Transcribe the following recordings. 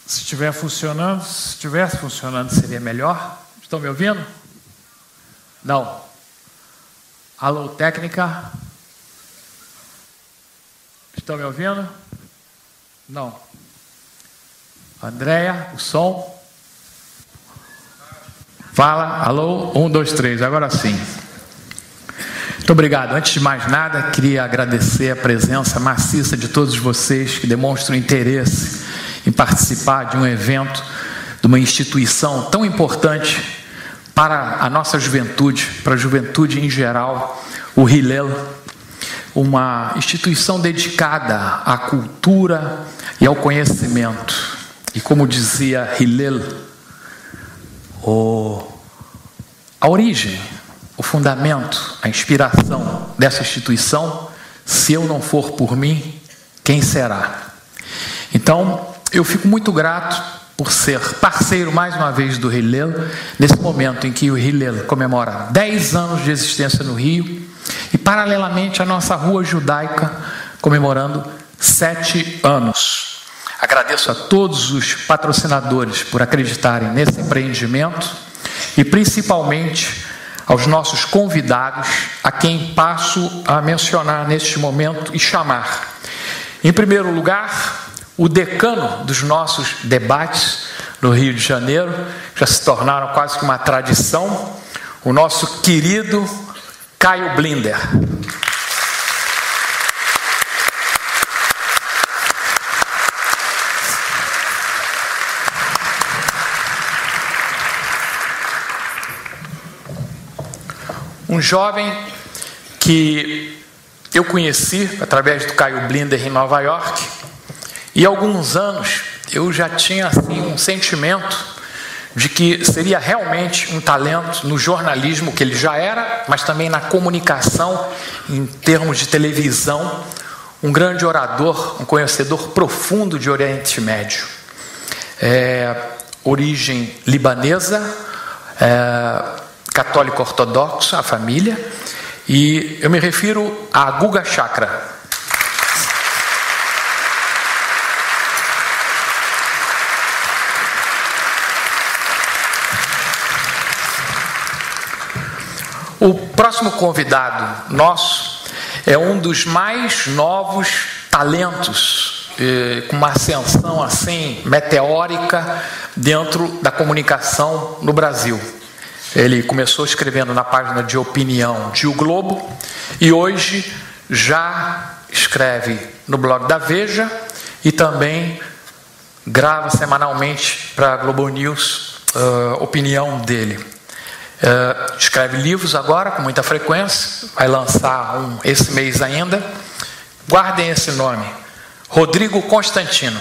Se estiver funcionando, se estivesse funcionando seria melhor. Estão me ouvindo? Não. Alô, técnica? Estão me ouvindo? Não. Andréia, o som? Fala, alô, 1, 2, 3, agora sim. Muito obrigado. Antes de mais nada, queria agradecer a presença maciça de todos vocês que demonstram interesse em participar de um evento, de uma instituição tão importante para a nossa juventude, para a juventude em geral, o Hillel, uma instituição dedicada à cultura e ao conhecimento. E como dizia Hillel, a origem, o fundamento, a inspiração dessa instituição, se eu não for por mim, quem será? Então, eu fico muito grato por ser parceiro, mais uma vez, do Hillel, nesse momento em que o Hillel comemora 10 anos de existência no Rio, e, paralelamente, a nossa Rua Judaica comemorando 7 anos. Agradeço a todos os patrocinadores por acreditarem nesse empreendimento e, principalmente, aos nossos convidados, a quem passo a mencionar neste momento e chamar. Em primeiro lugar, o decano dos nossos debates no Rio de Janeiro, já se tornaram quase que uma tradição, o nosso querido Caio Blinder. Um jovem que eu conheci através do Caio Blinder em Nova York, e há alguns anos eu já tinha assim, um sentimento de que seria realmente um talento no jornalismo, que ele já era, mas também na comunicação, em termos de televisão, um grande orador, um conhecedor profundo de Oriente Médio. Origem libanesa, católico ortodoxo, a família, e eu me refiro a Guga Chakra. O próximo convidado nosso é um dos mais novos talentos, com uma ascensão assim meteórica dentro da comunicação no Brasil. Ele começou escrevendo na página de opinião de O Globo e hoje já escreve no blog da Veja e também grava semanalmente para a Globo News opinião dele. Escreve livros agora com muita frequência, vai lançar um esse mês ainda. Guardem esse nome, Rodrigo Constantino.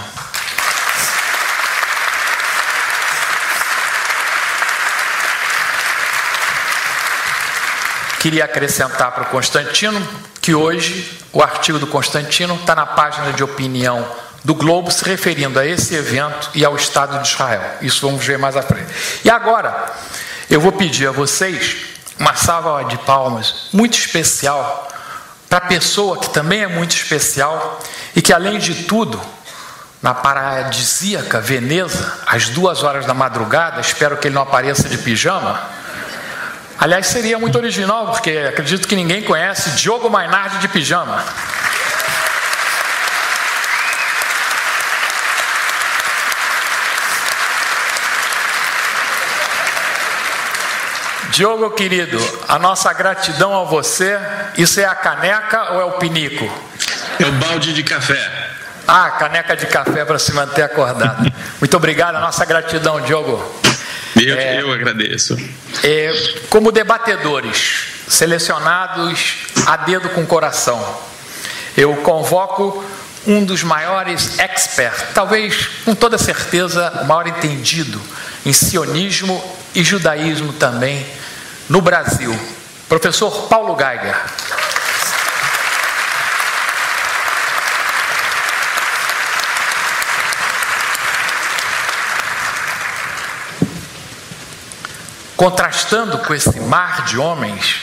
Queria acrescentar para o Constantino que hoje o artigo do Constantino está na página de opinião do Globo, se referindo a esse evento e ao Estado de Israel. Isso vamos ver mais à frente. E agora, eu vou pedir a vocês uma salva de palmas muito especial para a pessoa que também é muito especial e que, além de tudo, na paradisíaca Veneza, às 2 horas da madrugada, espero que ele não apareça de pijama. Aliás, seria muito original, porque acredito que ninguém conhece Diogo Mainardi de pijama. Diogo, querido, a nossa gratidão a você. Isso é a caneca ou é o pinico? É o balde de café. Ah, caneca de café para se manter acordado. Muito obrigado, a nossa gratidão, Diogo. Eu agradeço. Como debatedores selecionados a dedo com coração, eu convoco um dos maiores experts, talvez com toda certeza o maior entendido em sionismo e judaísmo também no Brasil, professor Paulo Geiger. Contrastando com esse mar de homens,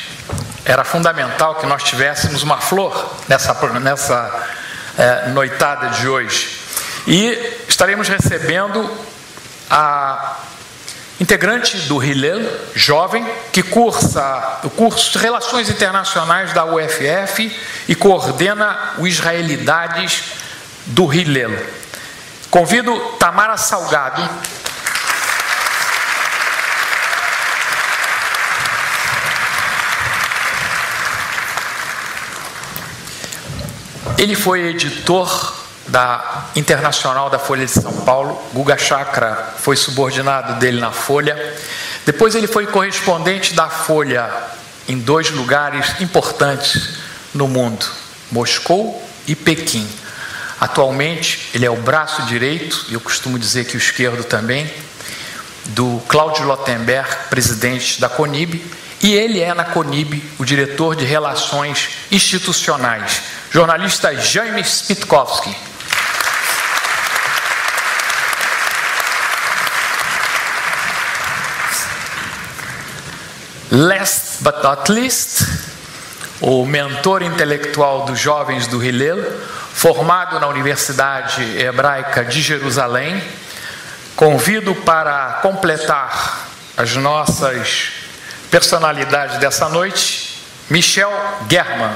era fundamental que nós tivéssemos uma flor nessa noitada de hoje. E estaremos recebendo a integrante do Hillel, jovem, que cursa o curso de Relações Internacionais da UFF e coordena o Israelidades do Hillel. Convido Tamara Salgado. Ele foi editor da Internacional da Folha de São Paulo. Guga Chakra foi subordinado dele na Folha. Depois ele foi correspondente da Folha em 2 lugares importantes no mundo, Moscou e Pequim. Atualmente ele é o braço direito, e eu costumo dizer que o esquerdo também, do Cláudio Lottenberg, presidente da CONIB, e ele é na CONIB o diretor de Relações Institucionais. Jornalista Jaime Spitkowski. Last but not least, o mentor intelectual dos jovens do Hillel, formado na Universidade Hebraica de Jerusalém. Convido para completar as nossas personalidades dessa noite, Michel German.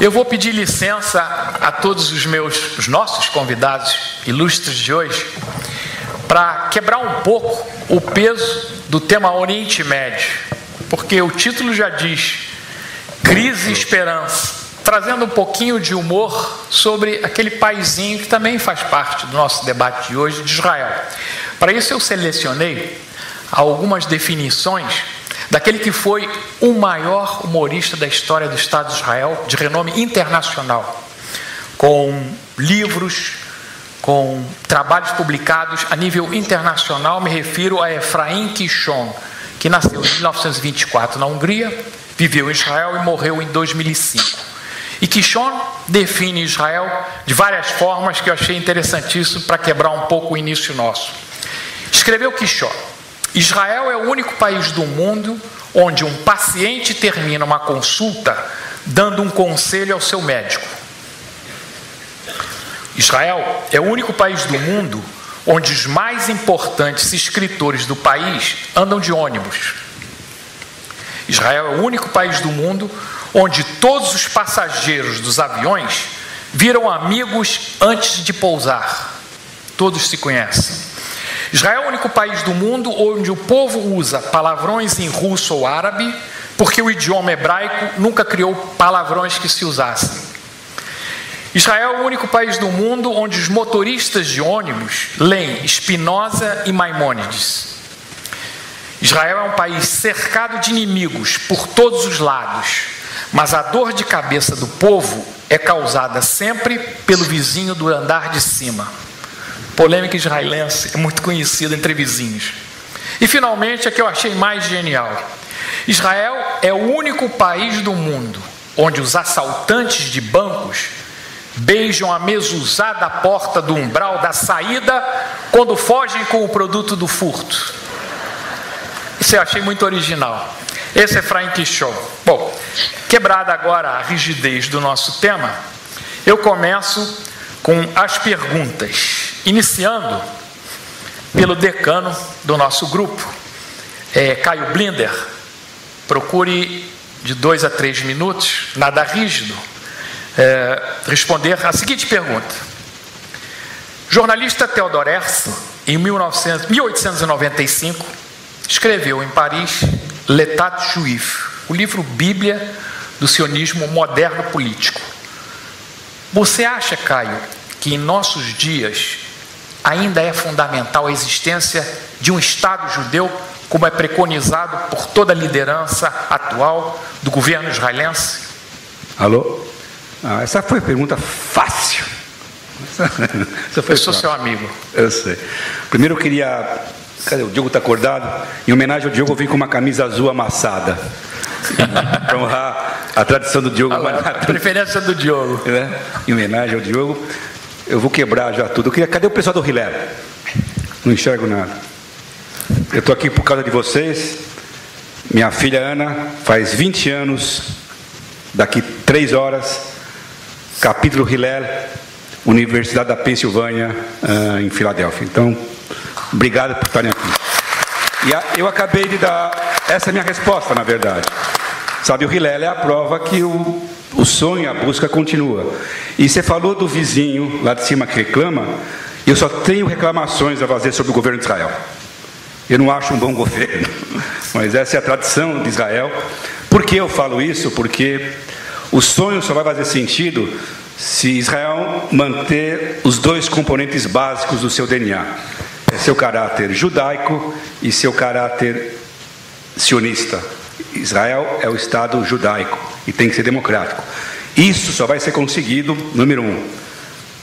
Eu vou pedir licença a todos os nossos convidados ilustres de hoje para quebrar um pouco o peso do tema Oriente Médio, porque o título já diz Crise e Esperança, trazendo um pouquinho de humor sobre aquele paizinho que também faz parte do nosso debate de hoje, de Israel. Para isso eu selecionei algumas definições daquele que foi o maior humorista da história do Estado de Israel, de renome internacional, com livros, com trabalhos publicados a nível internacional. Me refiro a Efraim Kishon, que nasceu em 1924 na Hungria, viveu em Israel e morreu em 2005. E Kishon define Israel de várias formas que eu achei interessantíssimo para quebrar um pouco o início nosso. Escreveu Kishon: Israel é o único país do mundo onde um paciente termina uma consulta dando um conselho ao seu médico. Israel é o único país do mundo onde os mais importantes escritores do país andam de ônibus. Israel é o único país do mundo onde todos os passageiros dos aviões viram amigos antes de pousar. Todos se conhecem. Israel é o único país do mundo onde o povo usa palavrões em russo ou árabe, porque o idioma hebraico nunca criou palavrões que se usassem. Israel é o único país do mundo onde os motoristas de ônibus leem Spinoza e Maimônides. Israel é um país cercado de inimigos por todos os lados, mas a dor de cabeça do povo é causada sempre pelo vizinho do andar de cima. Polêmica israelense é muito conhecida entre vizinhos. E finalmente, a que eu achei mais genial: Israel é o único país do mundo onde os assaltantes de bancos beijam a mezuzá da porta do umbral da saída quando fogem com o produto do furto. Isso eu achei muito original. Esse é Efraim Kishon. Bom, quebrada agora a rigidez do nosso tema, eu começo com as perguntas, iniciando pelo decano do nosso grupo, Caio Blinder. Procure de 2 a 3 minutos, nada rígido, responder a seguinte pergunta. Jornalista Theodor Herzl, em 1895, escreveu em Paris L'État Juif, o livro Bíblia do sionismo moderno político. Você acha, Caio, que em nossos dias ainda é fundamental a existência de um Estado judeu, como é preconizado por toda a liderança atual do governo israelense? Alô? Essa foi pergunta fácil. Eu sou seu amigo. Eu sei. Primeiro eu queria... Cadê? O Diogo está acordado? Em homenagem ao Diogo, eu vim com uma camisa azul amassada. Para honrar a tradição do Diogo. A preferência do Diogo. Em homenagem ao Diogo, eu vou quebrar já tudo. Cadê o pessoal do Hillel? Não enxergo nada. Eu estou aqui por causa de vocês. Minha filha Ana faz 20 anos, daqui 3 horas, capítulo Hillel, Universidade da Pensilvânia, em Filadélfia. Então, obrigado por estarem aqui. E eu acabei de dar, essa é a minha resposta, na verdade. Sabe, o Hillel é a prova que o sonho, a busca continua. E você falou do vizinho lá de cima que reclama, eu só tenho reclamações a fazer sobre o governo de Israel. Eu não acho um bom governo, mas essa é a tradição de Israel. Por que eu falo isso? Porque o sonho só vai fazer sentido se Israel manter os 2 componentes básicos do seu DNA. É seu caráter judaico e seu caráter sionista. Israel é o Estado judaico e tem que ser democrático. Isso só vai ser conseguido, número 1,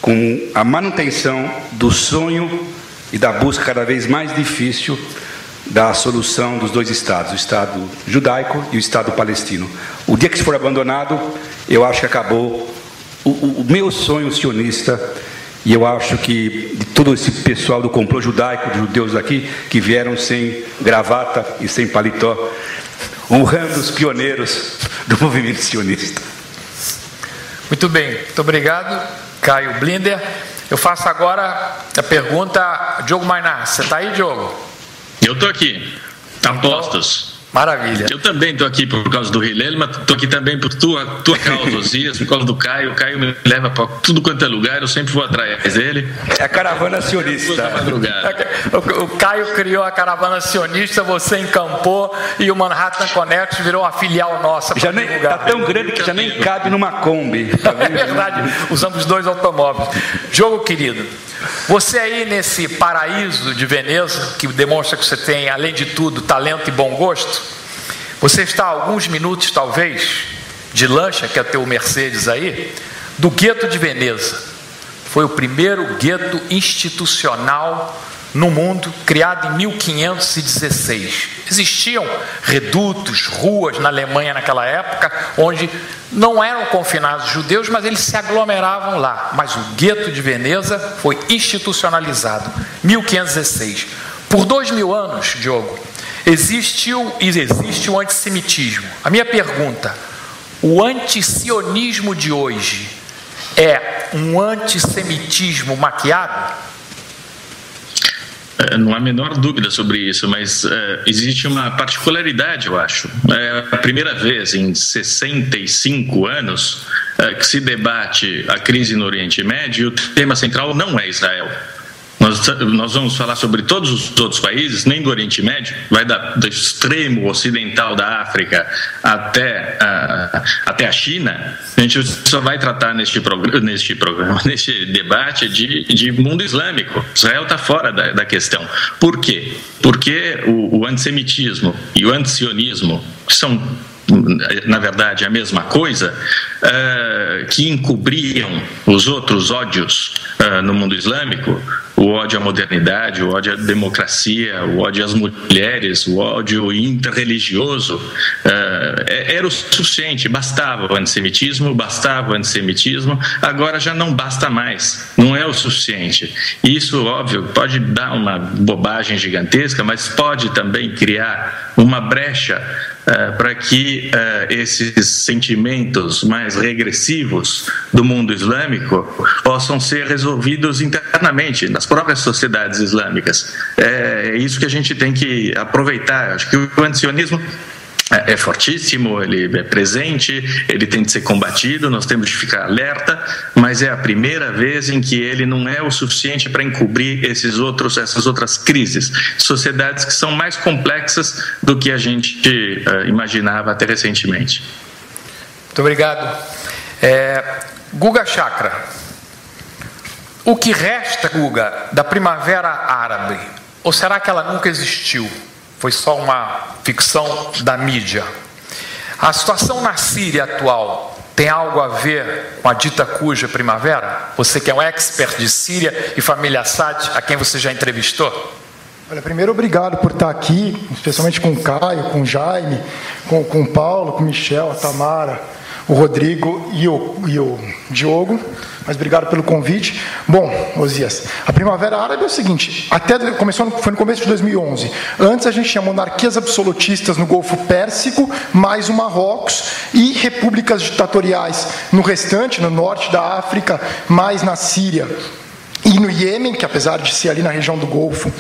com a manutenção do sonho e da busca cada vez mais difícil da solução dos 2 Estados, o Estado judaico e o Estado palestino. O dia que isso for abandonado, eu acho que acabou o meu sonho sionista, e eu acho que de todo esse pessoal do complô judaico, de judeus aqui, que vieram sem gravata e sem paletó, honrando os pioneiros do movimento sionista. Muito bem, muito obrigado, Caio Blinder. Eu faço agora a pergunta, Diogo Mainar. Você está aí, Diogo? Eu estou aqui, apostos. Maravilha. Eu também estou aqui por causa do Hillel, mas estou aqui também por tua causa, Osias, por causa do Caio. O Caio me leva para tudo quanto é lugar, eu sempre vou atrás dele. É a caravana sionista. O Caio criou a caravana sionista, você encampou e o Manhattan Connect virou uma filial nossa. Já nem está tão grande que já nem cabe numa Kombi. Tá é verdade, usamos 2 automóveis. Diogo querido, você aí nesse paraíso de Veneza, que demonstra que você tem, além de tudo, talento e bom gosto, você está a alguns minutos, talvez, de lancha, que é teu Mercedes aí, do gueto de Veneza. Foi o primeiro gueto institucional no mundo, criado em 1516. Existiam redutos, ruas na Alemanha naquela época, onde não eram confinados judeus, mas eles se aglomeravam lá. Mas o gueto de Veneza foi institucionalizado, 1516. Por 2000 anos, Diogo, existe o antissemitismo. A minha pergunta, o antisionismo de hoje é um antissemitismo maquiado? Não há a menor dúvida sobre isso, mas existe uma particularidade, eu acho. É a primeira vez em 65 anos que se debate a crise no Oriente Médio e o tema central não é Israel. Nós vamos falar sobre todos os outros países, nem do Oriente Médio, vai do extremo ocidental da África até a China. A gente só vai tratar neste debate de mundo islâmico. Israel está fora da questão. Por quê? Porque o antissemitismo e o antisionismo, que são, na verdade, a mesma coisa, que encobriam os outros ódios no mundo islâmico, o ódio à modernidade, o ódio à democracia, o ódio às mulheres, o ódio interreligioso, era o suficiente, bastava o antissemitismo, agora já não basta mais, não é o suficiente. Isso, óbvio, pode dar uma bobagem gigantesca, mas pode também criar uma brecha para que esses sentimentos mais regressivos do mundo islâmico possam ser resolvidos internamente, nas próprias sociedades islâmicas. É isso que a gente tem que aproveitar. Acho que o antisionismo é fortíssimo, ele é presente, ele tem de ser combatido, nós temos de ficar alerta, mas é a primeira vez em que ele não é o suficiente para encobrir essas outras crises, sociedades que são mais complexas do que a gente imaginava até recentemente. Muito obrigado. Guga Chakra, o que resta, Guga, da Primavera Árabe? Ou será que ela nunca existiu? Foi só uma ficção da mídia. A situação na Síria atual tem algo a ver com a dita cuja primavera? Você que é um expert de Síria e família Assad, a quem você já entrevistou? Olha, primeiro, obrigado por estar aqui, especialmente com o Caio, com o Jaime, com o Paulo, com o Michel, a Tamara, o Rodrigo e o Diogo, mas obrigado pelo convite. Bom, Osias, a Primavera Árabe é o seguinte, foi no começo de 2011. Antes a gente tinha monarquias absolutistas no Golfo Pérsico, mais o Marrocos, e repúblicas ditatoriais no restante, no norte da África, mais na Síria e no Iêmen, que apesar de ser ali na região do Golfo,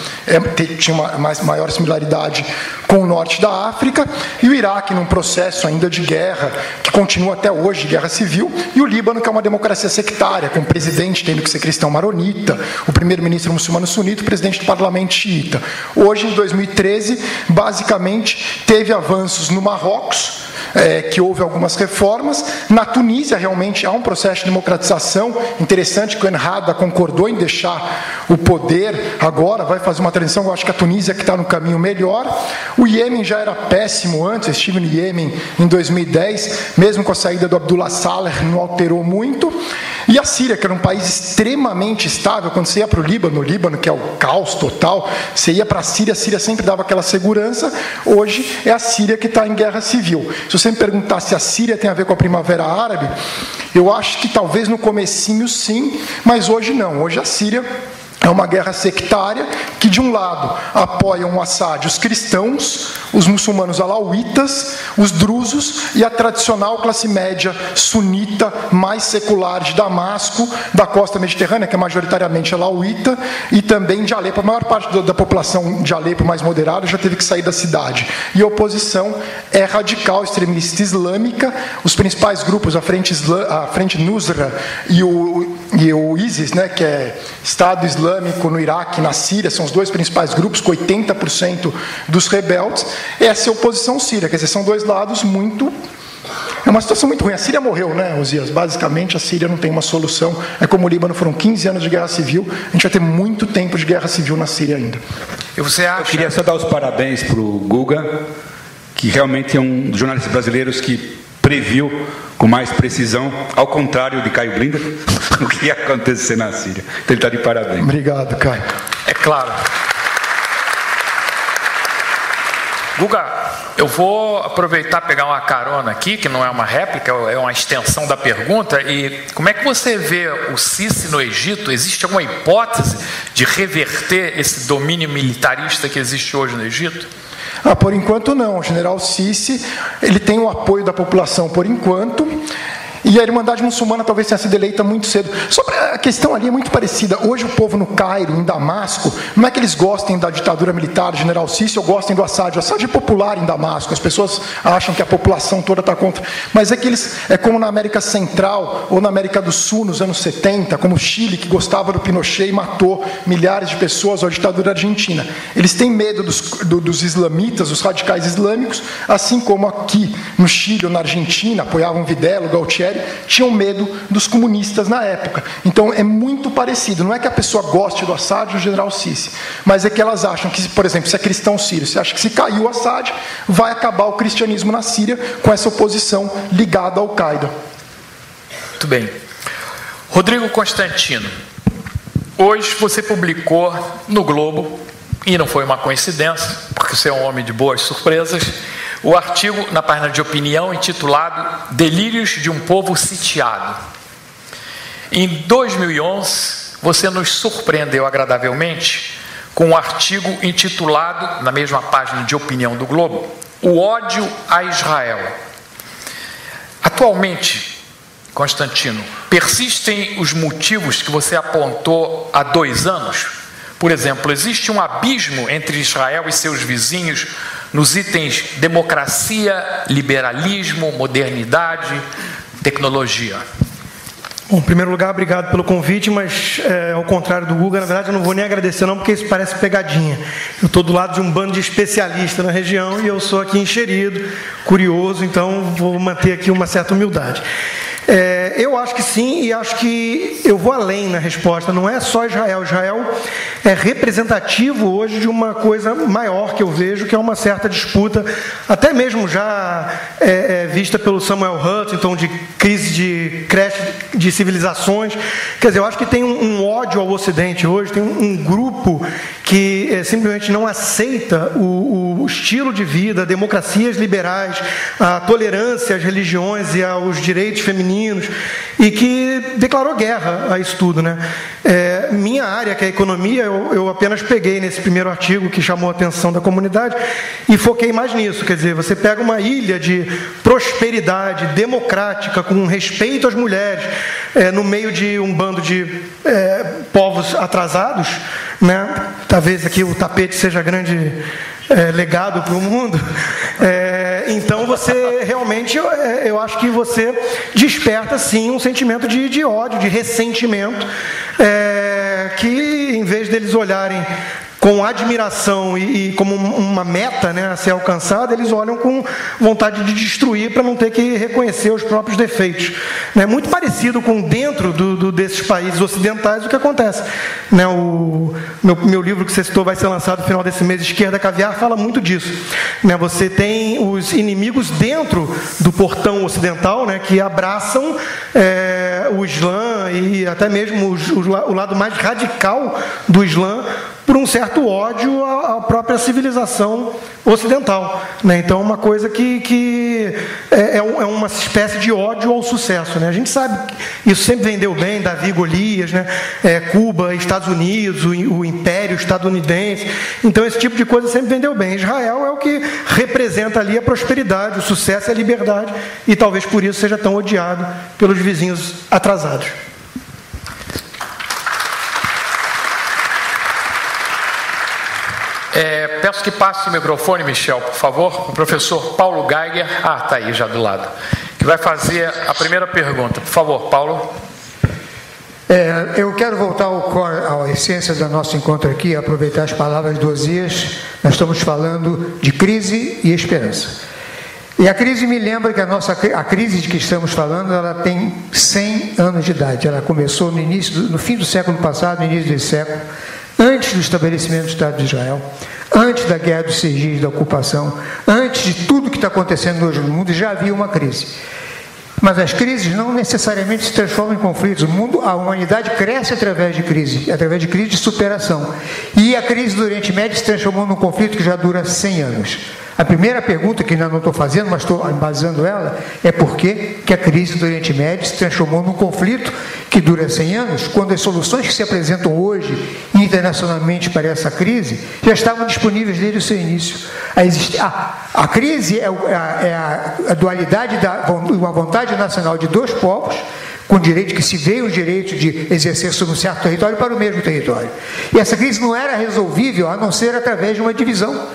tinha uma maior similaridade com o norte da África, e o Iraque num processo ainda de guerra, que continua até hoje, guerra civil, e o Líbano, que é uma democracia sectária, com o presidente tendo que ser cristão maronita, o primeiro-ministro muçulmano sunita, o presidente do parlamento xiita. Hoje, em 2013, basicamente, teve avanços no Marrocos, que houve algumas reformas. Na Tunísia, realmente, há um processo de democratização interessante, que o Enrada concordou em deixar o poder agora, vai fazer uma transição. Eu acho que a Tunísia que está no caminho melhor. O Iêmen já era péssimo antes, eu estive no Iêmen em 2010, mesmo com a saída do Abdullah Saleh, não alterou muito. E a Síria, que era um país extremamente estável, quando você ia para o Líbano, que é o caos total, você ia para a Síria sempre dava aquela segurança. Hoje é a Síria que está em guerra civil. Se você me perguntar se a Síria tem a ver com a Primavera Árabe, eu acho que talvez no comecinho sim, mas hoje não. Hoje a Síria é uma guerra sectária que, de um lado, apoiam o Assad os cristãos, os muçulmanos alauítas, os drusos e a tradicional classe média sunita mais secular de Damasco, da costa mediterrânea, que é majoritariamente alauíta, e também de Alepo. A maior parte da população de Alepo mais moderada já teve que sair da cidade. E a oposição é radical, extremista islâmica. Os principais grupos, a Frente Nusra e o ISIS, né, que é Estado Islâmico no Iraque e na Síria, são os dois principais grupos, com 80% dos rebeldes. Essa é a oposição síria, quer dizer, são dois lados muito... É uma situação muito ruim. A Síria morreu, né, Osias? Basicamente, a Síria não tem uma solução. É como o Líbano, foram 15 anos de guerra civil. A gente vai ter muito tempo de guerra civil na Síria ainda. Eu queria só dar os parabéns para o Guga, que realmente é um dos jornalistas brasileiros que previu com mais precisão, ao contrário de Caio Blinda, o que ia acontecer na Síria. Então ele está de parabéns. Obrigado, Caio. É claro. Guga, eu vou aproveitar e pegar uma carona aqui, que não é uma réplica, é uma extensão da pergunta. E como é que você vê o Sisi no Egito? Existe alguma hipótese de reverter esse domínio militarista que existe hoje no Egito? Por enquanto não. O general Sisi, ele tem o apoio da população por enquanto, e a Irmandade Muçulmana talvez tenha sido eleita muito cedo. Sobre a questão ali é muito parecida. Hoje o povo no Cairo, em Damasco, não é que eles gostem da ditadura militar do general Sisi ou gostem do Assad. O Assad é popular em Damasco, as pessoas acham que a população toda está contra. Mas é que eles, é como na América Central ou na América do Sul nos anos 70, como o Chile, que gostava do Pinochet e matou milhares de pessoas, ou a ditadura argentina. Eles têm medo dos islamitas, dos radicais islâmicos, assim como aqui no Chile ou na Argentina, apoiavam Videla, Galtieri, tinham medo dos comunistas na época. Então é muito parecido. Não é que a pessoa goste do Assad ou do general Sisi, mas é que elas acham que, por exemplo, se é cristão sírio, você acha que se caiu o Assad, vai acabar o cristianismo na Síria com essa oposição ligada ao Al-Qaeda. Muito bem. Rodrigo Constantino, hoje você publicou no Globo, e não foi uma coincidência, porque você é um homem de boas surpresas, o artigo na página de opinião intitulado Delírios de um Povo Sitiado. Em 2011, você nos surpreendeu agradavelmente com um artigo intitulado, na mesma página de opinião do Globo, O ódio a Israel. Atualmente, Constantino, persistem os motivos que você apontou há 2 anos? Por exemplo, existe um abismo entre Israel e seus vizinhos nos itens democracia, liberalismo, modernidade, tecnologia? Bom, em primeiro lugar, obrigado pelo convite, mas ao contrário do Guga, na verdade eu não vou nem agradecer não, porque isso parece pegadinha. Eu estou do lado de um bando de especialistas na região e eu sou aqui encherido, curioso, então vou manter aqui uma certa humildade. Eu acho que sim, e acho que eu vou além na resposta. Não é só Israel. Israel é representativo hoje de uma coisa maior que eu vejo, que é uma certa disputa, até mesmo já vista pelo Samuel Huntington, de crise de creche de civilizações. Quer dizer, eu acho que tem um ódio ao Ocidente hoje, tem um grupo que simplesmente não aceita o estilo de vida, democracias liberais, a tolerância às religiões e aos direitos femininos, e que declarou guerra a isso tudo, né? Minha área, que é a economia, eu apenas peguei nesse primeiro artigo que chamou a atenção da comunidade e foquei mais nisso. Quer dizer, você pega uma ilha de prosperidade democrática, com respeito às mulheres, no meio de um bando de povos atrasados, né? Talvez aqui o tapete seja grande legado para o mundo. Então você realmente, eu acho que você desperta sim um sentimento de ódio, de ressentimento, que em vez deles olharem com admiração e como uma meta, né, a ser alcançada, eles olham com vontade de destruir para não ter que reconhecer os próprios defeitos. É muito parecido com dentro desses países ocidentais o que acontece. Né, o meu livro que você citou vai ser lançado no final desse mês, Esquerda Caviar, fala muito disso. Né, você tem os inimigos dentro do portão ocidental, né, que abraçam o Islã e até mesmo o lado mais radical do Islã, por um certo ódio à própria civilização ocidental. Né? Então, uma coisa que é uma espécie de ódio ao sucesso. Né? A gente sabe que isso sempre vendeu bem, Davi e Golias, né? Cuba, Estados Unidos, o Império Estadunidense. Então, esse tipo de coisa sempre vendeu bem. Israel é o que representa ali a prosperidade, o sucesso e a liberdade, e talvez por isso seja tão odiado pelos vizinhos atrasados. Peço que passe o microfone, Michel, por favor, o professor Paulo Geiger, está aí já do lado, que vai fazer a primeira pergunta. Por favor, Paulo. Eu quero voltar à essência do nosso encontro aqui, aproveitar as palavras do Osias. Nós estamos falando de crise e esperança. E a crise me lembra que a crise de que estamos falando, ela tem 100 anos de idade. Ela começou no fim do século passado, no início desse século, antes do estabelecimento do Estado de Israel, antes da guerra dos 6 dias, da ocupação, antes de tudo que está acontecendo hoje no mundo, já havia uma crise. Mas as crises não necessariamente se transformam em conflitos. A humanidade cresce através de crise de superação. E a crise do Oriente Médio se transformou num conflito que já dura 100 anos. A primeira pergunta, que ainda não estou fazendo, mas estou embasando ela, é por que a crise do Oriente Médio se transformou num conflito que dura 100 anos, quando as soluções que se apresentam hoje internacionalmente para essa crise já estavam disponíveis desde o seu início. A crise é a dualidade uma vontade nacional de dois povos, com direito que se veio o direito de exercer sobre um certo território para o mesmo território. E essa crise não era resolvível a não ser através de uma divisão.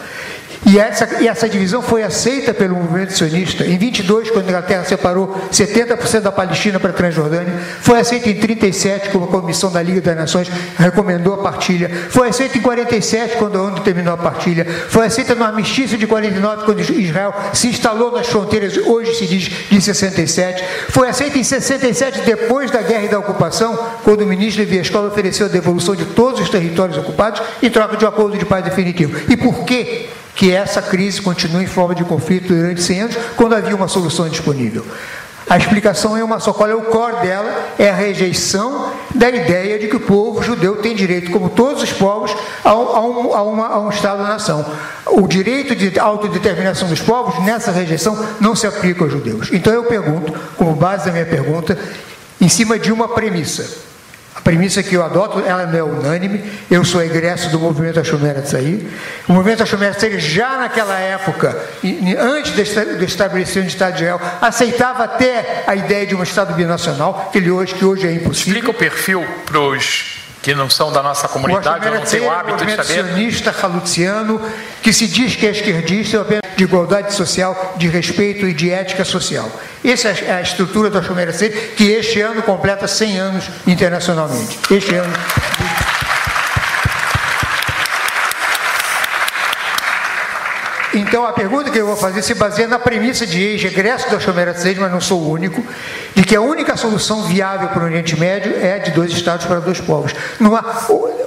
E essa divisão foi aceita pelo movimento sionista. Em 22, quando a Inglaterra separou 70% da Palestina para a Transjordânia, foi aceita em 37, quando a Comissão da Liga das Nações recomendou a partilha, foi aceita em 47, quando a ONU terminou a partilha, foi aceita no armistício de 49, quando Israel se instalou nas fronteiras, hoje se diz de 67, foi aceita em 67, depois da guerra e da ocupação, quando o ministro Levi Eshkol ofereceu a devolução de todos os territórios ocupados em troca de um acordo de paz definitivo. E por quê que essa crise continua em forma de conflito durante 100 anos, quando havia uma solução disponível? A explicação é uma só. Qual é o core dela? É a rejeição da ideia de que o povo judeu tem direito, como todos os povos, a um Estado-nação. O direito de autodeterminação dos povos, nessa rejeição, não se aplica aos judeus. Então eu pergunto, como base da minha pergunta, em cima de uma premissa. A premissa que eu adoto, ela não é unânime. Eu sou egresso do movimento Hashomer Hatzair. O movimento Hashomer Hatzair, já naquela época, antes do estabelecimento do Estado de Israel, aceitava até a ideia de um Estado binacional, que hoje é impossível. Explica o perfil para os que não são da nossa comunidade, ou não têm o hábito de saber. É um movimento sionista, halutziano, que se diz que é esquerdista, apenas de igualdade social, de respeito e de ética social. Essa é a estrutura do Hashomer Hatzair, que este ano completa 100 anos internacionalmente. Este ano. Então, a pergunta que eu vou fazer se baseia na premissa de ex-egresso do Hashomer Hatzair, mas não sou o único, de que a única solução viável para o Oriente Médio é a de 2 estados para 2 povos. Não há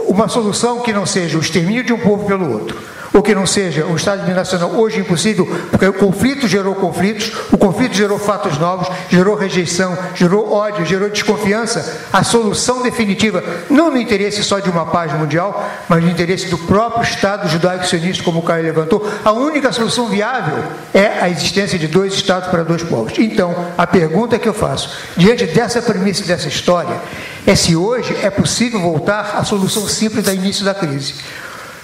uma solução que não seja o extermínio de um povo pelo outro, ou que não seja um Estado binacional hoje impossível, porque o conflito gerou conflitos, o conflito gerou fatos novos, gerou rejeição, gerou ódio, gerou desconfiança. A solução definitiva, não no interesse só de uma paz mundial, mas no interesse do próprio Estado judaico-sionista, como o Caio levantou, a única solução viável é a existência de 2 Estados para 2 povos. Então, a pergunta que eu faço, diante dessa premissa, dessa história, é se hoje é possível voltar à solução simples do início da crise.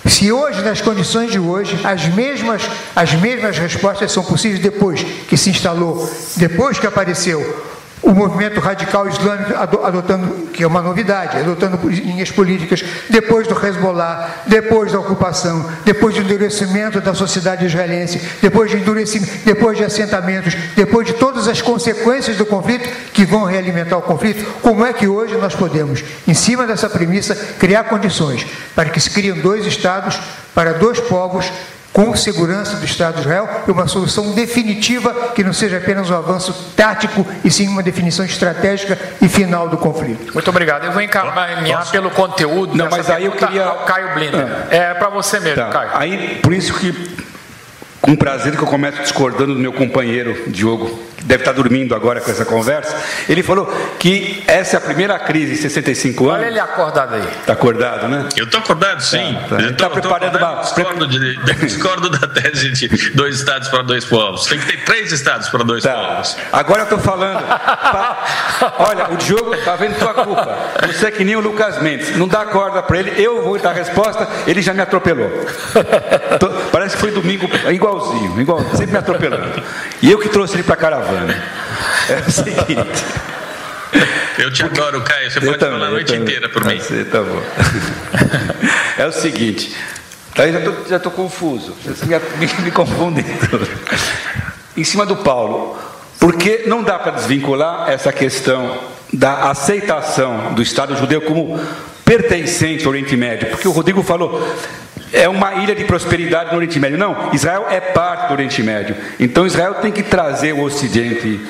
Se hoje, nas condições de hoje, as mesmas respostas são possíveis depois que se instalou, depois que apareceu o movimento radical islâmico adotando, que é uma novidade, adotando linhas políticas, depois do Hezbollah, depois da ocupação, depois do endurecimento da sociedade israelense, depois de assentamentos, depois de todas as consequências do conflito que vão realimentar o conflito, como é que hoje nós podemos, em cima dessa premissa, criar condições para que se criem 2 Estados para 2 povos, com segurança do Estado de Israel, e uma solução definitiva que não seja apenas um avanço tático, e sim uma definição estratégica e final do conflito. Muito obrigado. Eu vou encaminhar pelo conteúdo. Não, mas aí eu queria... ao Caio Blinder. É para você mesmo, tá. Caio. Aí, por isso que, com prazer que eu começo discordando do meu companheiro Diogo, que deve estar dormindo agora com essa conversa, ele falou que essa é a primeira crise em 65 anos. Olha ele acordado aí. Está acordado, né? Eu estou acordado, sim. Ele está preparando uma... Discordo da tese de 2 Estados para 2 povos. Tem que ter 3 Estados para 2 povos. Agora eu estou falando. Olha, o Diogo está vendo tua culpa. Você é que nem o Lucas Mendes. Não dá corda para ele. Eu vou dar a resposta. Ele já me atropelou. Parece que foi domingo igualzinho. Sempre me atropelando. E eu que trouxe ele para a caravana. É o seguinte. Eu te adoro, Caio. Você pode falar a noite inteira por mim. Tá bom. É o seguinte. Aí já estou confuso. Vocês me confundem tudo. Em cima do Paulo. Porque não dá para desvincular essa questão da aceitação do Estado judeu como pertencente ao Oriente Médio. Porque o Rodrigo falou... É uma ilha de prosperidade no Oriente Médio. Não, Israel é parte do Oriente Médio. Então Israel tem que trazer o Ocidente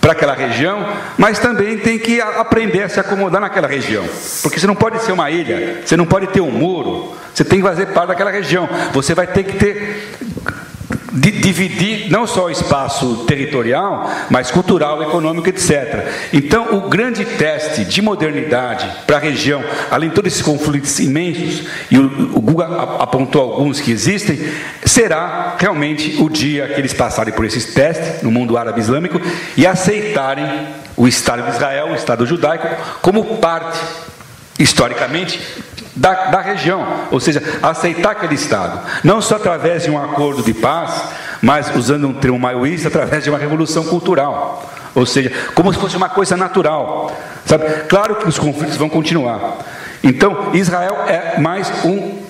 para aquela região, mas também tem que aprender a se acomodar naquela região. Porque você não pode ser uma ilha, você não pode ter um muro, você tem que fazer parte daquela região. Você vai ter que dividir não só o espaço territorial, mas cultural, econômico, etc. Então, o grande teste de modernidade para a região, além de todos esses conflitos imensos, e o Guga apontou alguns que existem, será realmente o dia que eles passarem por esses testes no mundo árabe islâmico e aceitarem o Estado de Israel, o Estado judaico, como parte, historicamente, da região, ou seja, aceitar aquele Estado, não só através de um acordo de paz, mas, usando um termo maoísta, através de uma revolução cultural, ou seja, como se fosse uma coisa natural, sabe? Claro que os conflitos vão continuar. Então, Israel é mais um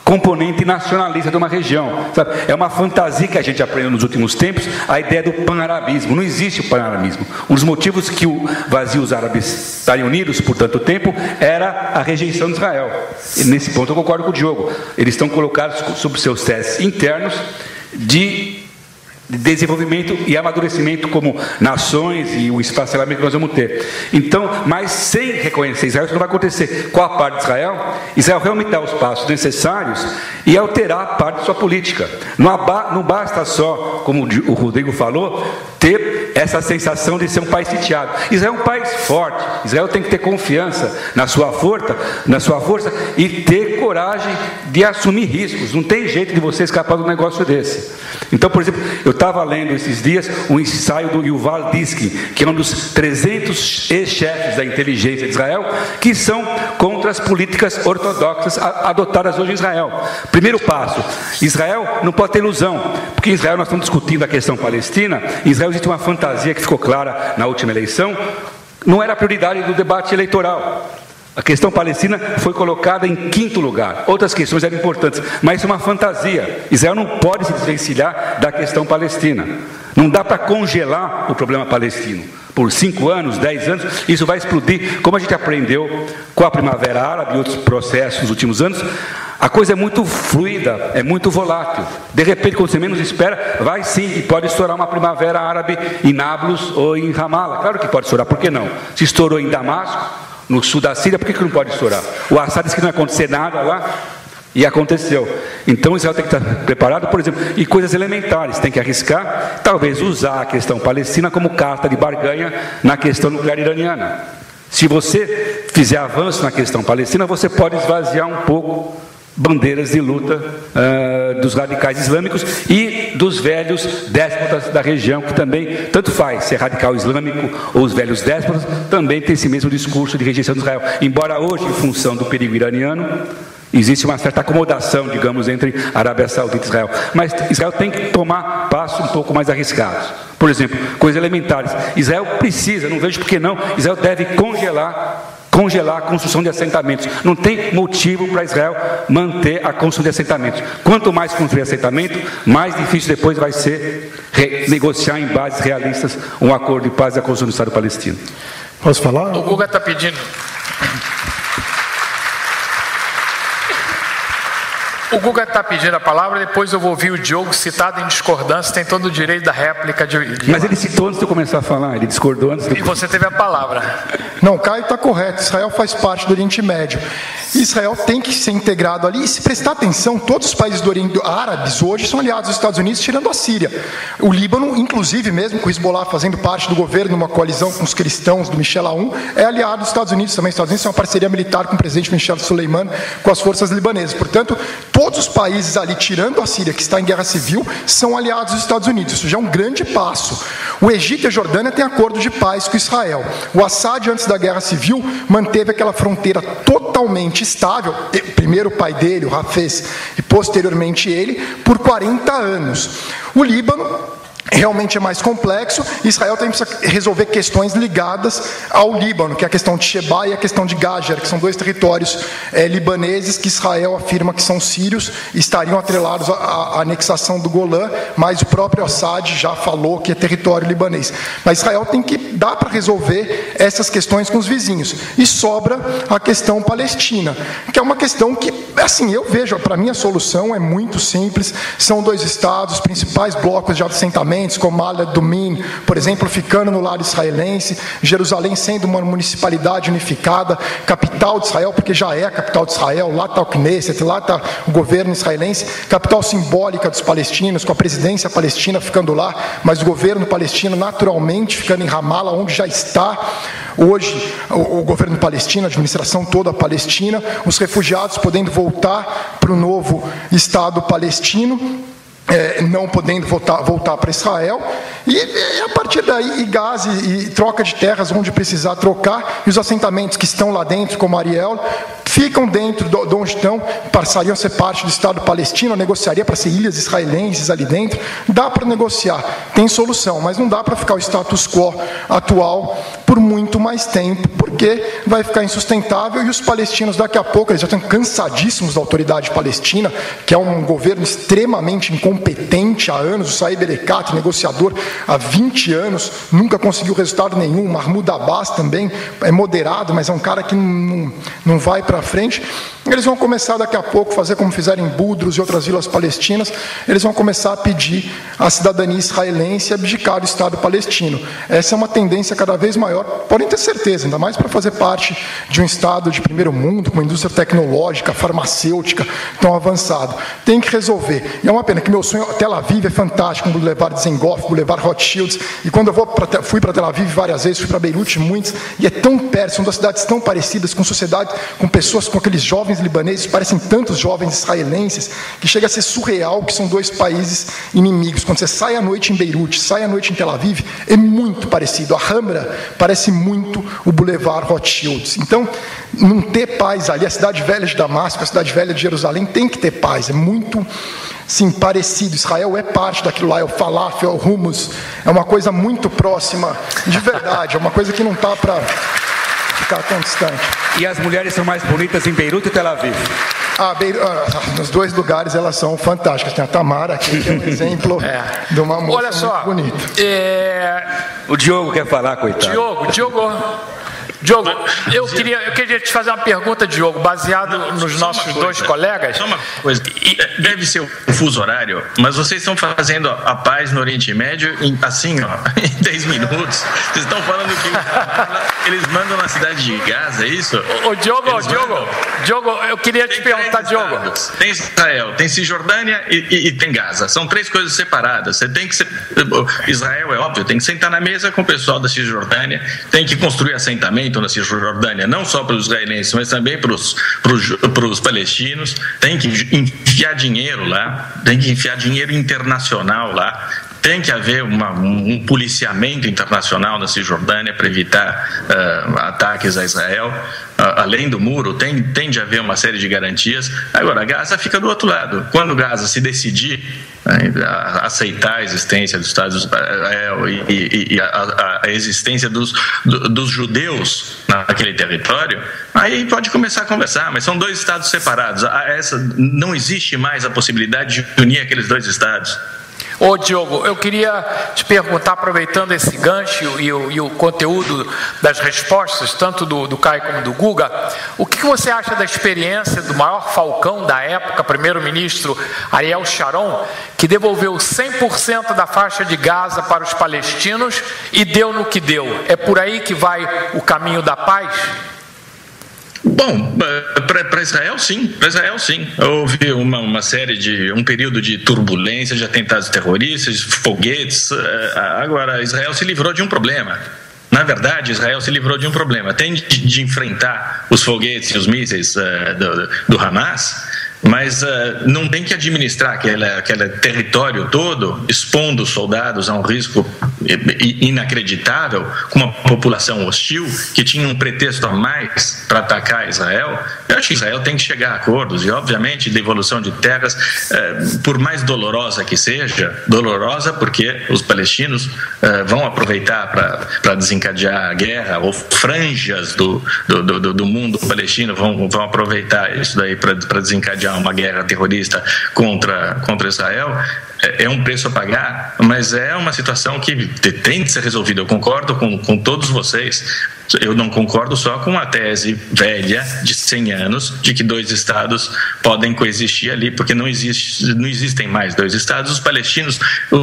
componente nacionalista de uma região, sabe? É uma fantasia que a gente aprendeu nos últimos tempos, a ideia do pan-arabismo. Não existe o pan-arabismo. Um dos motivos que os árabes estarem unidos por tanto tempo era a rejeição de Israel. E nesse ponto eu concordo com o Diogo. Eles estão colocados sob seus testes internos de desenvolvimento e amadurecimento como nações e o espaciamento que nós vamos ter. Então, mas sem reconhecer Israel, isso não vai acontecer. Com a parte de Israel, Israel realmente dá os passos necessários e alterar a parte de sua política. Não basta só, como o Rodrigo falou, ter essa sensação de ser um país sitiado. Israel é um país forte. Israel tem que ter confiança na sua força e ter coragem de assumir riscos. Não tem jeito de você escapar de um negócio desse. Então, por exemplo, eu estava lendo esses dias um ensaio do Yuval Diskin, que é um dos 300 ex-chefes da inteligência de Israel, que são contra as políticas ortodoxas adotadas hoje em Israel. Primeiro passo, Israel não pode ter ilusão, porque em Israel nós estamos discutindo a questão palestina. Em Israel existe uma fantasia que ficou clara na última eleição, não era a prioridade do debate eleitoral. A questão palestina foi colocada em 5º lugar. Outras questões eram importantes, mas isso é uma fantasia. Israel não pode se desvencilhar da questão palestina. Não dá para congelar o problema palestino. Por 5 anos, 10 anos, isso vai explodir. Como a gente aprendeu com a Primavera Árabe e outros processos nos últimos anos, a coisa é muito fluida, é muito volátil. De repente, quando você menos espera, vai sim, e pode estourar uma Primavera Árabe em Nablus ou em Ramallah. Claro que pode estourar, por que não? Se estourou em Damasco, no sul da Síria, por que não pode estourar? O Assad disse que não vai acontecer nada lá. E aconteceu. Então Israel tem que estar preparado, por exemplo, e coisas elementares, tem que arriscar, talvez usar a questão palestina como carta de barganha na questão nuclear iraniana. Se você fizer avanço na questão palestina, você pode esvaziar um pouco bandeiras de luta dos radicais islâmicos e dos velhos déspotas da região, que também, tanto faz ser radical islâmico ou os velhos déspotas, também tem esse mesmo discurso de rejeição de Israel. Embora hoje, em função do perigo iraniano, existe uma certa acomodação, digamos, entre Arábia Saudita e Israel. Mas Israel tem que tomar passos um pouco mais arriscados. Por exemplo, coisas elementares. Israel precisa, não vejo por que não, Israel deve congelar a construção de assentamentos. Não tem motivo para Israel manter a construção de assentamentos. Quanto mais construir assentamento, mais difícil depois vai ser negociar em bases realistas um acordo de paz e a construção do Estado palestino. Posso falar? O Guga está pedindo. O Guga está pedindo a palavra, depois eu vou ouvir o Diogo citado em discordância, tem todo o direito da réplica. Mas ele citou antes de eu começar a falar, ele discordou antes de... E você teve a palavra. Não, Caio está correto, Israel faz parte do Oriente Médio. Israel tem que ser integrado ali, e se prestar atenção, todos os países do Oriente árabes hoje são aliados dos Estados Unidos, tirando a Síria. O Líbano, inclusive mesmo com o Hezbollah fazendo parte do governo, numa coalizão com os cristãos do Michel Aoun, é aliado dos Estados Unidos também. Os Estados Unidos têm uma parceria militar com o presidente Michel Suleiman, com as forças libanesas. Portanto, todos os países ali, tirando a Síria, que está em guerra civil, são aliados dos Estados Unidos. Isso já é um grande passo. O Egito e a Jordânia têm acordo de paz com Israel. O Assad, antes da guerra civil, manteve aquela fronteira totalmente estável, primeiro o pai dele, o Hafez, e posteriormente ele, por 40 anos. O Líbano realmente é mais complexo. Israel tem que resolver questões ligadas ao Líbano, que é a questão de Sheba e a questão de Gajar, que são dois territórios libaneses que Israel afirma que são sírios e estariam atrelados à anexação do Golã, mas o próprio Assad já falou que é território libanês. Mas Israel tem que dar para resolver essas questões com os vizinhos. E sobra a questão palestina, que é uma questão que, assim, eu vejo, para mim a solução é muito simples. São dois estados, os principais blocos de assentamento, como Al-Adumim, por exemplo, ficando no lado israelense, Jerusalém sendo uma municipalidade unificada, capital de Israel, porque já é a capital de Israel, lá está o Knesset, lá está o governo israelense, capital simbólica dos palestinos, com a presidência palestina ficando lá, mas o governo palestino naturalmente ficando em Ramallah, onde já está hoje o governo palestino, a administração toda palestina, os refugiados podendo voltar para o novo Estado palestino, não podendo voltar para Israel, e a partir daí, e Gaza e troca de terras onde precisar trocar, e os assentamentos que estão lá dentro, como Ariel, ficam dentro de onde estão, passariam a ser parte do Estado palestino, negociaria para ser ilhas israelenses ali dentro. Dá para negociar, tem solução, mas não dá para ficar o status quo atual por muito mais tempo, porque vai ficar insustentável, e os palestinos daqui a pouco, eles já estão cansadíssimos da autoridade palestina, que é um governo extremamente incompetente há anos. O Saeb Erekat, negociador há 20 anos, nunca conseguiu resultado nenhum. Mahmoud Abbas também é moderado, mas é um cara que não vai para frente. Eles vão começar daqui a pouco a fazer como fizeram em Budros e outras vilas palestinas. Eles vão começar a pedir a cidadania israelense e abdicar do Estado palestino. Essa é uma tendência cada vez maior, podem ter certeza, ainda mais para fazer parte de um Estado de primeiro mundo, com uma indústria tecnológica, farmacêutica tão avançado. Tem que resolver. E é uma pena que meu sonho, Tel Aviv é fantástico, um Boulevard Dizengoff, Boulevard Rothschilds, e quando eu fui para Tel Aviv várias vezes, fui para Beirute muitas, e é tão perto, são duas cidades tão parecidas, com sociedade, com pessoas, com aqueles jovens libaneses, parecem tantos jovens israelenses, que chega a ser surreal que são dois países inimigos. Quando você sai à noite em Beirute, sai à noite em Tel Aviv, é muito parecido. A Hamra parece muito o Boulevard Rothschilds. Então, não ter paz ali, a cidade velha de Damasco, a cidade velha de Jerusalém, tem que ter paz, é muito... Sim, parecido. Israel é parte daquilo lá, é o falafel, é o hummus, é uma coisa muito próxima, de verdade, é uma coisa que não está para ficar tão distante. E as mulheres são mais bonitas em Beirute e Tel Aviv? Nos dois lugares elas são fantásticas. Tem a Tamara aqui, que é um exemplo de uma moça muito bonita. O Diogo quer falar, coitado. Diogo, eu queria te fazer uma pergunta, Diogo, baseado nos nossos dois colegas. Só uma coisa, deve ser o fuso horário, mas vocês estão fazendo a paz no Oriente Médio em 10 minutos. Vocês estão falando que eles mandam na cidade de Gaza, é isso? Diogo, eu queria te perguntar, Diogo. Tem Israel, tem Cisjordânia e tem Gaza. São três coisas separadas. Você tem que Israel, é óbvio, tem que sentar na mesa com o pessoal da Cisjordânia, tem que construir assentamento na Cisjordânia, não só para os israelenses, mas também para os palestinos. Tem que enfiar dinheiro lá, tem que enfiar dinheiro internacional lá. Tem que haver um policiamento internacional na Cisjordânia para evitar ataques a Israel. Além do muro, tem de haver uma série de garantias. Agora, Gaza fica do outro lado. Quando Gaza se decidir a aceitar a existência do Estado de Israel e a existência dos judeus naquele território, aí pode começar a conversar, mas são dois estados separados. Não existe mais a possibilidade de unir aqueles dois estados. Ô Diogo, eu queria te perguntar, aproveitando esse gancho e o conteúdo das respostas, tanto do Caio como do Guga, o que você acha da experiência do maior falcão da época, primeiro-ministro Ariel Sharon, que devolveu 100% da faixa de Gaza para os palestinos e deu no que deu? É por aí que vai o caminho da paz? Bom, para Israel sim, houve um período de turbulência, de atentados terroristas, foguetes. Agora, Israel se livrou de um problema. Na verdade, Israel se livrou de um problema. Tem de enfrentar os foguetes e os mísseis do Hamas, mas não tem que administrar aquele território todo, expondo os soldados a um risco inacreditável, com uma população hostil que tinha um pretexto a mais para atacar Israel. Eu acho que Israel tem que chegar a acordos, e obviamente devolução de terras, por mais dolorosa que seja, dolorosa porque os palestinos vão aproveitar para desencadear a guerra, ou franjas do mundo palestino vão aproveitar isso daí para desencadear uma guerra terrorista contra Israel. É um preço a pagar, mas é uma situação que tem de ser resolvida. Eu concordo com todos vocês. Eu não concordo só com a tese velha de 100 anos de que dois estados podem coexistir ali, porque não existem mais dois estados.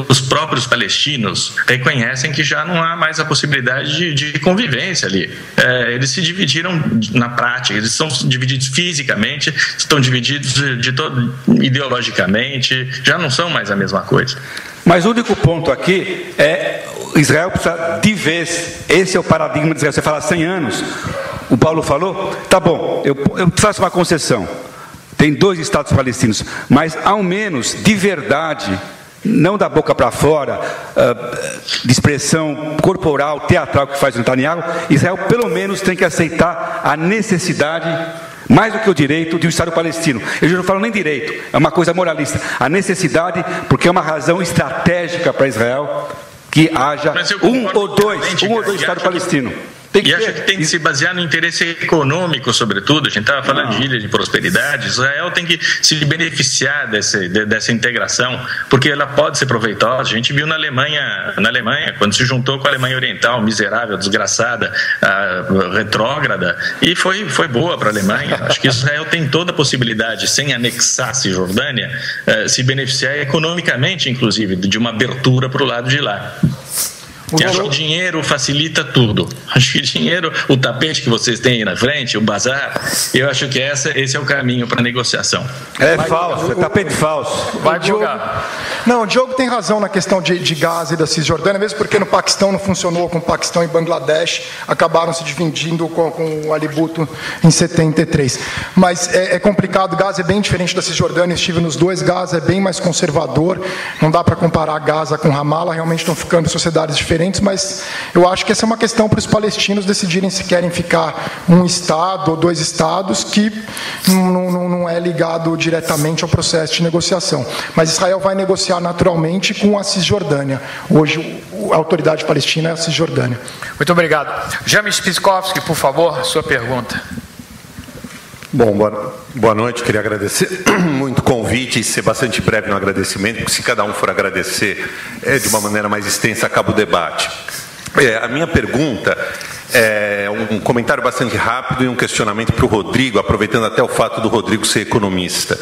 Os próprios palestinos reconhecem que já não há mais a possibilidade de convivência ali. Eles se dividiram na prática, eles são divididos fisicamente, estão divididos ideologicamente, já não são mais a mesma coisa. Mas o único ponto aqui é Israel precisa de vez. Esse é o paradigma de Israel. Você fala 100 anos, o Paulo falou, tá bom, eu faço uma concessão. Tem dois estados palestinos, mas ao menos de verdade, não da boca para fora, de expressão corporal, teatral que faz o Netanyahu, Israel pelo menos tem que aceitar a necessidade, mais do que o direito, de um Estado palestino. Eu já não falo nem direito, é uma coisa moralista. A necessidade, porque é uma razão estratégica para Israel que haja um ou dois Estados palestinos. Acho que tem que se basear no interesse econômico, sobretudo. A gente estava falando de ilha de prosperidade. Israel tem que se beneficiar dessa integração, porque ela pode ser proveitosa. A gente viu na Alemanha, quando se juntou com a Alemanha Oriental, miserável, desgraçada, retrógrada, e foi boa para a Alemanha. Acho que Israel tem toda a possibilidade, sem anexar a Cisjordânia, se beneficiar economicamente, inclusive, de uma abertura para o lado de lá. E acho que dinheiro facilita tudo. Acho que dinheiro, o tapete que vocês têm aí na frente, o bazar, eu acho que esse é o caminho para a negociação. É falso, é tapete falso. Vai jogar. Não, o Diogo tem razão na questão de Gaza e da Cisjordânia, mesmo porque no Paquistão não funcionou, com o Paquistão e Bangladesh acabaram se dividindo com o Ali Bhutto em 73. Mas é complicado, Gaza é bem diferente da Cisjordânia, estive nos dois, Gaza é bem mais conservador, não dá para comparar Gaza com Ramallah, realmente estão ficando sociedades diferentes, mas eu acho que essa é uma questão para os palestinos decidirem se querem ficar um estado ou dois estados, que não é ligado diretamente ao processo de negociação. Mas Israel vai negociar naturalmente com a Cisjordânia. Hoje a autoridade palestina é a Cisjordânia. Muito obrigado. James Piskovski, por favor, sua pergunta. Bom, boa noite. Queria agradecer muito o convite e ser bastante breve no agradecimento, porque se cada um for agradecer de uma maneira mais extensa, acaba o debate. A minha pergunta é um comentário bastante rápido e um questionamento para o Rodrigo, aproveitando até o fato do Rodrigo ser economista.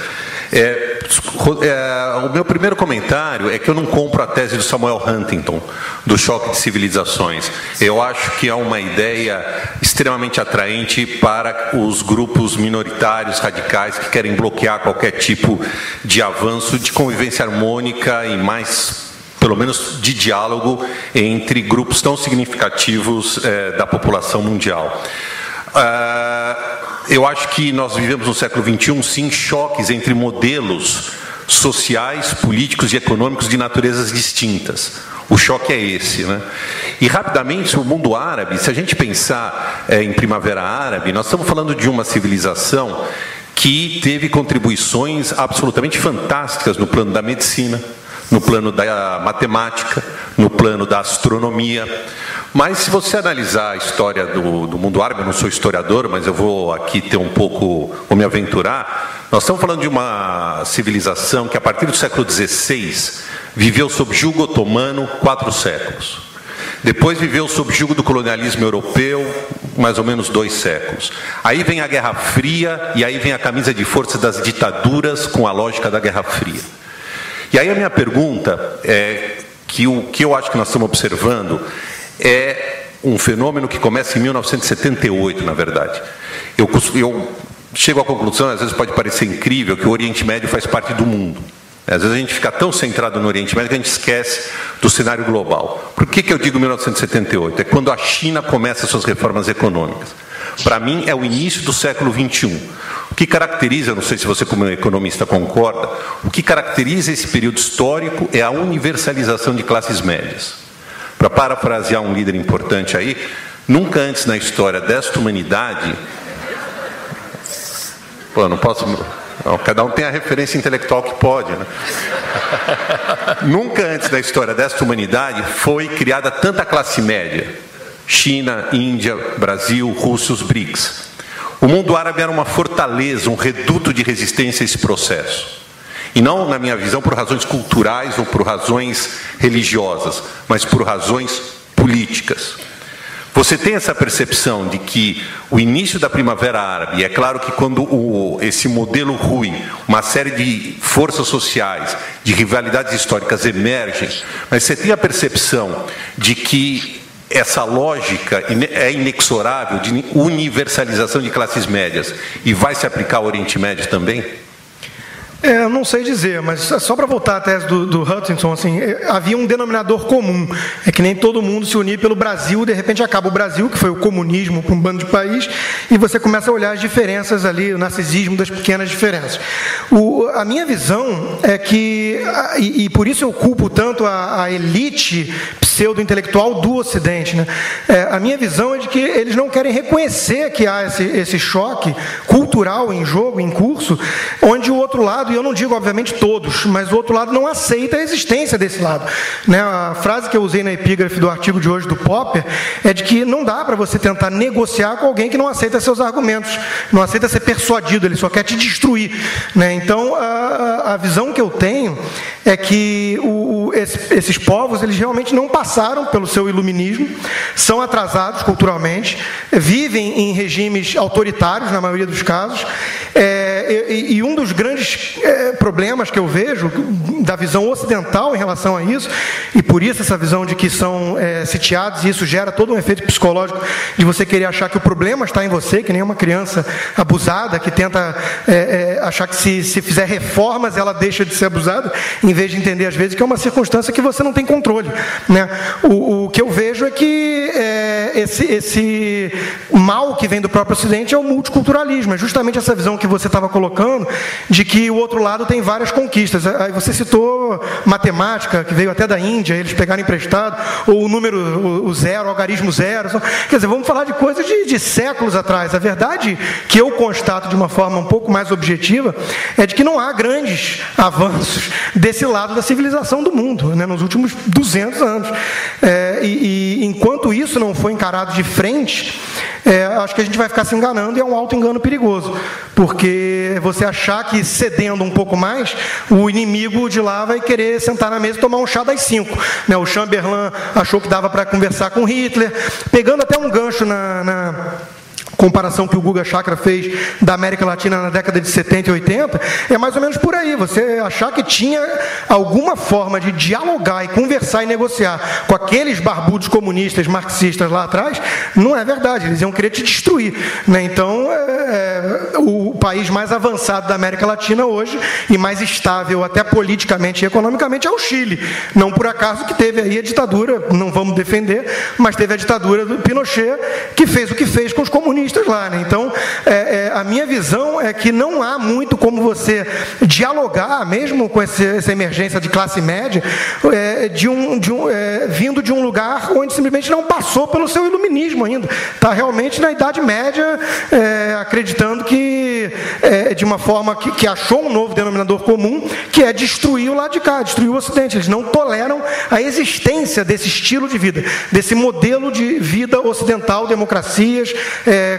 o meu primeiro comentário é que eu não compro a tese do Samuel Huntington, do choque de civilizações. Eu acho que é uma ideia extremamente atraente para os grupos minoritários, radicais, que querem bloquear qualquer tipo de avanço de convivência harmônica e mais, pelo menos, de diálogo entre grupos tão significativos da população mundial. Eu acho que nós vivemos no século XXI, sim, choques entre modelos sociais, políticos e econômicos de naturezas distintas. O choque é esse, né? E, rapidamente, o mundo árabe, se a gente pensar em Primavera Árabe, nós estamos falando de uma civilização que teve contribuições absolutamente fantásticas no plano da medicina, no plano da matemática, no plano da astronomia. Mas, se você analisar a história do mundo árabe, eu não sou historiador, mas eu vou aqui vou me aventurar, nós estamos falando de uma civilização que, a partir do século XVI, viveu sob jugo otomano 4 séculos. Depois viveu sob jugo do colonialismo europeu, mais ou menos 2 séculos. Aí vem a Guerra Fria, e aí vem a camisa de força das ditaduras com a lógica da Guerra Fria. E aí a minha pergunta é que o que eu acho que nós estamos observando é um fenômeno que começa em 1978, na verdade. Eu chego à conclusão, às vezes pode parecer incrível, que o Oriente Médio faz parte do mundo. Às vezes a gente fica tão centrado no Oriente Médio que a gente esquece do cenário global. Por que eu digo 1978? É quando a China começa suas reformas econômicas. Para mim, é o início do século XXI. O que caracteriza, não sei se você como economista concorda, o que caracteriza esse período histórico é a universalização de classes médias. Para parafrasear um líder importante aí, nunca antes na história desta humanidade... Pô, não posso... Não, cada um tem a referência intelectual que pode, né? Nunca antes na história desta humanidade foi criada tanta classe média. China, Índia, Brasil, Rússia, os BRICS. O mundo árabe era uma fortaleza, um reduto de resistência a esse processo. E não, na minha visão, por razões culturais ou por razões religiosas, mas por razões políticas. Você tem essa percepção de que o início da Primavera Árabe, é claro que quando esse modelo ruim, uma série de forças sociais, de rivalidades históricas emergem, mas você tem a percepção de que essa lógica é inexorável de universalização de classes médias e vai se aplicar ao Oriente Médio também? Eu não sei dizer, mas só para voltar à tese do Huntington, assim, havia um denominador comum, é que nem todo mundo se unir pelo Brasil, de repente acaba o Brasil, que foi o comunismo para um bando de país, e você começa a olhar as diferenças ali, o narcisismo das pequenas diferenças. A minha visão é que, e por isso eu culpo tanto a elite pseudo-intelectual do Ocidente, né? A minha visão é de que eles não querem reconhecer que há esse choque cultural em jogo, em curso, onde o outro lado, e eu não digo, obviamente, todos, mas o outro lado não aceita a existência desse lado. Né? A frase que eu usei na epígrafe do artigo de hoje do Popper é de que não dá para você tentar negociar com alguém que não aceita seus argumentos, não aceita ser persuadido, ele só quer te destruir. Né? Então, a visão que eu tenho é que esses povos, eles realmente não passaram pelo seu iluminismo, são atrasados culturalmente, vivem em regimes autoritários, na maioria dos casos, e um dos grandes problemas que eu vejo da visão ocidental em relação a isso, e por isso essa visão de que são sitiados, e isso gera todo um efeito psicológico de você querer achar que o problema está em você, que nem uma criança abusada que tenta achar que se fizer reformas ela deixa de ser abusada, em vez de entender às vezes que é uma circunstância que você não tem controle. Né? O que eu vejo é que esse mal que vem do próprio Ocidente é o multiculturalismo, é justamente essa visão que você estava colocando, de que o outro lado tem várias conquistas. Aí você citou matemática, que veio até da Índia, eles pegaram emprestado, ou o número, o zero, o algarismo zero. Quer dizer, vamos falar de coisas de séculos atrás. A verdade que eu constato de uma forma um pouco mais objetiva é de que não há grandes avanços desse lado da civilização do mundo, né, nos últimos 200 anos. E enquanto isso não for encarado de frente, acho que a gente vai ficar se enganando, e é um auto-engano perigoso, porque você achar que cedendo um pouco mais, o inimigo de lá vai querer sentar na mesa e tomar um chá das 5. Né? O Chamberlain achou que dava para conversar com Hitler, pegando até um gancho comparação que o Guga Chakra fez da América Latina na década de 70 e 80, é mais ou menos por aí. Você achar que tinha alguma forma de dialogar e conversar e negociar com aqueles barbudos comunistas, marxistas lá atrás, não é verdade. Eles iam querer te destruir, né? Então, o país mais avançado da América Latina hoje e mais estável até politicamente e economicamente é o Chile. Não por acaso que teve aí a ditadura, não vamos defender, mas teve a ditadura do Pinochet, que fez o que fez com os comunistas lá, né? Então, a minha visão é que não há muito como você dialogar, mesmo com essa emergência de classe média, vindo de um lugar onde simplesmente não passou pelo seu iluminismo ainda. Está realmente na Idade Média, acreditando que, de uma forma que achou um novo denominador comum, que é destruir o lado de cá, destruir o Ocidente. Eles não toleram a existência desse estilo de vida, desse modelo de vida ocidental, democracias,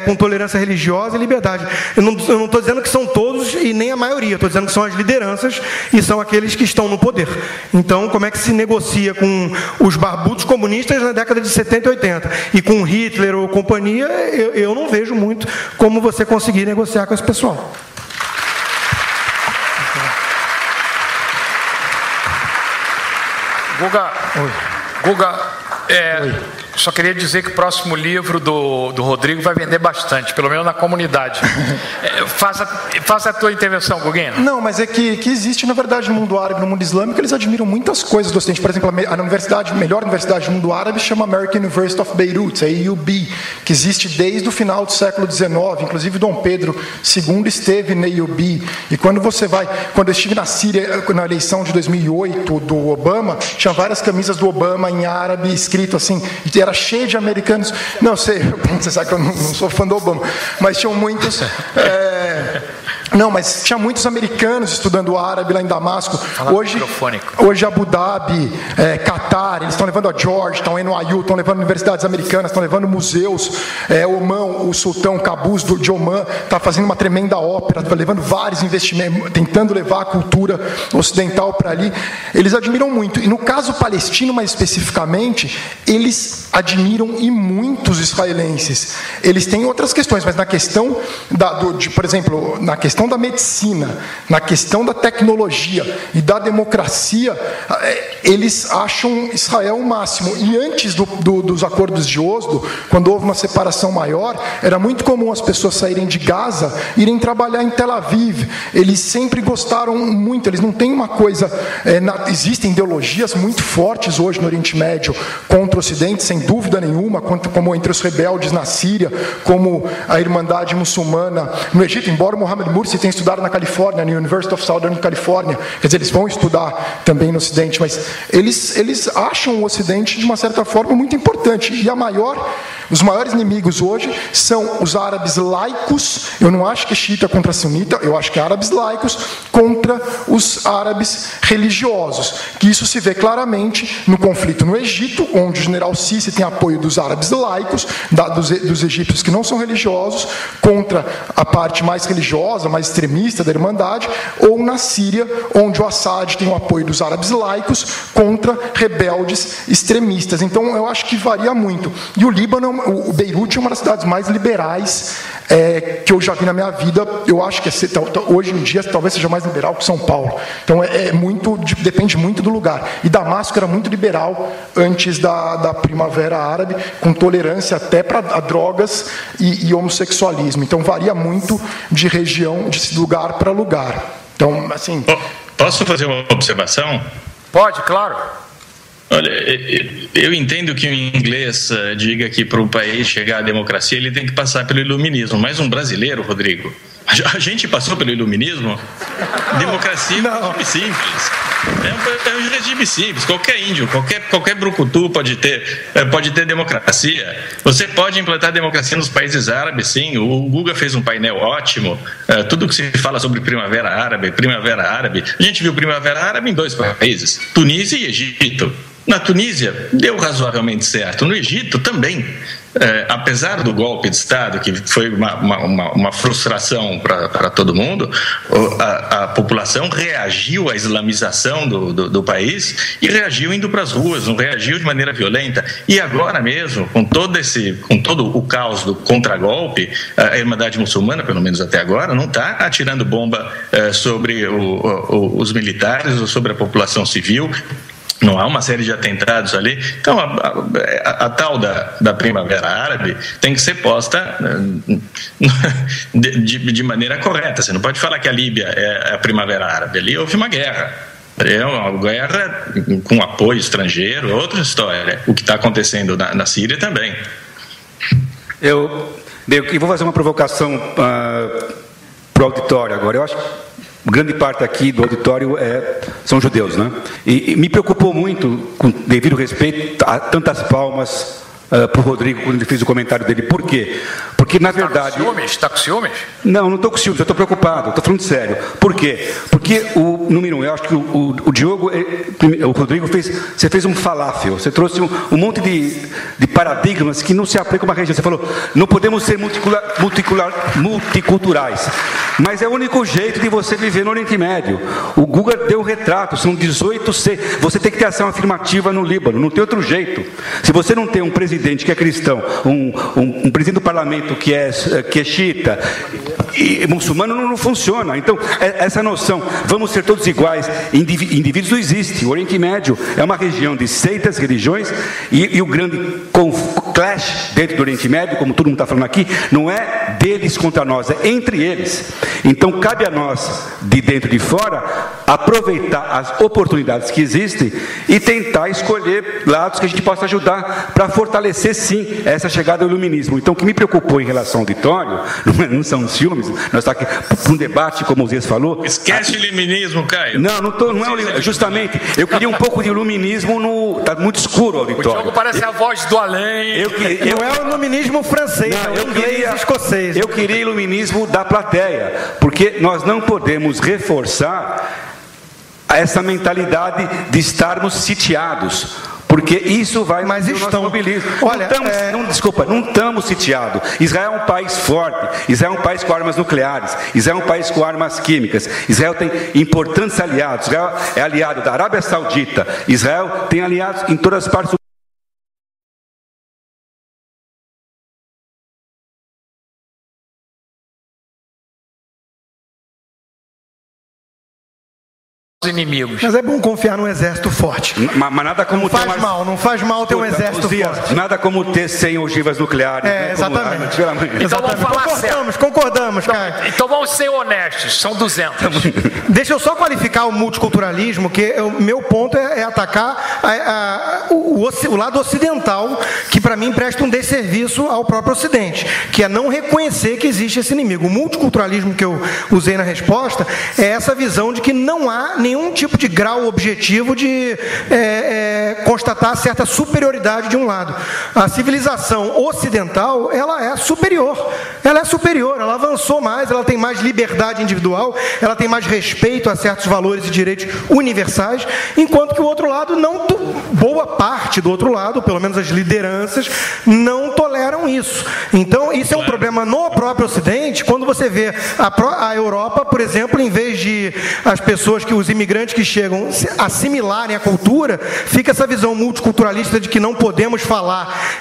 com tolerância religiosa e liberdade. Eu não estou dizendo que são todos e nem a maioria, estou dizendo que são as lideranças e são aqueles que estão no poder. Então, como é que se negocia com os barbudos comunistas na década de 70 e 80 e com Hitler ou companhia? Eu não vejo muito como você conseguir negociar com esse pessoal. Guga, só queria dizer que o próximo livro do Rodrigo vai vender bastante, pelo menos na comunidade. Faça a tua intervenção, Guguinha. Não, mas é que existe, na verdade, no mundo árabe, no mundo islâmico, eles admiram muitas coisas do Ocidente. Por exemplo, a melhor universidade do mundo árabe chama American University of Beirut, a AUB, que existe desde o final do século XIX. Inclusive, Dom Pedro II esteve na AUB. E quando eu estive na Síria, na eleição de 2008 do Obama, tinha várias camisas do Obama em árabe, escrito assim, e era cheio de americanos. Não sei, você sabe que eu não sou fã do Obama, mas tinham muitos. Mas tinha muitos americanos estudando árabe lá em Damasco. Hoje Abu Dhabi, Catar, eles estão levando a Georgetown, NYU, estão levando universidades americanas, estão levando museus. Oman, o sultão Qaboos de Oman está fazendo uma tremenda ópera, está levando vários investimentos, tentando levar a cultura ocidental para ali. Eles admiram muito. E no caso palestino, mais especificamente, eles admiram e muitos israelenses. Eles têm outras questões, mas na questão por exemplo, na questão da medicina, na questão da tecnologia e da democracia, eles acham Israel o máximo. E antes dos acordos de Oslo, quando houve uma separação maior, era muito comum as pessoas saírem de Gaza, irem trabalhar em Tel Aviv. Eles sempre gostaram muito, eles não têm uma coisa... existem ideologias muito fortes hoje no Oriente Médio contra o Ocidente, sem dúvida nenhuma, como entre os rebeldes na Síria, como a Irmandade Muçulmana no Egito, embora o Mohamed Mursi tenha estudado na Califórnia, na University of Southern California, quer dizer, eles vão estudar também no Ocidente, mas eles acham o Ocidente, de uma certa forma, muito importante. E os maiores inimigos hoje são os árabes laicos. Eu não acho que é xiita contra sunita, eu acho que é árabes laicos contra os árabes religiosos, que isso se vê claramente no conflito no Egito, onde o general Sisi tem apoio dos árabes laicos, dos egípcios que não são religiosos, contra a parte mais religiosa, mais extremista da Irmandade, ou na Síria, onde o Assad tem o apoio dos árabes laicos contra rebeldes extremistas. Então, eu acho que varia muito. E o Líbano, o Beirute é uma das cidades mais liberais que eu já vi na minha vida. Eu acho que hoje em dia talvez seja mais liberal que São Paulo. Então, depende muito do lugar. E Damasco era muito liberal antes da Primavera Árabe, com tolerância até para drogas e homossexualismo. Então, varia muito de região, de lugar para lugar. Então, assim... Posso fazer uma observação? Pode, claro. Olha, eu entendo que o inglês diga que para um país chegar à democracia ele tem que passar pelo iluminismo, mas um brasileiro, Rodrigo, a gente passou pelo iluminismo? Democracia é um regime simples. É um regime simples. Qualquer índio, qualquer brucutu pode ter democracia. Você pode implantar democracia nos países árabes, sim. O Guga fez um painel ótimo. Tudo que se fala sobre Primavera Árabe. A gente viu Primavera Árabe em 2 países, Tunísia e Egito. Na Tunísia deu razoavelmente certo, no Egito também. apesar do golpe de Estado, que foi uma frustração para todo mundo, a população reagiu à islamização do país e reagiu indo para as ruas, não reagiu de maneira violenta. E agora mesmo, com todo o caos do contragolpe, a Irmandade Muçulmana, pelo menos até agora, não está atirando bomba sobre os militares ou sobre a população civil. Não há uma série de atentados ali. Então, a tal da Primavera Árabe tem que ser posta de maneira correta. Você não pode falar que a Líbia é a Primavera Árabe. Ali houve uma guerra. É uma guerra com apoio estrangeiro, outra história. O que está acontecendo na Síria também. Eu vou fazer uma provocação para o auditório agora. Eu acho que grande parte aqui do auditório são judeus, né? E me preocupou muito, com devido respeito a tantas palmas para o Rodrigo quando ele fez o comentário dele. Por quê? Porque, na verdade... Está com ciúmes? Não estou com ciúmes, eu estou preocupado, estou falando sério. Por quê? Porque, número um, eu acho que o Diogo, o Rodrigo, você fez um falafel, você trouxe um monte de paradigmas que não se aplicam a uma região. Você falou, não podemos ser multiculturais, mas é o único jeito de você viver no Oriente Médio. O Google deu um retrato, são 18 você tem que ter ação afirmativa no Líbano, não tem outro jeito. Se você não tem um presidente que é cristão, um presidente do parlamento que é xiita e muçulmano, não funciona. Então, essa noção, vamos ser todos iguais, indivíduos não existe. O Oriente Médio é uma região de seitas, religiões, e o grande clash dentro do Oriente Médio, como todo mundo está falando aqui, não é deles contra nós, é entre eles. Então, cabe a nós, de dentro e de fora, aproveitar as oportunidades que existem e tentar escolher lados que a gente possa ajudar para fortalecer, sim, essa chegada do iluminismo. Então, o que me preocupou em relação ao auditório, não são ciúmes, nós estamos aqui para um debate, como o Zé falou. Esquece o iluminismo, Caio. Não é justamente, eu queria um pouco de iluminismo está muito escuro o auditório. O Diogo parece a voz do além. Não é o iluminismo francês, é o inglês escocês. Eu queria iluminismo da plateia, porque nós não podemos reforçar essa mentalidade de estarmos sitiados, porque isso vai... Mas estão... Olha, não estamos sitiados. Israel é um país forte, Israel é um país com armas nucleares, Israel é um país com armas químicas, Israel tem importantes aliados, Israel é aliado da Arábia Saudita, Israel tem aliados em todas as partes do inimigos. Mas é bom confiar num exército forte. Mas nada como não faz mal ter um exército forte. Nada como ter 100 ogivas nucleares. Exatamente. Então vamos falar concordamos, Caio. Então vamos ser honestos, são 200. Deixa eu só qualificar o multiculturalismo, que o meu ponto é atacar o lado ocidental, que para mim presta um desserviço ao próprio Ocidente, que é não reconhecer que existe esse inimigo. O multiculturalismo que eu usei na resposta é essa visão de que não há nenhum tipo de grau objetivo de constatar certa superioridade de um lado. A civilização ocidental, ela é superior, ela avançou mais, ela tem mais liberdade individual, ela tem mais respeito a certos valores e direitos universais, enquanto que o outro lado boa parte do outro lado, pelo menos as lideranças, não toleram isso. Então, isso é um problema no próprio Ocidente, quando você vê a Europa, por exemplo, em vez de as pessoas os imigrantes que chegam assimilarem a cultura, fica essa visão multiculturalista de que não podemos falar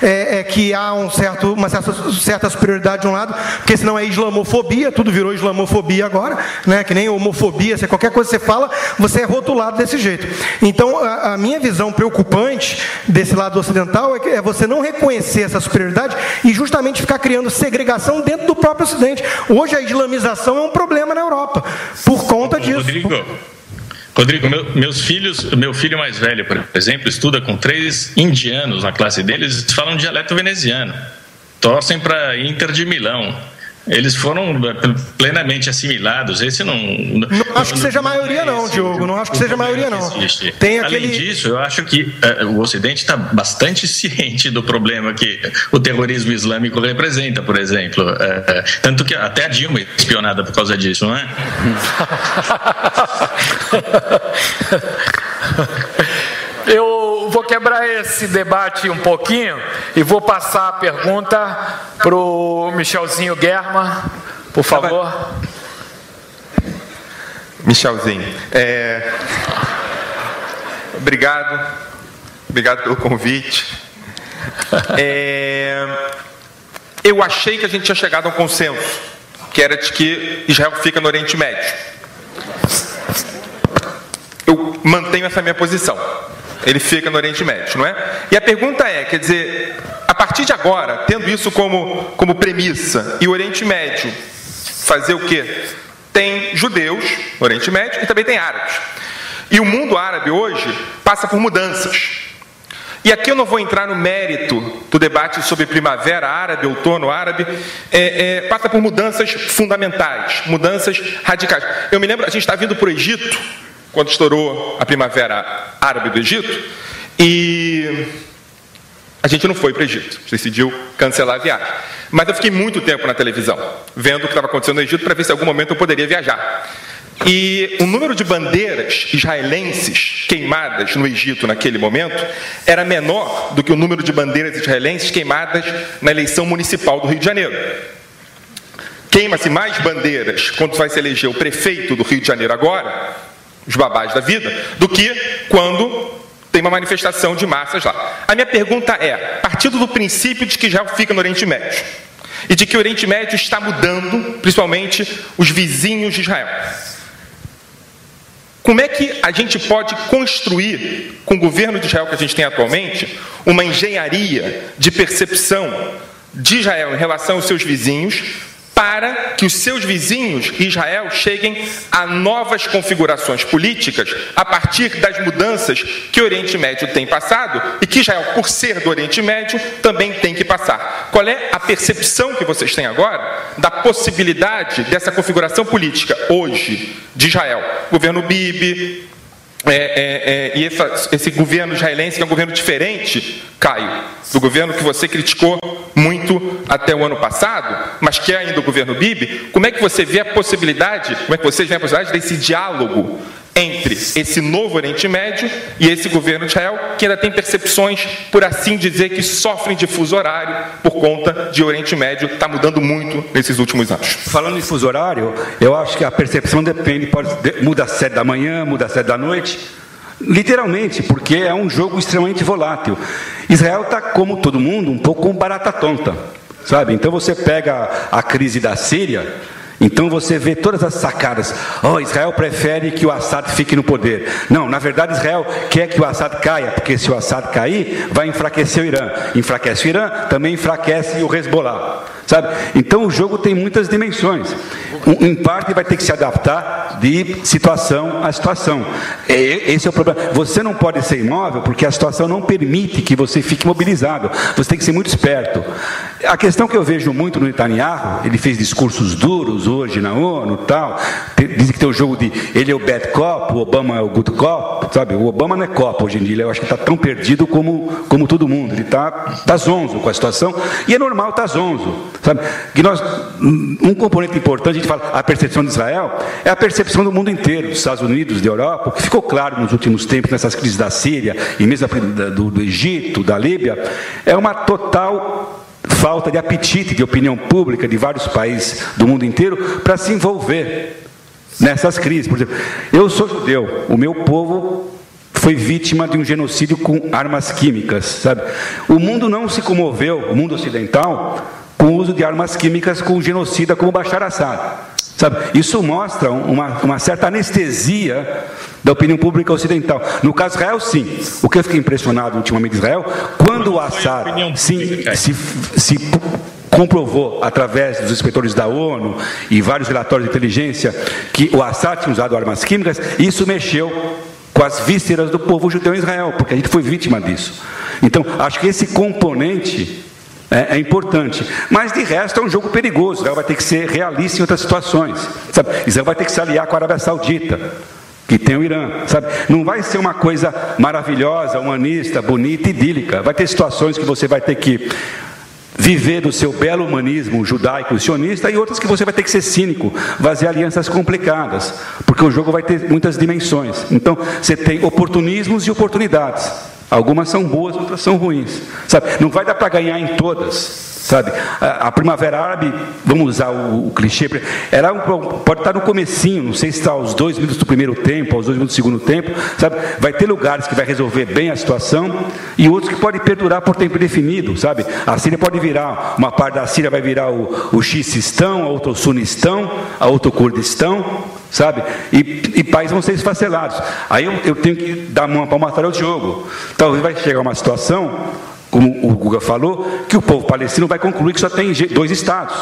que há uma certa superioridade de um lado, porque senão é islamofobia, tudo virou islamofobia agora, né? Que nem homofobia, se qualquer coisa que você fala, você é rotulado desse jeito. Então, a minha visão preocupante desse lado ocidental é você não reconhecer essa superioridade e justamente ficar criando segregação dentro do próprio Ocidente. Hoje a islamização é um problema na Europa, por conta disso. Rodrigo, meu filho mais velho, por exemplo, estuda com 3 indianos na classe deles, eles falam dialeto veneziano, torcem para Inter de Milão. Eles foram plenamente assimilados. Esse não acho que seja a maioria, não, Diogo. Não acho que seja a maioria, não. Além disso, eu acho que o Ocidente está bastante ciente do problema que o terrorismo islâmico representa, por exemplo. Tanto que até a Dilma é espionada por causa disso, não é? Eu vou quebrar esse debate um pouquinho e vou passar a pergunta para o Michelzinho Guerma, por favor. Michelzinho, obrigado pelo convite. Eu achei que a gente tinha chegado a um consenso, que era de que Israel fica no Oriente Médio. Eu mantenho essa minha posição. Ele fica no Oriente Médio, não é? E a pergunta é, quer dizer, a partir de agora, tendo isso como premissa, e o Oriente Médio fazer o quê? Tem judeus no Oriente Médio e também tem árabes. E o mundo árabe hoje passa por mudanças. E aqui eu não vou entrar no mérito do debate sobre primavera árabe, outono árabe, passa por mudanças fundamentais, mudanças radicais. Eu me lembro, a gente está vindo para o Egito, quando estourou a primavera árabe do Egito, e a gente não foi para o Egito, a gente decidiu cancelar a viagem. Mas eu fiquei muito tempo na televisão, vendo o que estava acontecendo no Egito, para ver se em algum momento eu poderia viajar. E o número de bandeiras israelenses queimadas no Egito naquele momento era menor do que o número de bandeiras israelenses queimadas na eleição municipal do Rio de Janeiro. Queima-se mais bandeiras quando vai se eleger o prefeito do Rio de Janeiro agora, os babás da vida, do que quando tem uma manifestação de massas lá. A minha pergunta é, partindo do princípio de que Israel fica no Oriente Médio, e de que o Oriente Médio está mudando, principalmente os vizinhos de Israel, como é que a gente pode construir, com o governo de Israel que a gente tem atualmente, uma engenharia de percepção de Israel em relação aos seus vizinhos, para que os seus vizinhos e Israel cheguem a novas configurações políticas a partir das mudanças que o Oriente Médio tem passado e que Israel, por ser do Oriente Médio, também tem que passar. Qual é a percepção que vocês têm agora da possibilidade dessa configuração política hoje de Israel? Governo Bibi, e esse governo israelense, que é um governo diferente, Caio, do governo que você criticou muito até o ano passado, mas que é ainda o governo Bibi. Como é que você vê a possibilidade, desse diálogo entre esse novo Oriente Médio e esse governo de Israel, que ainda tem percepções, por assim dizer, que sofrem de fuso horário por conta de Oriente Médio estar mudando muito nesses últimos anos? Falando em fuso horário, eu acho que a percepção depende, muda às 7 da manhã, muda às 7 da noite, literalmente, porque é um jogo extremamente volátil. Israel está, como todo mundo, um pouco com barata tonta, sabe? Então você pega a crise da Síria, então você vê todas as sacadas. Israel prefere que o Assad fique no poder. Não, na verdade Israel quer que o Assad caia, porque se o Assad cair, vai enfraquecer o Irã. Enfraquece o Irã, também enfraquece o Hezbollah, sabe? Então o jogo tem muitas dimensões. Em parte vai ter que se adaptar de situação a situação. Esse é o problema. Você não pode ser imóvel porque a situação não permite que você fique mobilizado. Você tem que ser muito esperto. A questão que eu vejo muito no Netanyahu, ele fez discursos duros hoje na ONU e tal, dizem que tem o jogo de ele é o bad cop, o Obama é o good cop, sabe? O Obama não é cop hoje em dia, eu acho que está tão perdido como todo mundo. Ele está zonzo com a situação, e é normal estar zonzo, sabe? Que um componente importante, a gente fala, a percepção de Israel, é a percepção do mundo inteiro, dos Estados Unidos, da Europa, o que ficou claro nos últimos tempos, nessas crises da Síria, e mesmo do Egito, da Líbia, é uma total falta de apetite de opinião pública de vários países do mundo inteiro para se envolver nessas crises. Por exemplo, eu sou judeu, o meu povo foi vítima de um genocídio com armas químicas, sabe? O mundo não se comoveu, o mundo ocidental, com o uso de armas químicas com um genocida como Bashar Assad, sabe? Isso mostra uma certa anestesia da opinião pública ocidental. No caso de Israel, sim. O que eu fiquei impressionado ultimamente em Israel, quando o Assad se comprovou, através dos inspetores da ONU e vários relatórios de inteligência, que o Assad tinha usado armas químicas, isso mexeu com as vísceras do povo judeu em Israel, porque a gente foi vítima disso. Então, acho que esse componente é importante, mas de resto é um jogo perigoso. Israel vai ter que ser realista em outras situações, sabe? Israel vai ter que se aliar com a Arábia Saudita, que tem o Irã, sabe? Não vai ser uma coisa maravilhosa, humanista, bonita, idílica. Vai ter situações que você vai ter que viver do seu belo humanismo judaico e sionista, e outras que você vai ter que ser cínico, fazer alianças complicadas, porque o jogo vai ter muitas dimensões. Então, você tem oportunismos e oportunidades. Algumas são boas, outras são ruins. Sabe? Não vai dar para ganhar em todas. Sabe? A Primavera Árabe, vamos usar o clichê, pode estar no comecinho, não sei se está aos 2 minutos do primeiro tempo, aos 2 minutos do segundo tempo, sabe? Vai ter lugares que vai resolver bem a situação e outros que podem perdurar por tempo indefinido, sabe? A Síria pode virar, uma parte da Síria vai virar o Xistão, a outra o Sunistão, a outra o Kurdistão, sabe? E países vão ser esfacelados. Aí eu tenho que dar uma palmatória ao Diogo. Talvez vai chegar uma situação, como o Guga falou, que o povo palestino vai concluir que só tem 2 estados.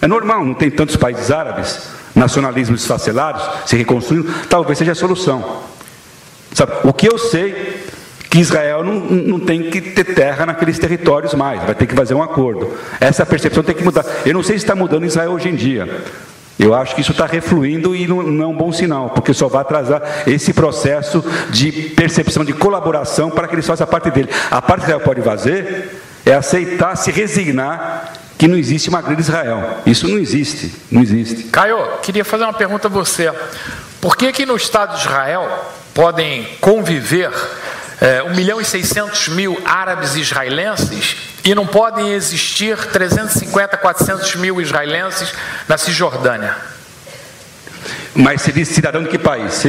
É normal, não tem tantos países árabes, nacionalismos esfacelados, se reconstruindo, talvez seja a solução. Sabe? O que eu sei que Israel não tem que ter terra naqueles territórios mais, vai ter que fazer um acordo. Essa percepção tem que mudar. Eu não sei se está mudando em Israel hoje em dia. Eu acho que isso está refluindo e não é um bom sinal, porque só vai atrasar esse processo de percepção, de colaboração para que eles façam a parte dele. A parte que Israel pode fazer é aceitar, se resignar que não existe uma grande Israel. Isso não existe, não existe. Caio, queria fazer uma pergunta a você. Por que no Estado de Israel podem conviver 1.600.000 árabes israelenses e não podem existir 350, 400 mil israelenses na Cisjordânia? Mas se eles cidadão de que país?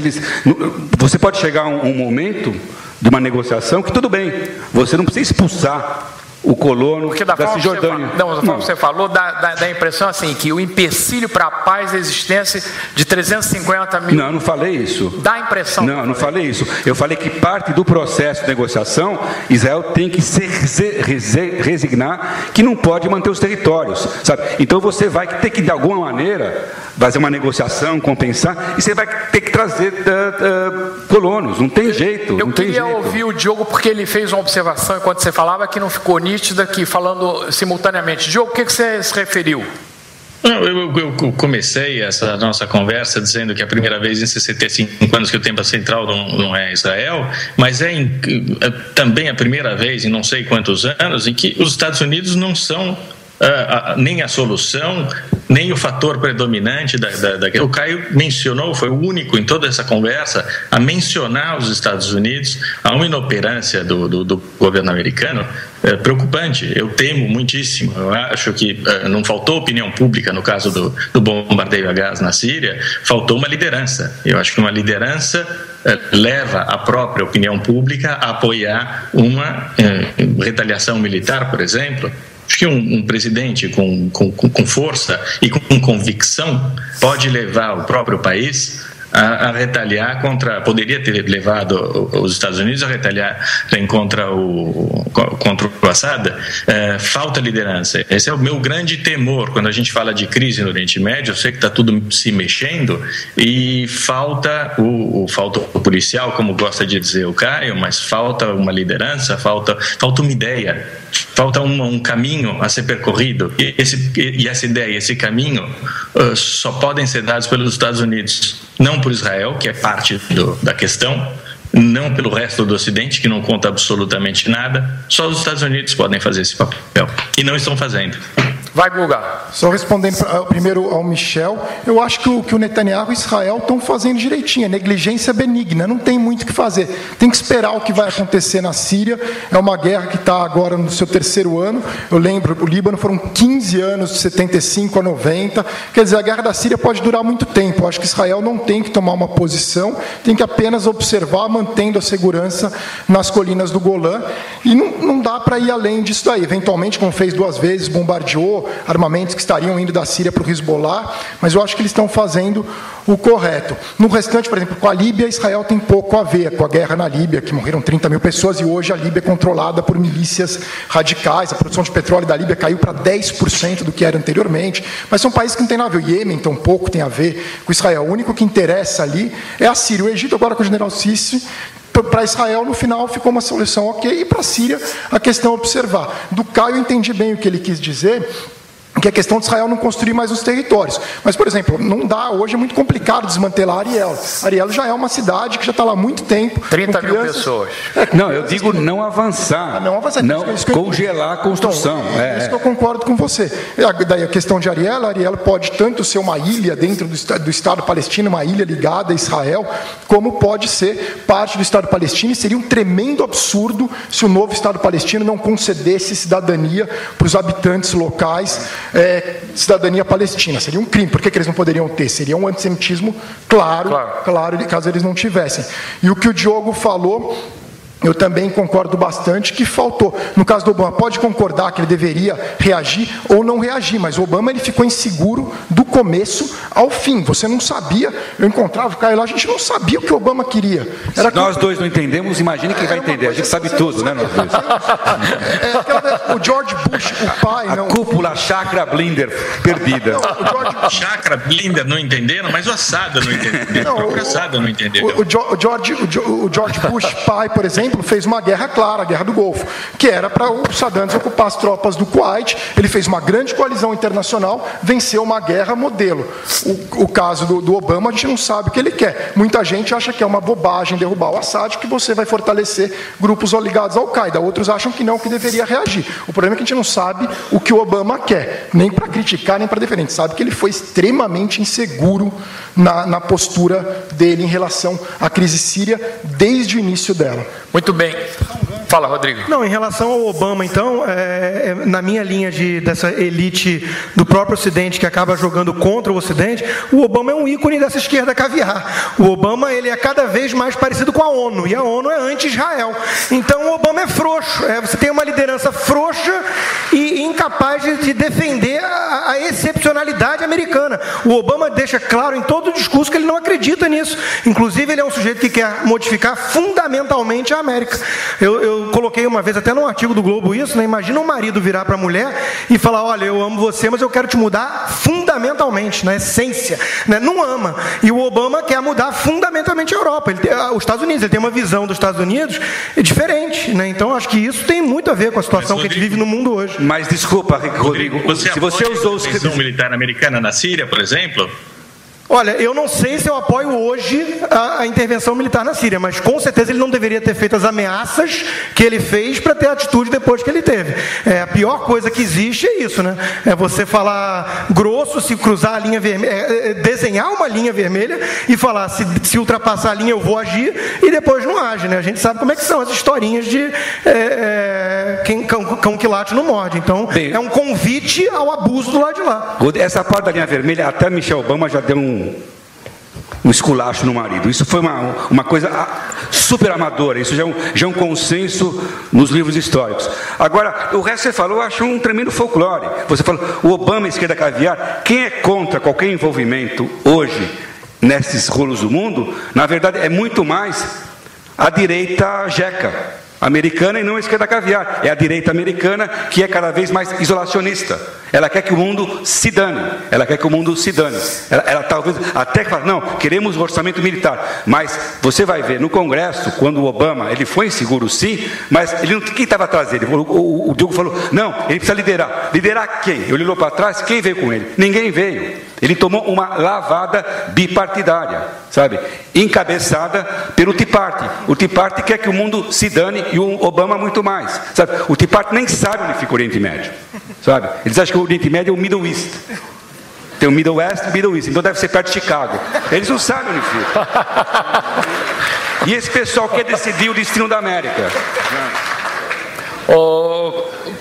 Você pode chegar a um momento de uma negociação que tudo bem, você não precisa expulsar o colono da Cisjordânia. Você falou, dá a impressão assim, que o empecilho para a paz é a existência de 350 mil... Não, eu não falei isso. Dá a impressão... Não falei isso. Eu falei que parte do processo de negociação, Israel tem que se resignar que não pode manter os territórios, sabe? Então você vai ter que, de alguma maneira, fazer uma negociação, compensar, e você vai ter que trazer colonos. Não tem jeito. Eu queria ouvir o Diogo, porque ele fez uma observação enquanto você falava que não ficou nítida, aqui falando simultaneamente. Diogo, o que você se referiu? Eu comecei essa nossa conversa dizendo que é a primeira vez em 65 anos que o tema central não é Israel, mas também a primeira vez em não sei quantos anos em que os Estados Unidos não são nem a solução, nem o fator predominante o Caio mencionou, foi o único em toda essa conversa a mencionar os Estados Unidos, a uma inoperância do governo americano preocupante. Eu temo muitíssimo. Eu acho que não faltou opinião pública no caso do bombardeio a gás na Síria, faltou uma liderança. Eu acho que uma liderança leva a própria opinião pública a apoiar uma retaliação militar, por exemplo. Acho que um presidente com força e com convicção pode levar o próprio país a retaliar poderia ter levado os Estados Unidos a retaliar contra o Assad. Falta liderança. Esse é o meu grande temor quando a gente fala de crise no Oriente Médio. Eu sei que está tudo se mexendo e falta o policial, como gosta de dizer o Caio, mas falta uma liderança, falta uma ideia, falta um caminho a ser percorrido, e essa ideia, esse caminho só podem ser dados pelos Estados Unidos, não por Israel, que é parte da questão, não pelo resto do Ocidente, que não conta absolutamente nada. Só os Estados Unidos podem fazer esse papel, e não estão fazendo. Vai, Guga. Só respondendo primeiro ao Michel, eu acho que o Netanyahu e Israel estão fazendo direitinho, é negligência benigna, não tem muito o que fazer. Tem que esperar o que vai acontecer na Síria, é uma guerra que está agora no seu 3º ano, eu lembro, o Líbano foram 15 anos, de 75 a 90, quer dizer, a guerra da Síria pode durar muito tempo, eu acho que Israel não tem que tomar uma posição, tem que apenas observar, mantendo a segurança nas colinas do Golã, e não dá para ir além disso daí. Eventualmente, como fez 2 vezes, bombardeou armamentos que estariam indo da Síria para o Hezbollah, mas eu acho que eles estão fazendo o correto. No restante, por exemplo, com a Líbia, Israel tem pouco a ver com a guerra na Líbia, que morreram 30 mil pessoas, e hoje a Líbia é controlada por milícias radicais, a produção de petróleo da Líbia caiu para 10% do que era anteriormente, mas são países que não têm nada a ver. O Iêmen, então, pouco tem a ver com Israel. O único que interessa ali é a Síria. O Egito, agora com o general Sisi, para Israel, no final, ficou uma solução ok, e para a Síria, a questão é observar. Do Caio, eu entendi bem o que ele quis dizer, que é a questão de Israel não construir mais os territórios. Mas, por exemplo, não dá, hoje é muito complicado desmantelar Ariel. Ariel já é uma cidade que já está lá há muito tempo. 30 mil pessoas. Não, eu digo não avançar. Não avançar. Não congelar a construção. Então, isso que eu concordo com você. Daí a questão de Ariel pode tanto ser uma ilha dentro do Estado palestino, uma ilha ligada a Israel, como pode ser parte do Estado palestino, e seria um tremendo absurdo se o novo Estado palestino não concedesse cidadania para os habitantes locais, cidadania palestina. Seria um crime. Por que eles não poderiam ter? Seria um antissemitismo claro, caso eles não tivessem. E o que o Diogo falou, eu também concordo bastante que faltou. No caso do Obama, pode concordar que ele deveria reagir ou não reagir, mas o Obama ele ficou inseguro do começo ao fim. Você não sabia, eu encontrava o Caio lá, a gente não sabia o que o Obama queria. Nós dois não entendemos, imagine quem vai entender. A gente sabe tudo, né, nós dois? O George Bush, o pai... A cúpula chakra blinder perdida. Chakra blinder não entenderam, mas o Assad não entendeu. O Assad não entendeu. O George Bush, pai, por exemplo, fez uma guerra clara, a Guerra do Golfo, que era para o Saddam ocupar as tropas do Kuwait. Ele fez uma grande coalizão internacional, venceu uma guerra modelo. O caso do Obama, a gente não sabe o que ele quer. Muita gente acha que é uma bobagem derrubar o Assad, que você vai fortalecer grupos ligados ao Al-Qaeda. Outros acham que não, que deveria reagir. O problema é que a gente não sabe o que o Obama quer, nem para criticar, nem para defender. A gente sabe que ele foi extremamente inseguro na postura dele em relação à crise síria desde o início dela. Muito bem. Fala, Rodrigo. Não, em relação ao Obama, então, na minha linha dessa elite do próprio Ocidente que acaba jogando contra o Ocidente, o Obama é um ícone dessa esquerda caviar. O Obama ele é cada vez mais parecido com a ONU, e a ONU é anti-Israel. Então o Obama é frouxo. Você tem uma liderança frouxa e incapaz de defender a excepcionalidade americana. O Obama deixa claro em todo o discurso que ele não acredita nisso. Inclusive, ele é um sujeito que quer modificar fundamentalmente a América. Eu coloquei uma vez até num artigo do Globo isso, né? Imagina um marido virar para a mulher e falar: olha, eu amo você, mas eu quero te mudar fundamentalmente, na essência, né? Não ama. E o Obama quer mudar fundamentalmente a Europa. Os Estados Unidos, ele tem uma visão dos Estados Unidos diferente, né? Então acho que isso tem muito a ver com a situação que a gente vive no mundo hoje. Mas desculpa, Rodrigo, se você usou os intervenção militar americana na Síria, por exemplo? Olha, eu não sei se eu apoio hoje a intervenção militar na Síria, mas com certeza ele não deveria ter feito as ameaças que ele fez para ter a atitude depois que ele teve. A pior coisa que existe é isso, né? É você falar grosso, se cruzar a linha vermelha, desenhar uma linha vermelha e falar: se ultrapassar a linha eu vou agir, e depois não age, né? A gente sabe como é que são as historinhas de cão que late não morde. Então, é um convite ao abuso do lado de lá. Essa parte da linha vermelha, até Michelle Obama já deu um esculacho no marido. Isso foi uma coisa super amadora. Isso já é um consenso nos livros históricos. Agora, o resto que você falou, eu acho um tremendo folclore. Você falou, o Obama, esquerda caviar. Quem é contra qualquer envolvimento hoje nesses rolos do mundo, na verdade, é muito mais a direita jeca americana e não a esquerda caviar. É a direita americana que é cada vez mais isolacionista. Ela quer que o mundo se dane. Ela quer que o mundo se dane. Ela talvez até fala: não, queremos um orçamento militar. Mas você vai ver no Congresso, quando o Obama, ele foi inseguro sim, mas ele não, quem estava atrás dele? O Diogo falou: não, ele precisa liderar. Liderar quem? Eu olhou para trás, quem veio com ele? Ninguém veio. Ele tomou uma lavada bipartidária, sabe? Encabeçada pelo Tea Party. O Tea Party quer que o mundo se dane e o Obama muito mais, sabe? O Tea Party nem sabe onde fica o Oriente Médio, sabe? Eles acham que o Oriente Médio é o Middle East. Tem o Middle West e o Middle East, então deve ser perto de Chicago. Eles não sabem onde fica. E esse pessoal quer decidir o destino da América.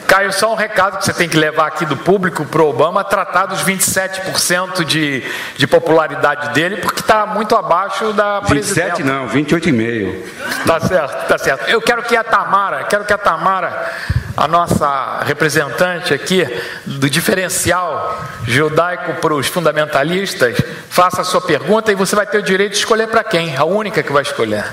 Caio, só um recado que você tem que levar aqui do público para o Obama: tratar dos 27% de popularidade dele, porque está muito abaixo da presidenta. 27 não, 28,5. Tá certo. Eu quero que a Tamara, a nossa representante aqui do diferencial judaico para os fundamentalistas, faça a sua pergunta e você vai ter o direito de escolher para quem, a única que vai escolher.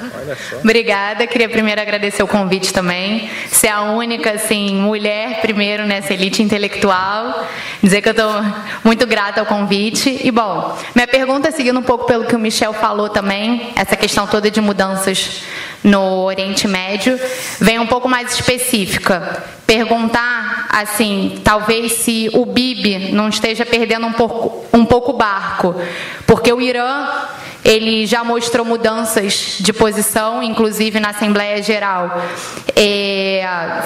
Obrigada, queria primeiro agradecer o convite também, ser a única assim, mulher primeiro nessa elite intelectual, dizer que eu estou muito grata ao convite. E bom, minha pergunta, seguindo um pouco pelo que o Michel falou também, essa questão toda de mudanças no Oriente Médio, vem um pouco mais específica. Perguntar, assim, talvez se o Bibi não esteja perdendo um pouco o barco, porque o Irã, ele já mostrou mudanças de posição, inclusive na Assembleia Geral.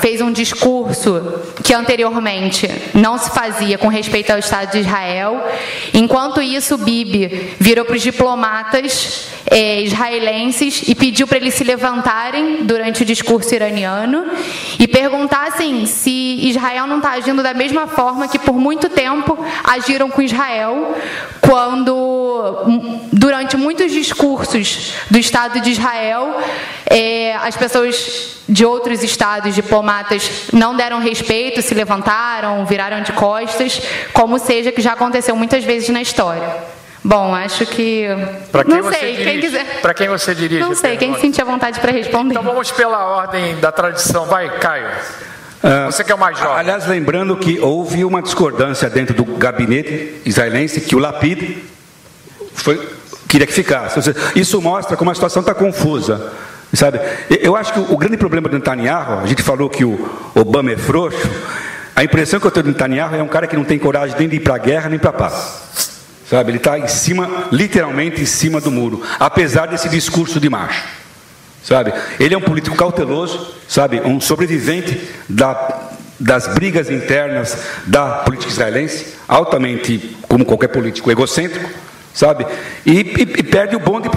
Fez um discurso que anteriormente não se fazia com respeito ao Estado de Israel. Enquanto isso, o Bibi virou para os diplomatas israelenses e pediu para eles se levantarem durante o discurso iraniano e perguntassem se Israel não está agindo da mesma forma que por muito tempo agiram com Israel, quando durante muitos discursos do Estado de Israel as pessoas de outros estados, diplomatas, não deram respeito, se levantaram, viraram de costas, como seja, que já aconteceu muitas vezes na história. Bom, acho que... Não sei, quem quiser. Para quem você dirige? Não sei, quem sentir a vontade para responder. Então vamos pela ordem da tradição. Vai, Caio. Você que é o mais jovem. Aliás, lembrando que houve uma discordância dentro do gabinete israelense, que o Lapid queria que ficasse. Isso mostra como a situação está confusa. Sabe? Eu acho que o grande problema do Netanyahu, a gente falou que o Obama é frouxo, a impressão que eu tenho do Netanyahu é um cara que não tem coragem nem de ir para a guerra nem para a paz. Sabe? Ele está literalmente em cima do muro, apesar desse discurso de macho. Sabe? Ele é um político cauteloso, sabe? Um sobrevivente das brigas internas da política israelense, altamente, como qualquer político, egocêntrico, sabe? E perde o bonde,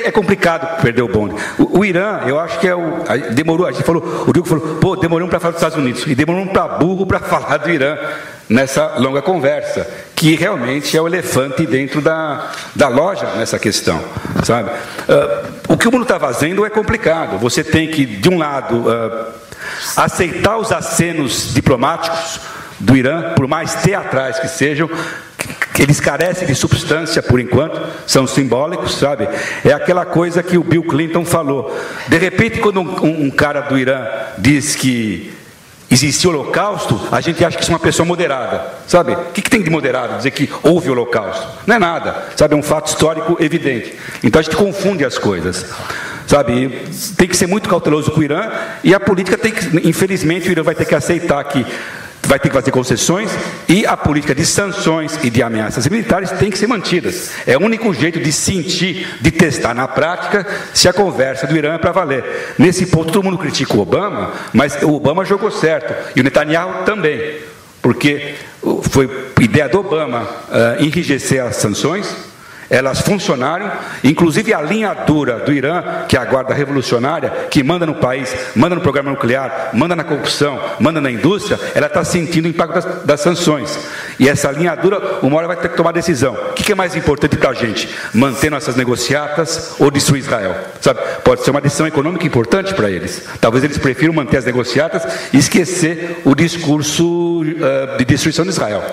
é complicado perder o bonde. O Irã, eu acho que demorou, a gente falou, o Diego falou, pô, demorou para falar dos Estados Unidos, e demorou para burro para falar do Irã nessa longa conversa, que realmente é o elefante dentro da loja nessa questão, sabe? O que o mundo está fazendo é complicado. Você tem que, de um lado, aceitar os acenos diplomáticos do Irã, por mais teatrais que sejam, eles carecem de substância por enquanto, são simbólicos, sabe? É aquela coisa que o Bill Clinton falou. De repente, quando um cara do Irã diz que existiu holocausto, a gente acha que isso é uma pessoa moderada, sabe? O que tem de moderado dizer que houve holocausto? Não é nada, sabe? É um fato histórico evidente. Então a gente confunde as coisas, sabe? Tem que ser muito cauteloso com o Irã, e a política tem que, infelizmente, o Irã vai ter que aceitar que vai ter que fazer concessões, e a política de sanções e de ameaças militares tem que ser mantidas. É o único jeito de sentir, de testar na prática, se a conversa do Irã é para valer. Nesse ponto, todo mundo critica o Obama, mas o Obama jogou certo, e o Netanyahu também, porque foi ideia do Obama enrijecer as sanções. Elas funcionaram, inclusive a linha dura do Irã, que é a guarda revolucionária, que manda no país, manda no programa nuclear, manda na corrupção, manda na indústria, ela está sentindo o impacto das sanções. E essa linha dura, uma hora vai ter que tomar decisão. O que é mais importante para a gente? Manter nossas negociatas ou destruir Israel? Sabe? Pode ser uma decisão econômica importante para eles. Talvez eles prefiram manter as negociatas e esquecer o discurso de destruição de Israel.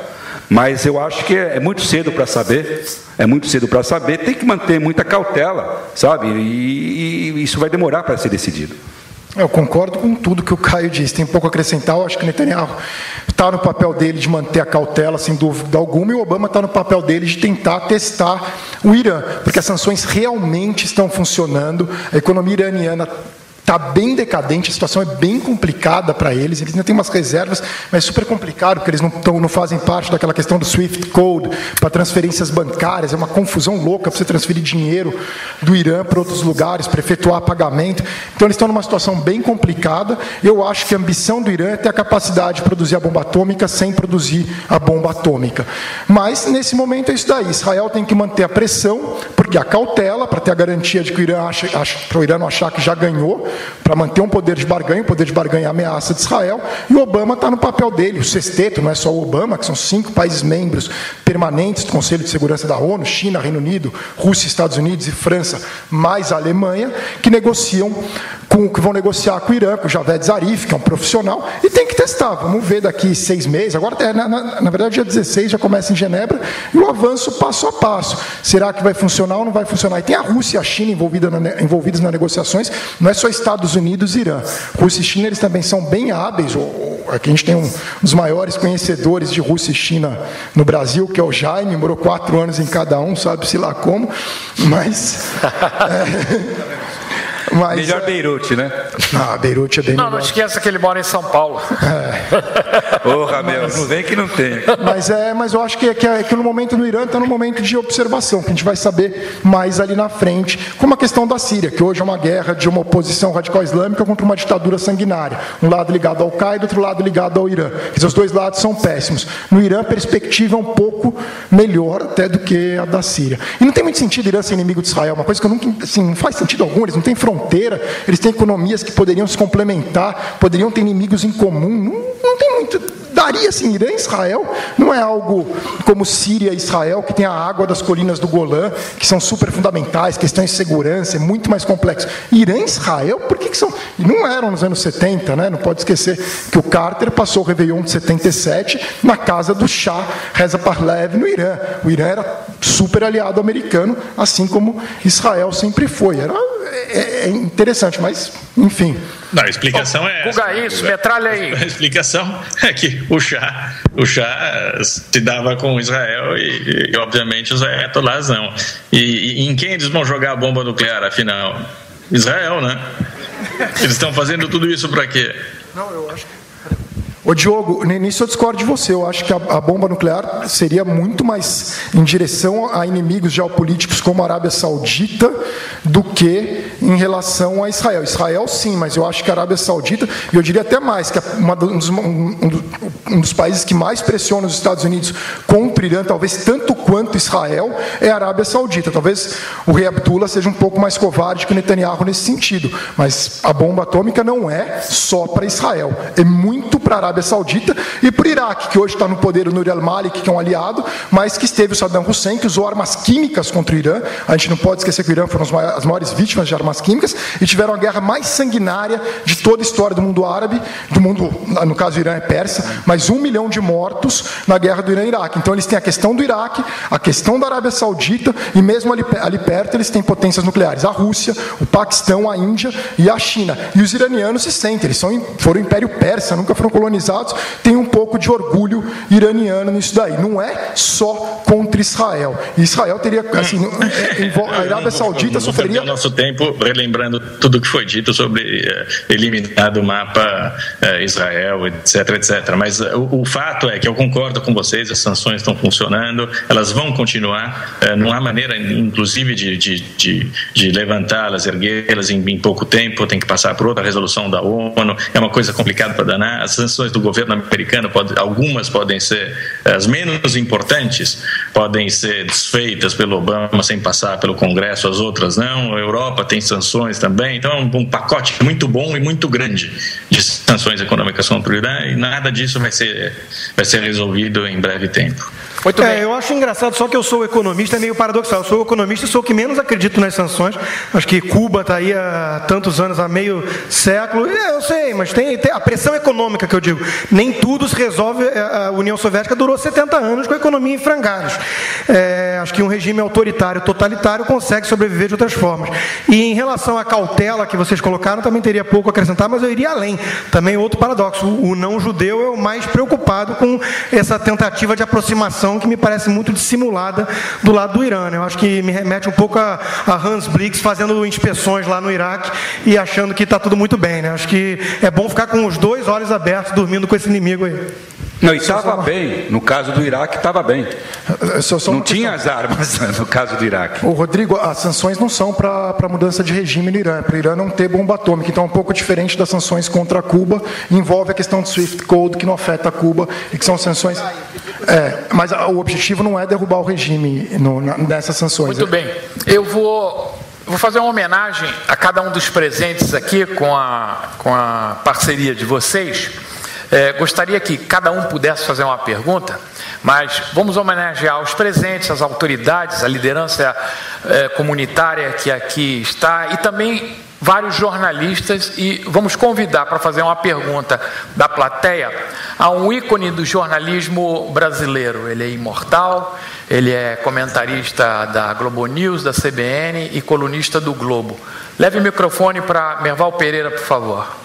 Mas eu acho que é muito cedo para saber, tem que manter muita cautela, sabe? E isso vai demorar para ser decidido. Eu concordo com tudo que o Caio disse, tem pouco a acrescentar. Eu acho que o Netanyahu está no papel dele de manter a cautela, sem dúvida alguma, e o Obama está no papel dele de tentar testar o Irã, porque as sanções realmente estão funcionando, a economia iraniana está bem decadente, a situação é bem complicada para eles ainda têm umas reservas, mas é super complicado, porque eles não fazem parte daquela questão do Swift Code para transferências bancárias, é uma confusão louca para você transferir dinheiro do Irã para outros lugares, para efetuar pagamento. Então eles estão numa situação bem complicada. Eu acho que a ambição do Irã é ter a capacidade de produzir a bomba atômica sem produzir a bomba atômica. Mas, nesse momento, é isso daí. Israel tem que manter a pressão, porque a cautela, para ter a garantia de que o Irã para o Irã não achar que já ganhou, para manter um poder de barganha, é a ameaça de Israel, e o Obama está no papel dele, o sexteto, não é só o Obama, que são 5 países membros permanentes do Conselho de Segurança da ONU, China, Reino Unido, Rússia, Estados Unidos e França, mais a Alemanha, que vão negociar com o Irã, com o Javed Zarif, que é um profissional, e tem que testar. Vamos ver daqui 6 meses, agora, na verdade, dia 16 já começa em Genebra, e o avanço passo a passo. Será que vai funcionar ou não vai funcionar? E tem a Rússia e a China envolvidas nas negociações, não é só Estados Unidos e Irã. Rússia e China, eles também são bem hábeis. Aqui a gente tem um dos maiores conhecedores de Rússia e China no Brasil, que é o Jaime, morou 4 anos em cada um, sabe-se lá como, mas... Mas, melhor Beirute, né? Ah, Beirute é bem melhor. Não esqueça que ele mora em São Paulo. Ô, Ramel, não vem que não tem. Mas eu acho que no momento no Irã está no momento de observação, que a gente vai saber mais ali na frente, como a questão da Síria, que hoje é uma guerra de uma oposição radical islâmica contra uma ditadura sanguinária. Um lado ligado ao Qaeda, outro lado ligado ao Irã. Quer dizer, os dois lados são péssimos. No Irã, a perspectiva é um pouco melhor até do que a da Síria. E não tem muito sentido o Irã ser inimigo de Israel, uma coisa que eu nunca, assim, não faz sentido algum. Eles não têm fronteira, eles têm economias que poderiam se complementar, poderiam ter inimigos em comum. Não tem muito. Daria assim, Irã e Israel não é algo como Síria e Israel, que tem a água das colinas do Golã, que são super fundamentais, questões de segurança, é muito mais complexo. Irã e Israel, por que são? E não eram nos anos 70, né? Não pode esquecer que o Carter passou o Réveillon de 77 na casa do Shah Reza Pahlavi no Irã. O Irã era super aliado americano, assim como Israel sempre foi. É interessante, mas, enfim. Não, a explicação é essa. Guga, isso, metralha aí. A explicação é que o Shah se dava com Israel e obviamente, os ayatollahs não. E em quem eles vão jogar a bomba nuclear, afinal? Israel, né? Eles estão fazendo tudo isso para quê? Não, eu acho que... Ô Diogo, nisso eu discordo de você. Eu acho que a bomba nuclear seria muito mais em direção a inimigos geopolíticos como a Arábia Saudita do que em relação a Israel. Israel sim, mas eu acho que a Arábia Saudita, e eu diria até mais, que um dos países que mais pressiona os Estados Unidos contra o Irã, talvez tanto quanto Israel, é a Arábia Saudita. Talvez o rei Abdullah seja um pouco mais covarde que o Netanyahu nesse sentido, mas a bomba atômica não é só para Israel, é muito para a Arábia Saudita e para o Iraque, que hoje está no poder o Nouri al-Maliki, que é um aliado, mas que esteve o Saddam Hussein, que usou armas químicas contra o Irã. A gente não pode esquecer que o Irã foram as maiores vítimas de armas químicas e tiveram a guerra mais sanguinária de toda a história do mundo árabe, no caso o Irã é persa, mas 1 milhão de mortos na guerra do Irã e Iraque. Então eles têm a questão do Iraque, a questão da Arábia Saudita e mesmo ali perto eles têm potências nucleares, a Rússia, o Paquistão, a Índia e a China. E os iranianos se sentem, eles foram o Império Persa, nunca foram colonizados, tem um pouco de orgulho iraniano nisso daí. Não é só contra Israel. E Israel teria, assim, a Arábia Saudita sofreria... o nosso tempo relembrando tudo o que foi dito sobre eliminar do mapa Israel, etc, etc. Mas o fato é que eu concordo com vocês, as sanções estão funcionando, elas vão continuar, não há maneira, inclusive, de levantá-las, erguê-las em pouco tempo, tem que passar por outra resolução da ONU, é uma coisa complicada para danar. As sanções do governo americano, algumas podem ser, as menos importantes, podem ser desfeitas pelo Obama sem passar pelo Congresso, as outras não. A Europa tem sanções também, então é um pacote muito bom e muito grande de sanções econômicas contra o Irã e nada disso vai ser resolvido em breve tempo. Muito bem. Eu acho engraçado, só que eu sou economista, é meio paradoxal. Eu sou economista e sou o que menos acredito nas sanções. Acho que Cuba está aí há tantos anos, há meio século. Eu sei, mas tem a pressão econômica que eu digo. Nem tudo se resolve. A União Soviética durou 70 anos com a economia em frangalhos. Acho que um regime autoritário, totalitário, consegue sobreviver de outras formas. E em relação à cautela que vocês colocaram, também teria pouco a acrescentar, mas eu iria além. Também outro paradoxo. O não judeu é o mais preocupado com essa tentativa de aproximação que me parece muito dissimulada do lado do Irã. Eu acho que me remete um pouco a Hans Blix fazendo inspeções lá no Iraque e achando que está tudo muito bem. Acho que é bom ficar com os dois olhos abertos, dormindo com esse inimigo aí. Não, e estava bem. No caso do Iraque, estava bem. Não tinha as armas no caso do Iraque. Ô, Rodrigo, as sanções não são para mudança de regime no Irã, é para o Irã não ter bomba atômica. Então é um pouco diferente das sanções contra Cuba. Envolve a questão do SWIFT Code, que não afeta Cuba, e que são sanções... mas o objetivo não é derrubar o regime nessas sanções. Muito bem. Eu vou fazer uma homenagem a cada um dos presentes aqui com a parceria de vocês. Gostaria que cada um pudesse fazer uma pergunta, mas vamos homenagear os presentes, as autoridades, a liderança comunitária que aqui está e também vários jornalistas, e vamos convidar para fazer uma pergunta da plateia a um ícone do jornalismo brasileiro. Ele é imortal, ele é comentarista da Globo News, da CBN e colunista do Globo. Leve o microfone para Merval Pereira, por favor.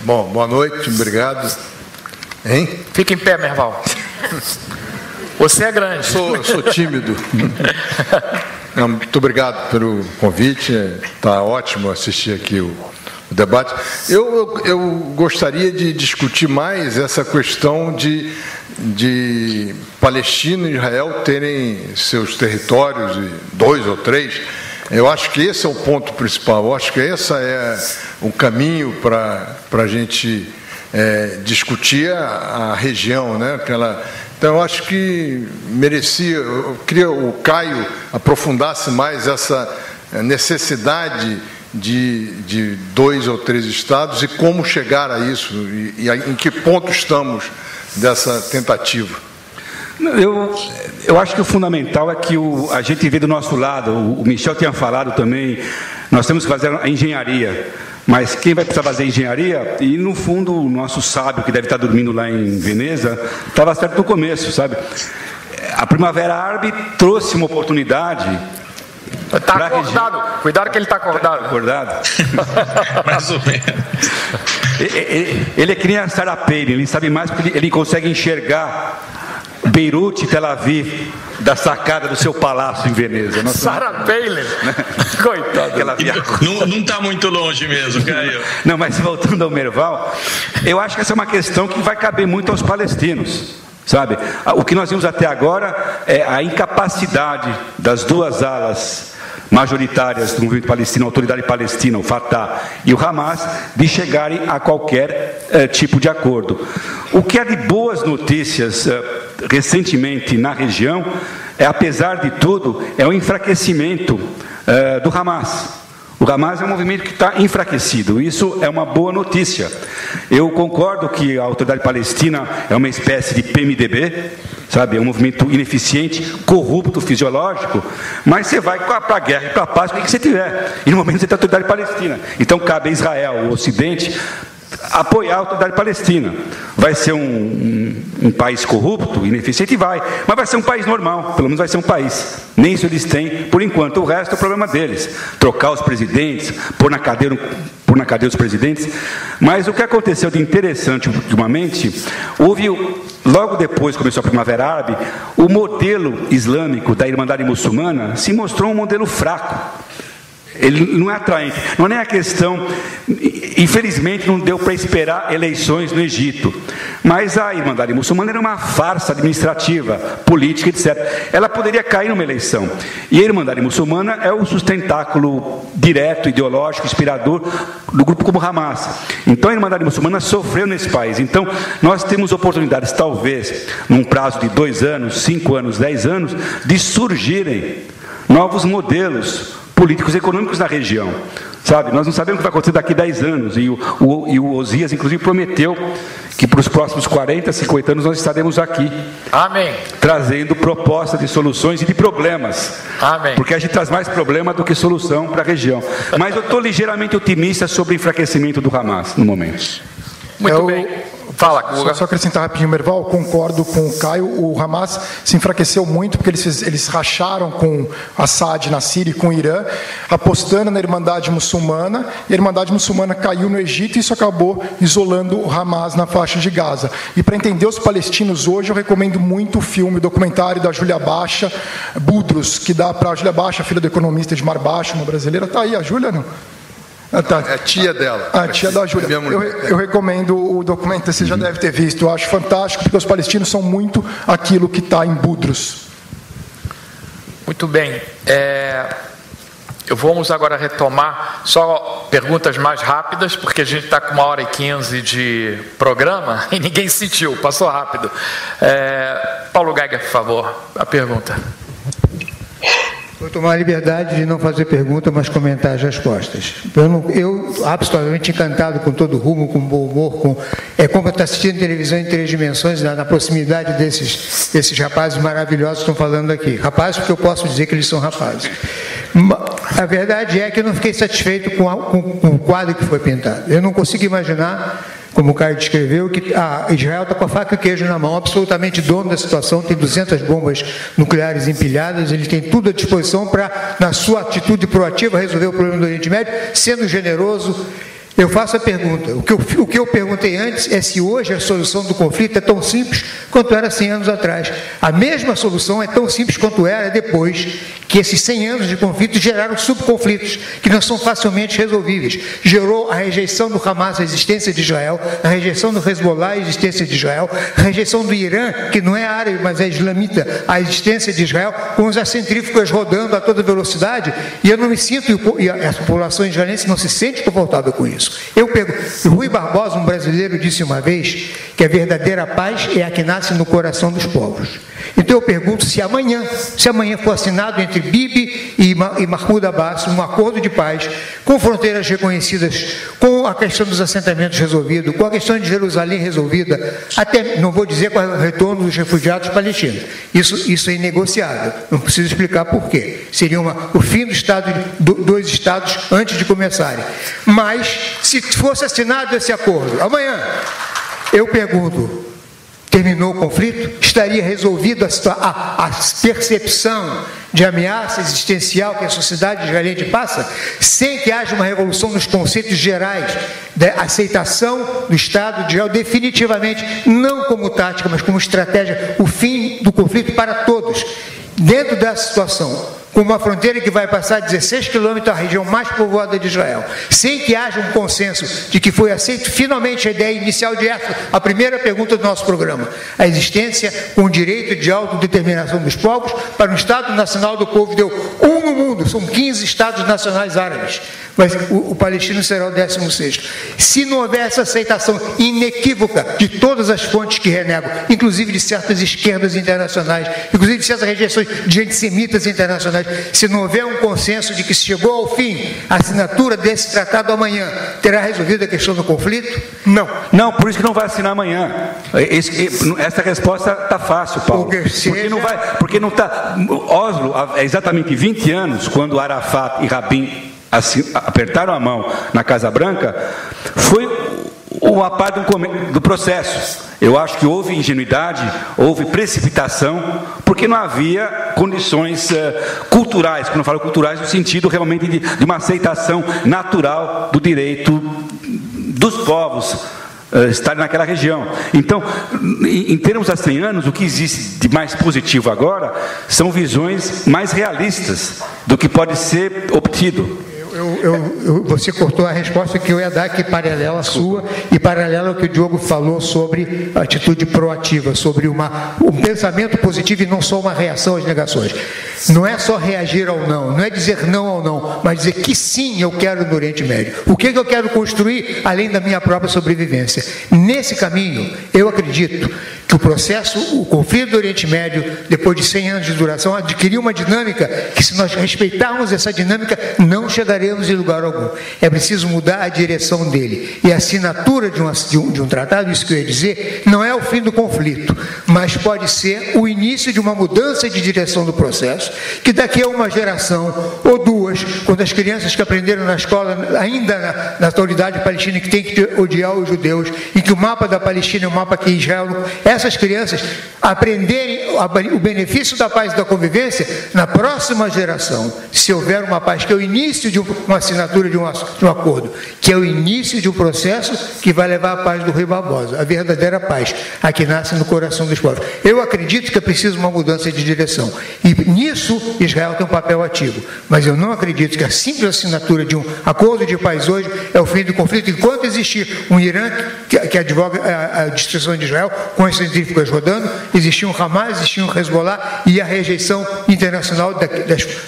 Bom, boa noite, obrigado. Hein? Fica em pé, Merval. Você é grande. Eu sou tímido. Muito obrigado pelo convite. Está ótimo assistir aqui o debate. Eu gostaria de discutir mais essa questão de Palestina e Israel terem seus territórios, 2 ou 3. Eu acho que esse é o ponto principal. Eu acho que esse é o caminho para a gente discutir a região, né? Então, eu acho que merecia. Eu queria o Caio aprofundasse mais essa necessidade de 2 ou 3 estados e como chegar a isso e em que ponto estamos dessa tentativa. Eu acho que o fundamental é que a gente vê do nosso lado. O Michel tinha falado também, nós temos que fazer a engenharia, mas quem vai precisar fazer engenharia? E no fundo o nosso sábio que deve estar dormindo lá em Veneza estava certo no começo, sabe? A Primavera Árabe trouxe uma oportunidade. Está acordado, cuidado que ele está acordado. Tá acordado? Mais ou menos. Ele é que nem a Sarah Palin, ele sabe mais porque ele consegue enxergar Beirute e Tel Aviv da sacada do seu palácio em Veneza. Sarah Palin, coitado. Não está muito longe mesmo, Caio. Não, mas voltando ao Merval, eu acho que essa é uma questão que vai caber muito aos palestinos. Sabe, o que nós vimos até agora é a incapacidade das 2 alas majoritárias do movimento palestino, a autoridade palestina, o Fatah e o Hamas, de chegarem a qualquer tipo de acordo. O que há de boas notícias recentemente na região apesar de tudo, é o enfraquecimento do Hamas. O Hamas é um movimento que está enfraquecido. Isso é uma boa notícia. Eu concordo que a autoridade palestina é uma espécie de PMDB, sabe? É um movimento ineficiente, corrupto, fisiológico, mas você vai para a guerra e para a paz com o que você tiver. E no momento você tem a autoridade palestina. Então cabe a Israel, o Ocidente, apoiar a autoridade palestina. Vai ser um país corrupto, ineficiente? Vai. Mas vai ser um país normal, pelo menos vai ser um país. Nem isso eles têm, por enquanto. O resto é o problema deles. Trocar os presidentes, pôr na cadeia os presidentes. Mas o que aconteceu de interessante ultimamente, houve, logo depois que começou a Primavera Árabe, o modelo islâmico da Irmandade Muçulmana se mostrou um modelo fraco. Ele não é atraente. Não é nem a questão, infelizmente não deu para esperar eleições no Egito, mas a Irmandade Muçulmana era uma farsa administrativa, política, etc. Ela poderia cair numa eleição, e a Irmandade Muçulmana é o sustentáculo direto, ideológico, inspirador do grupo como Hamas. Então a Irmandade Muçulmana sofreu nesse país. Então nós temos oportunidades, talvez num prazo de 2 anos, 5 anos, 10 anos, de surgirem novos modelos políticos e econômicos na região, sabe? Nós não sabemos o que vai acontecer daqui a 10 anos, e o Osias, inclusive, prometeu que para os próximos 40, 50 anos nós estaremos aqui. Amém. Trazendo propostas de soluções e de problemas. Amém. Porque a gente traz mais problema do que solução para a região. Mas eu estou ligeiramente otimista sobre o enfraquecimento do Hamas no momento. Muito bem. Fala, Guga. Só acrescentar rapidinho, Merval, concordo com o Caio. O Hamas se enfraqueceu muito porque eles racharam com Assad na Síria e com o Irã, apostando na Irmandade Muçulmana, e a Irmandade Muçulmana caiu no Egito, e isso acabou isolando o Hamas na faixa de Gaza. E para entender os palestinos hoje, eu recomendo muito o filme, o documentário da Júlia Baixa, Budros, que dá para a Júlia Baixa, filha do economista de Mar Baixo, uma brasileira. Está aí a Júlia, não? Tá. É a tia dela. A tia da Júlia. Eu recomendo o documento, você já deve ter visto. Eu acho fantástico, porque os palestinos são muito aquilo que está em Budros. Muito bem. Vamos agora retomar só perguntas mais rápidas, porque a gente está com 1h15 de programa e ninguém sentiu, passou rápido. Paulo Geiger, por favor, a pergunta. Vou tomar a liberdade de não fazer pergunta, mas comentar as respostas. Eu absolutamente encantado com todo o rumo, com bom humor, como estar assistindo televisão em 3 dimensões, na proximidade desses rapazes maravilhosos que estão falando aqui. Rapazes, porque eu posso dizer que eles são rapazes. A verdade é que eu não fiquei satisfeito com o quadro que foi pintado. Eu não consigo imaginar, como o Caio descreveu, que Israel está com a faca e o queijo na mão, absolutamente dono da situação, tem 200 bombas nucleares empilhadas, ele tem tudo à disposição para, na sua atitude proativa, resolver o problema do Oriente Médio, sendo generoso, Eu faço a pergunta. O que eu perguntei antes é se hoje a solução do conflito é tão simples quanto era 100 anos atrás. A mesma solução é tão simples quanto era depois que esses 100 anos de conflito geraram subconflitos que não são facilmente resolvíveis. Gerou a rejeição do Hamas à existência de Israel, a rejeição do Hezbollah à existência de Israel, a rejeição do Irã, que não é árabe, mas é islamita, à existência de Israel, com as centrífugas rodando a toda velocidade, e eu não me sinto, e a população israelense não se sente confortável com isso. Eu pergunto, Rui Barbosa, um brasileiro, disse uma vez que a verdadeira paz é a que nasce no coração dos povos. Então eu pergunto se amanhã for assinado entre Bibi e Mahmoud Abbas um acordo de paz, com fronteiras reconhecidas, com a questão dos assentamentos resolvida, com a questão de Jerusalém resolvida, até, não vou dizer com o retorno dos refugiados palestinos, isso é inegociável, não preciso explicar por quê, seria o fim do estado, dois estados antes de começarem, mas se fosse assinado esse acordo, amanhã, eu pergunto, terminou o conflito? Estaria resolvida a percepção de ameaça existencial que a sociedade israelense passa, sem que haja uma revolução nos conceitos gerais da aceitação do Estado de Israel, definitivamente, não como tática, mas como estratégia, o fim do conflito para todos. Dentro dessa situação, com uma fronteira que vai passar 16 quilômetros à região mais povoada de Israel, sem que haja um consenso de que foi aceito finalmente a ideia inicial de essa, a primeira pergunta do nosso programa, a existência com o direito de autodeterminação dos povos para um Estado Nacional do Povo, deu um no mundo, são 15 Estados Nacionais Árabes, mas o palestino será o 16º. Se não houver essa aceitação inequívoca de todas as fontes que renegam, inclusive de certas esquerdas internacionais, inclusive de certas rejeições de antissemitas internacionais, se não houver um consenso de que se chegou ao fim, a assinatura desse tratado amanhã terá resolvido a questão do conflito? Não. Não, por isso que não vai assinar amanhã. Essa resposta está fácil, Paulo. Porque não está. Oslo, há exatamente 20 anos, quando Arafat e Rabin apertaram a mão na Casa Branca, foi uma parte do processo. Eu acho que houve ingenuidade, houve precipitação, porque não havia condições culturais, quando eu falo culturais, no sentido realmente de uma aceitação natural do direito dos povos estarem naquela região. Então, em termos de 100 anos, o que existe de mais positivo agora são visões mais realistas do que pode ser obtido. Você cortou a resposta que eu ia dar, que paralela à sua e paralela ao que o Diogo falou sobre a atitude proativa, sobre um pensamento positivo e não só uma reação às negações. Não é só reagir ao não, não é dizer não ao não, mas dizer que sim, eu quero no Oriente Médio. O que eu quero construir além da minha própria sobrevivência? Nesse caminho, eu acredito que o conflito do Oriente Médio, depois de 100 anos de duração, adquiriu uma dinâmica que, se nós respeitarmos essa dinâmica, não chegaremos em lugar algum. É preciso mudar a direção dele. E a assinatura de um tratado, isso que eu ia dizer, não é o fim do conflito, mas pode ser o início de uma mudança de direção do processo, que daqui a uma geração ou duas, quando as crianças que aprenderam na escola, ainda na autoridade palestina, que tem que odiar os judeus, e que o mapa da Palestina é um mapa que Israel... Essas crianças aprenderem o benefício da paz e da convivência na próxima geração, se houver uma paz, que é o início de uma assinatura de um acordo, que é o início de um processo que vai levar à paz do Rui Barbosa, a verdadeira paz, a que nasce no coração dos povos. Eu acredito que é preciso uma mudança de direção, e nisso Israel tem um papel ativo, mas eu não acredito que a simples assinatura de um acordo de paz hoje é o fim do conflito, enquanto existir um Irã que advoga a destruição de Israel, com as centrífugas rodando, existia um Hamas, existia um Hezbollah e a rejeição internacional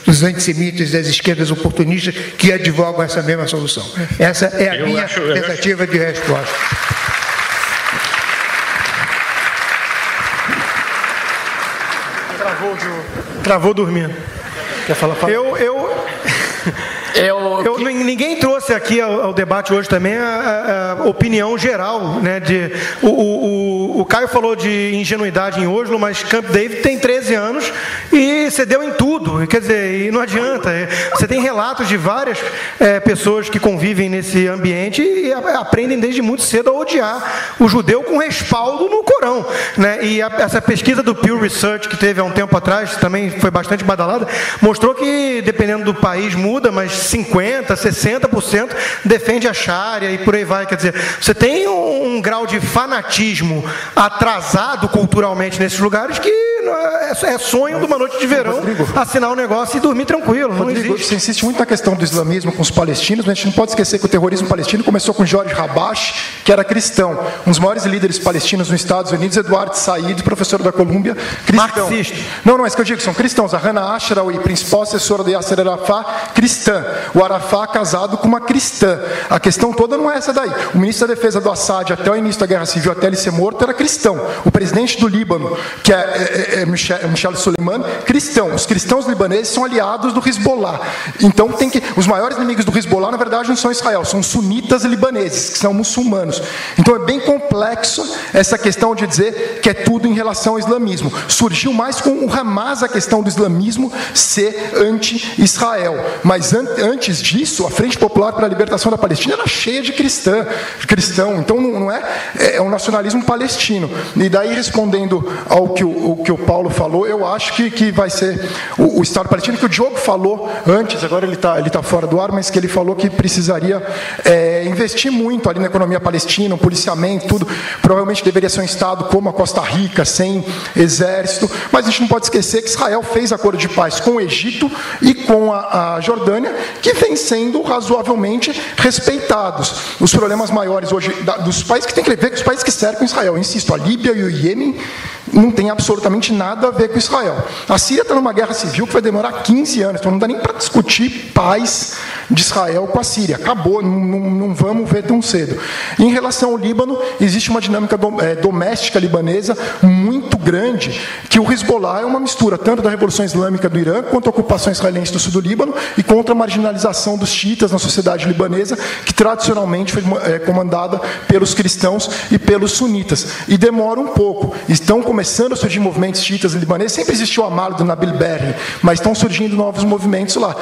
dos antissemitas, das esquerdas oportunistas que advogam essa mesma solução. Essa é a minha tentativa de resposta. Travou dormindo. Quer falar? Ninguém trouxe aqui ao debate hoje também a opinião geral, né? O Caio falou de ingenuidade em Oslo, mas Camp David tem 13 anos e cedeu em tudo, quer dizer, e não adianta. Você tem relatos de várias pessoas que convivem nesse ambiente e aprendem desde muito cedo a odiar o judeu com respaldo no Corão, né? E essa pesquisa do Pew Research que teve há um tempo atrás, também foi bastante badalada, mostrou que, dependendo do país, muda, mas 50% 50%, 60% defende a Sharia e por aí vai. Quer dizer, você tem um grau de fanatismo atrasado culturalmente nesses lugares que é sonho de uma noite de verão, Rodrigo, assinar um negócio e dormir tranquilo. Rodrigo, você insiste muito na questão do islamismo com os palestinos, mas a gente não pode esquecer que o terrorismo palestino começou com George Habash, que era cristão. Um dos maiores líderes palestinos nos Estados Unidos, Eduardo Said, professor da Colômbia, cristão. Marxista. Não, é isso que eu digo, são cristãos. A Hannah Ashrawi, principal assessora de Yasser Arafat, cristã. O Arafat casado com uma cristã. A questão toda não é essa daí. O ministro da Defesa do Assad, até o início da Guerra Civil, até ele ser morto, era cristão. O presidente do Líbano, que é Michel Suleiman, cristão. Os cristãos libaneses são aliados do Hezbollah. Então, os maiores inimigos do Hezbollah, na verdade, não são Israel, são sunitas libaneses, que são muçulmanos. Então, é bem complexo essa questão de dizer que é tudo em relação ao islamismo. Surgiu mais com o Hamas a questão do islamismo ser anti-Israel. Mas antes disso, a Frente Popular para a Libertação da Palestina era cheia de cristão. Então, não é um nacionalismo palestino. E daí, respondendo ao que o Paulo falou, eu acho que vai ser o Estado palestino, que o Diogo falou antes, agora ele tá fora do ar, mas que ele falou que precisaria investir muito ali na economia palestina, no policiamento, tudo. Provavelmente deveria ser um Estado como a Costa Rica, sem exército, mas a gente não pode esquecer que Israel fez acordo de paz com o Egito e com a Jordânia, que vem sendo razoavelmente respeitados. Os problemas maiores hoje dos países que tem que ver com os países que cercam Israel, eu insisto, a Líbia e o Iêmen não tem absolutamente nada a ver com Israel. A Síria está numa guerra civil que vai demorar 15 anos, então não dá nem para discutir paz de Israel com a Síria. Acabou, não vamos ver tão cedo. E em relação ao Líbano, existe uma dinâmica doméstica libanesa muito grande, que o Hezbollah é uma mistura tanto da Revolução Islâmica do Irã, quanto a ocupação israelense do sul do Líbano, e contra a marginalização dos xiitas na sociedade libanesa, que tradicionalmente foi comandada pelos cristãos e pelos sunitas. E demora um pouco. Estão começando a surgir movimentos xiitas libaneses, sempre existiu o Amal do Nabil Berri, mas estão surgindo novos movimentos lá.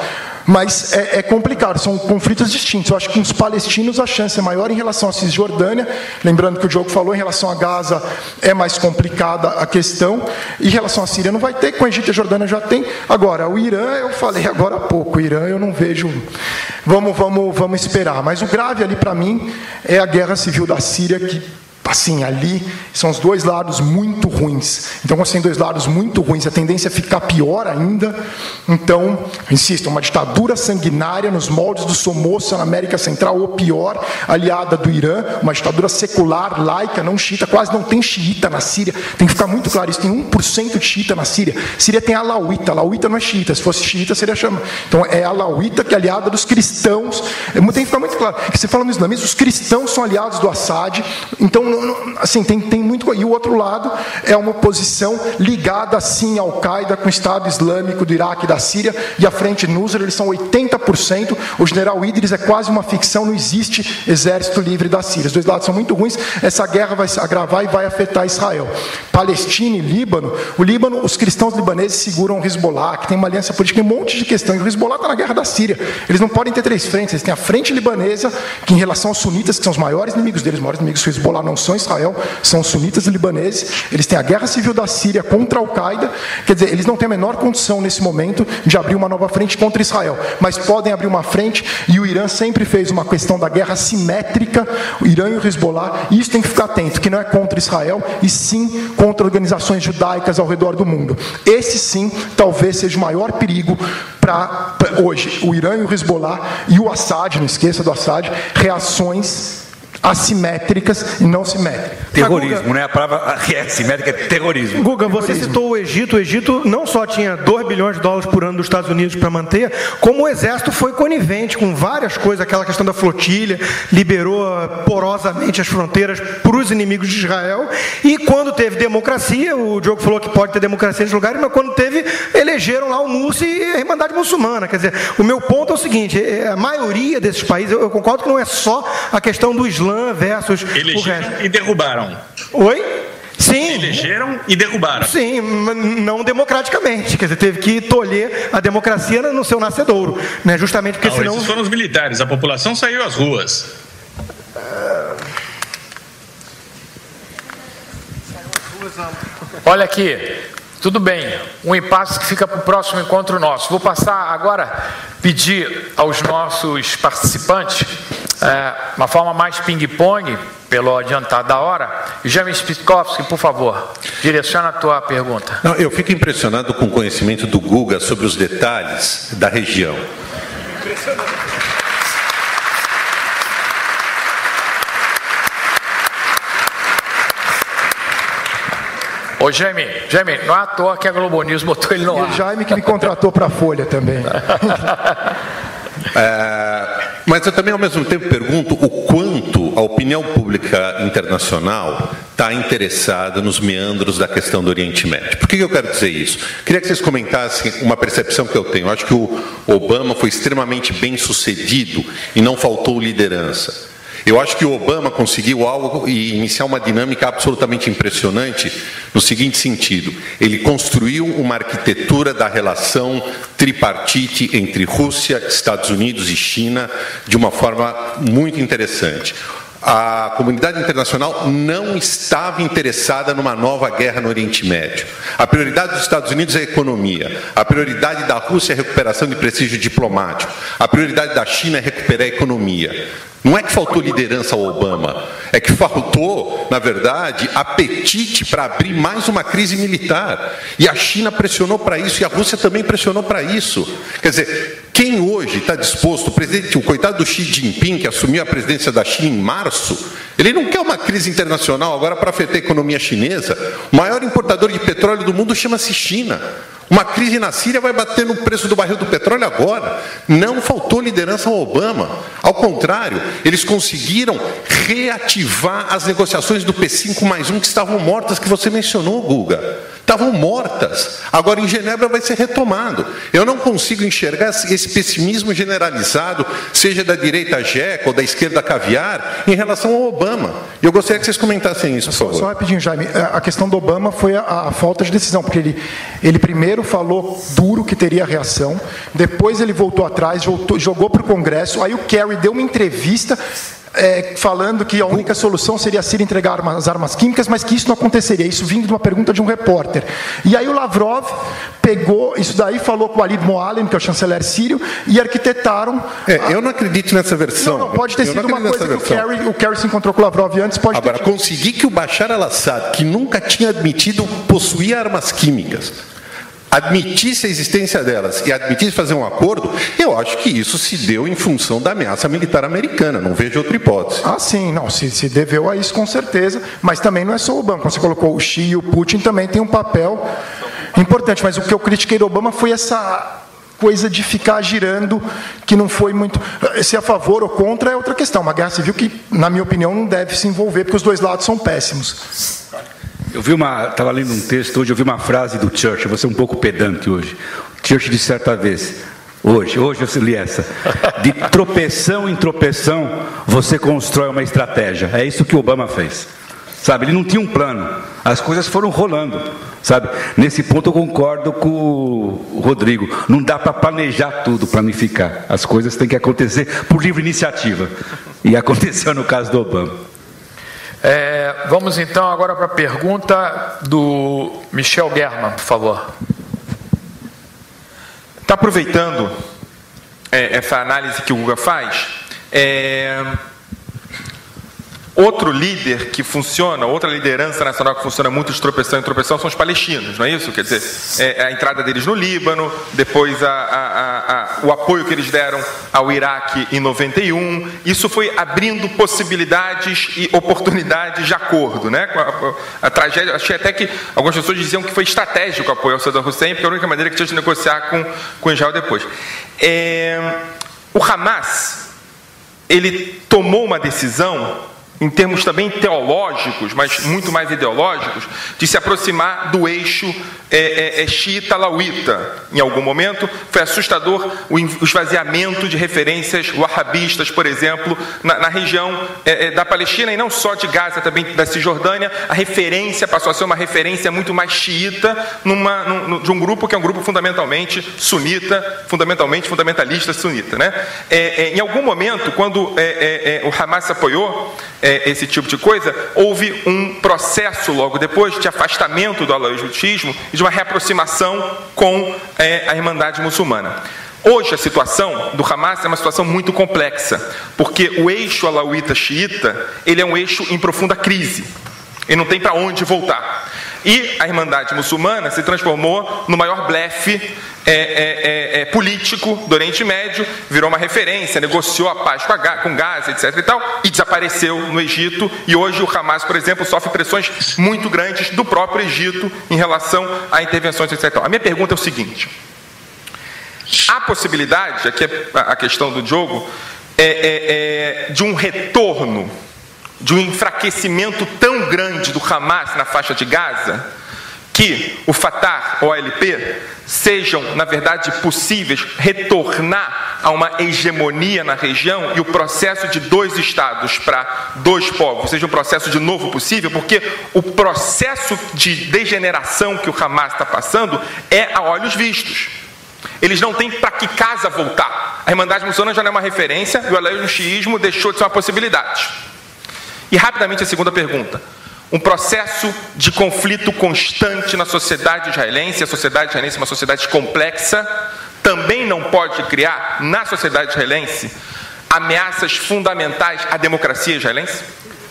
Mas é complicado, são conflitos distintos. Eu acho que com os palestinos a chance é maior em relação à Cisjordânia, lembrando que o Diogo falou, em relação a Gaza é mais complicada a questão, em relação à Síria não vai ter, com o Egito e a Jordânia já tem. Agora, o Irã, eu falei agora há pouco, o Irã eu não vejo, vamos esperar. Mas o grave ali para mim é a guerra civil da Síria, que assim, ali são os dois lados muito ruins. Então, quando você tem dois lados muito ruins, a tendência é ficar pior ainda. Então, insisto, uma ditadura sanguinária nos moldes do Somoza na América Central, ou pior, aliada do Irã, uma ditadura secular, laica, não xiita, quase não tem xiita na Síria. Tem que ficar muito claro isso, tem 1% de xiita na Síria. Síria tem alauíta não é xiita, se fosse xiita seria chama. Então, é alauíta que é aliada dos cristãos. Tem que ficar muito claro, que você fala no islamismo, os cristãos são aliados do Assad, então assim, tem muito. E o outro lado é uma oposição ligada sim ao Al-Qaeda, com o Estado Islâmico do Iraque e da Síria, e a Frente Nusra, eles são 80%. O general Idris é quase uma ficção, não existe exército livre da Síria. Os dois lados são muito ruins, essa guerra vai se agravar e vai afetar Israel. Palestina e Líbano, o Líbano, os cristãos libaneses seguram o Hezbollah, que tem uma aliança política, tem um monte de questão, e o Hezbollah está na guerra da Síria. Eles não podem ter três frentes, eles têm a frente libanesa, que em relação aos sunitas, que são os maiores inimigos deles, os maiores inimigos do Hezbollah não são Israel, são os sunitas libaneses, eles têm a guerra civil da Síria contra a Al-Qaeda, quer dizer, eles não têm a menor condição nesse momento de abrir uma nova frente contra Israel, mas podem abrir uma frente, e o Irã sempre fez uma questão da guerra simétrica, o Irã e o Hezbollah, e isso tem que ficar atento, que não é contra Israel, e sim contra organizações judaicas ao redor do mundo. Esse sim, talvez seja o maior perigo para hoje, o Irã e o Hezbollah, e o Assad, não esqueça do Assad, reações assimétricas e não simétricas. Terrorismo, né? A palavra assimétrica é terrorismo. Guga, você citou o Egito. O Egito não só tinha 2 bilhões de dólares por ano dos Estados Unidos para manter, como o exército foi conivente com várias coisas, aquela questão da flotilha, liberou porosamente as fronteiras para os inimigos de Israel, e quando teve democracia, o Diogo falou que pode ter democracia nos lugares, mas quando teve, elegeram lá o Mursi e a Irmandade Muçulmana. Quer dizer, o meu ponto é o seguinte, a maioria desses países, eu concordo que não é só a questão do Islã versus elegeram o resto. E derrubaram. Oi? Sim. Elegeram e derrubaram. Sim, não democraticamente. Quer dizer, teve que tolher a democracia no seu nascedouro, né? Justamente porque senão... Esses foram os militares, a população saiu às ruas. Olha aqui, tudo bem, um impasse que fica para o próximo encontro nosso. Vou passar agora pedir aos nossos participantes uma forma mais ping-pong, pelo adiantado da hora. Jaime Spitkowski, por favor, direciona a tua pergunta. Não, eu fico impressionado com o conhecimento do Guga sobre os detalhes da região. Impressionante. Ô Jaime, não é à toa que a Globo News botou ele no ar. E o Jaime que me contratou para a Folha também. Mas eu também, ao mesmo tempo, pergunto o quanto a opinião pública internacional está interessada nos meandros da questão do Oriente Médio. Por que eu quero dizer isso? Queria que vocês comentassem uma percepção que eu tenho. Eu acho que o Obama foi extremamente bem sucedido e não faltou liderança. Eu acho que o Obama conseguiu algo e iniciar uma dinâmica absolutamente impressionante no seguinte sentido: ele construiu uma arquitetura da relação tripartite entre Rússia, Estados Unidos e China de uma forma muito interessante. A comunidade internacional não estava interessada numa nova guerra no Oriente Médio. A prioridade dos Estados Unidos é a economia. A prioridade da Rússia é a recuperação de prestígio diplomático. A prioridade da China é recuperar a economia. Não é que faltou liderança ao Obama, é que faltou, na verdade, apetite para abrir mais uma crise militar. E a China pressionou para isso, e a Rússia também pressionou para isso. Quer dizer, quem hoje está disposto, o coitado do Xi Jinping, que assumiu a presidência da China em março, ele não quer uma crise internacional agora para afetar a economia chinesa. O maior importador de petróleo do mundo chama-se China. Uma crise na Síria vai bater no preço do barril do petróleo agora. Não faltou liderança ao Obama. Ao contrário, eles conseguiram reativar as negociações do P5+1 que estavam mortas, que você mencionou, Guga. Estavam mortas. Agora, em Genebra, vai ser retomado. Eu não consigo enxergar esse pessimismo generalizado, seja da direita jeca ou da esquerda caviar, em relação ao Obama. E eu gostaria que vocês comentassem isso, por favor. Só rapidinho, Jaime. A questão do Obama foi a falta de decisão, porque ele primeiro falou duro que teria reação, depois ele voltou atrás, jogou para o Congresso, aí o Kerry deu uma entrevista falando que a única solução seria a Síria entregar as armas químicas, mas que isso não aconteceria, isso vindo de uma pergunta de um repórter. E aí o Lavrov pegou isso daí, falou com o Ali Moallem, que é o chanceler sírio, e arquitetaram... eu não acredito nessa versão. Não, pode ter sido uma coisa que o Kerry se encontrou com o Lavrov antes, pode Agora, conseguir que o Bashar al-Assad, que nunca tinha admitido possuir armas químicas, admitisse a existência delas e admitisse fazer um acordo, eu acho que isso se deu em função da ameaça militar americana, não vejo outra hipótese. Ah, sim, não, se deveu a isso com certeza, mas também não é só o Obama, quando você colocou o Xi e o Putin também tem um papel importante, mas o que eu critiquei do Obama foi essa coisa de ficar girando, que não foi muito... Se é a favor ou contra é outra questão, uma guerra civil que, na minha opinião, não deve se envolver, porque os dois lados são péssimos. Estava lendo um texto hoje, eu vi uma frase do Churchill, vou ser um pouco pedante hoje. Churchill disse certa vez, hoje eu li essa, de tropeção em tropeção você constrói uma estratégia. É isso que o Obama fez. Sabe, ele não tinha um plano, as coisas foram rolando. Sabe, nesse ponto eu concordo com o Rodrigo, não dá para planejar tudo, planificar. As coisas têm que acontecer por livre iniciativa. E aconteceu no caso do Obama. Vamos então agora para a pergunta do Michel German, por favor. Está aproveitando essa análise que o Guga faz, outro líder que funciona, outra liderança nacional que funciona muito de tropeção em tropeção são os palestinos, não é isso? Quer dizer, a entrada deles no Líbano, depois o apoio que eles deram ao Iraque em 91, isso foi abrindo possibilidades e oportunidades de acordo, né? A tragédia, achei até que algumas pessoas diziam que foi estratégico o apoio ao Saddam Hussein, porque era a única maneira que tinha de negociar com Israel depois. O Hamas, ele tomou uma decisão em termos também teológicos, mas muito mais ideológicos, de se aproximar do eixo xiita-alauíta. Em algum momento, foi assustador o esvaziamento de referências wahhabistas, por exemplo, na região da Palestina, e não só de Gaza, também da Cisjordânia. A referência passou a ser uma referência muito mais xiita de um grupo que é um grupo fundamentalmente sunita, fundamentalista sunita, né? Em algum momento, quando o Hamas apoiou esse tipo de coisa, houve um processo logo depois de afastamento do alauísmo e de uma reaproximação com a Irmandade Muçulmana. Hoje a situação do Hamas é uma situação muito complexa, porque o eixo alauíta-xiita, ele é um eixo em profunda crise, ele não tem para onde voltar. E a Irmandade Muçulmana se transformou no maior blefe político do Oriente Médio, virou uma referência, negociou a paz com Gaza, etc. e tal, e desapareceu no Egito. E hoje o Hamas, por exemplo, sofre pressões muito grandes do próprio Egito em relação a intervenções, etc. A minha pergunta é o seguinte: há possibilidade, aqui é a questão do Diogo, de um retorno, de um enfraquecimento tão grande do Hamas na faixa de Gaza, que o Fatah ou a OLP sejam, na verdade, possíveis retornar a uma hegemonia na região e o processo de 2 estados para 2 povos seja um processo de novo possível, porque o processo de degeneração que o Hamas está passando é a olhos vistos. Eles não têm para que casa voltar. A Irmandade Muçulmana já não é uma referência e o aleio-xiismo deixou de ser uma possibilidade. E rapidamente a segunda pergunta: um processo de conflito constante na sociedade israelense, a sociedade israelense é uma sociedade complexa, também não pode criar na sociedade israelense ameaças fundamentais à democracia israelense?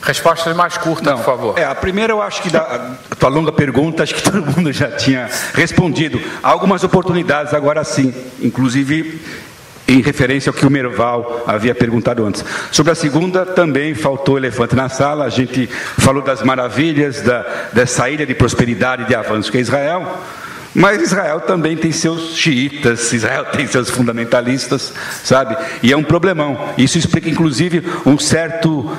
Resposta mais curta, por favor. A primeira, eu acho que a tua longa pergunta, acho que todo mundo já tinha respondido. Há algumas oportunidades agora sim, inclusive em referência ao que o Merval havia perguntado antes. Sobre a segunda, também faltou elefante na sala. A gente falou das maravilhas dessa ilha de prosperidade e de avanço que é Israel, mas Israel também tem seus xiitas, Israel tem seus fundamentalistas, sabe? E é um problemão. Isso explica, inclusive, um certo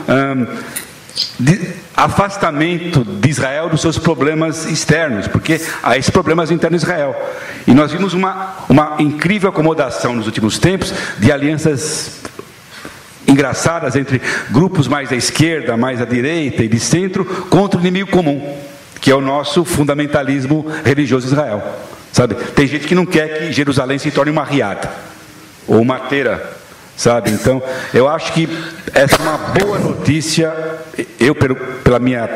afastamento de Israel dos seus problemas externos, porque há esses problemas internos de Israel. E nós vimos uma incrível acomodação nos últimos tempos de alianças engraçadas entre grupos mais à esquerda, mais à direita e de centro contra o inimigo comum, que é o nosso fundamentalismo religioso de Israel, sabe? Tem gente que não quer que Jerusalém se torne uma riada ou uma teira, sabe? Então, eu acho que essa é uma boa notícia. Eu, pela minha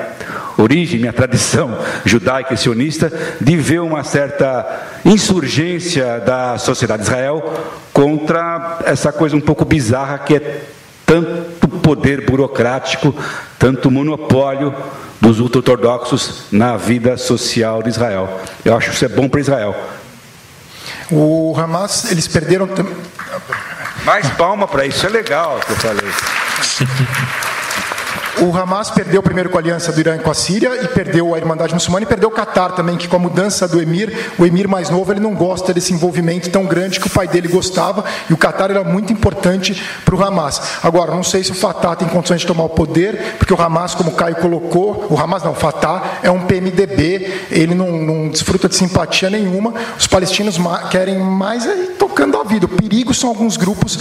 origem, minha tradição judaica e sionista, de ver uma certa insurgência da sociedade de Israel contra essa coisa um pouco bizarra que é tanto poder burocrático, tanto monopólio dos ultra-ortodoxos na vida social de Israel. Eu acho que isso é bom para Israel. O Hamas, eles perderam... Mais palma para isso, é legal que eu falei. O Hamas perdeu primeiro com a aliança do Irã com a Síria, e perdeu a Irmandade Muçulmana, e perdeu o Catar também, que com a mudança do Emir, o Emir mais novo, ele não gosta desse envolvimento tão grande que o pai dele gostava, e o Catar era muito importante para o Hamas. Agora, não sei se o Fatah tem condições de tomar o poder, porque o Hamas, como o Caio colocou, o Fatah é um PMDB, ele não desfruta de simpatia nenhuma, os palestinos querem mais tocando a vida. O perigo são alguns grupos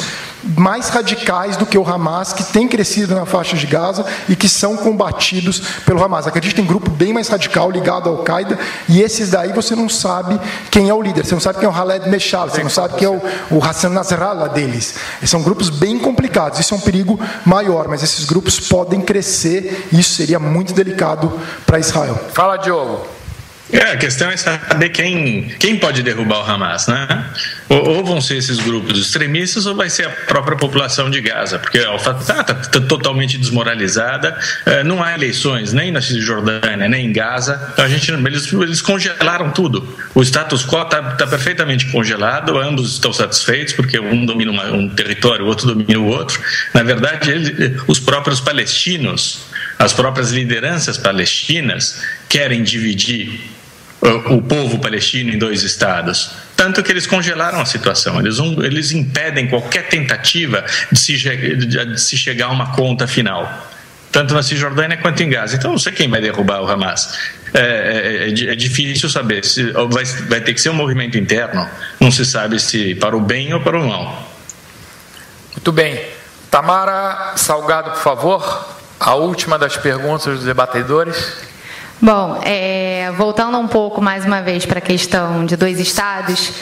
mais radicais do que o Hamas, que tem crescido na faixa de Gaza e que são combatidos pelo Hamas. Acredito que tem grupo bem mais radical ligado à Al-Qaeda, e esses daí você não sabe quem é o líder, você não sabe quem é o Khaled Meshal, você não sabe quem é o Hassan Nasrallah deles. Eles são grupos bem complicados, isso é um perigo maior, mas esses grupos podem crescer e isso seria muito delicado para Israel. Fala, Diogo. A questão é saber quem pode derrubar o Hamas, né? Ou vão ser esses grupos extremistas, ou vai ser a própria população de Gaza, porque a Fatah está totalmente desmoralizada, não há eleições nem na Cisjordânia, nem em Gaza, então eles congelaram tudo. O status quo está perfeitamente congelado, ambos estão satisfeitos, porque um domina um território, o outro domina o outro. Na verdade, os próprios palestinos, as próprias lideranças palestinas querem dividir o povo palestino em 2 estados, tanto que eles congelaram a situação, eles impedem qualquer tentativa de se chegar a uma conta final, tanto na Cisjordânia quanto em Gaza. Então não sei quem vai derrubar o Hamas. É difícil saber, vai ter que ser um movimento interno, não se sabe se para o bem ou para o mal. Muito bem. Tamara Salgado, por favor, a última das perguntas dos debatedores. Bom, voltando um pouco mais uma vez para a questão de 2 estados,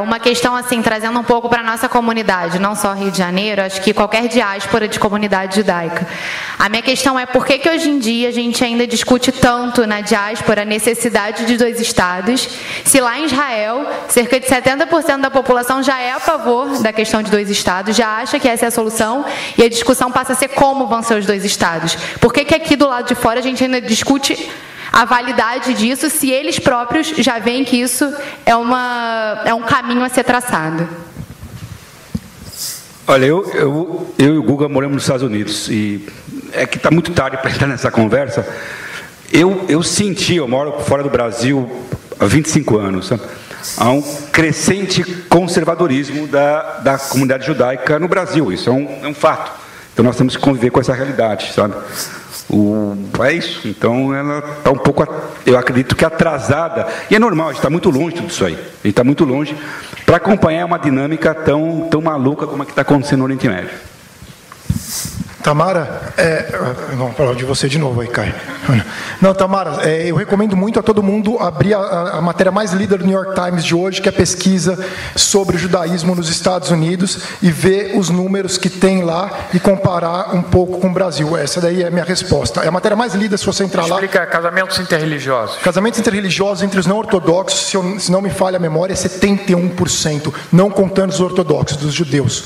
Uma questão assim, trazendo um pouco para a nossa comunidade, não só Rio de Janeiro, acho que qualquer diáspora de comunidade judaica. A minha questão é por que hoje em dia a gente ainda discute tanto na diáspora a necessidade de 2 estados, se lá em Israel cerca de 70% da população já é a favor da questão de 2 estados, já acha que essa é a solução, e a discussão passa a ser como vão ser os 2 estados. Por que aqui do lado de fora a gente ainda discute a validade disso, se eles próprios já veem que isso é um caminho a ser traçado? Olha, eu e o Guga moramos nos Estados Unidos, e é que está muito tarde para entrar nessa conversa. Eu senti, eu moro fora do Brasil há 25 anos, sabe? Há um crescente conservadorismo da comunidade judaica no Brasil, isso é um fato. Então nós temos que conviver com essa realidade, sabe? É isso, então ela está um pouco, eu acredito que atrasada, e é normal, a gente está muito longe disso aí, a gente está muito longe para acompanhar uma dinâmica tão maluca como a que está acontecendo no Oriente Médio. Tamara, não, falar de você de novo aí, Caio. Não, Tamara, eu recomendo muito a todo mundo abrir a matéria mais lida do New York Times de hoje, que é a pesquisa sobre o judaísmo nos Estados Unidos, e ver os números que tem lá e comparar um pouco com o Brasil. Essa daí é a minha resposta. É a matéria mais lida, se você entrar lá. Explica casamentos interreligiosos. Casamentos interreligiosos entre os não ortodoxos, se não me falha a memória, é 71%, não contando os ortodoxos, dos judeus.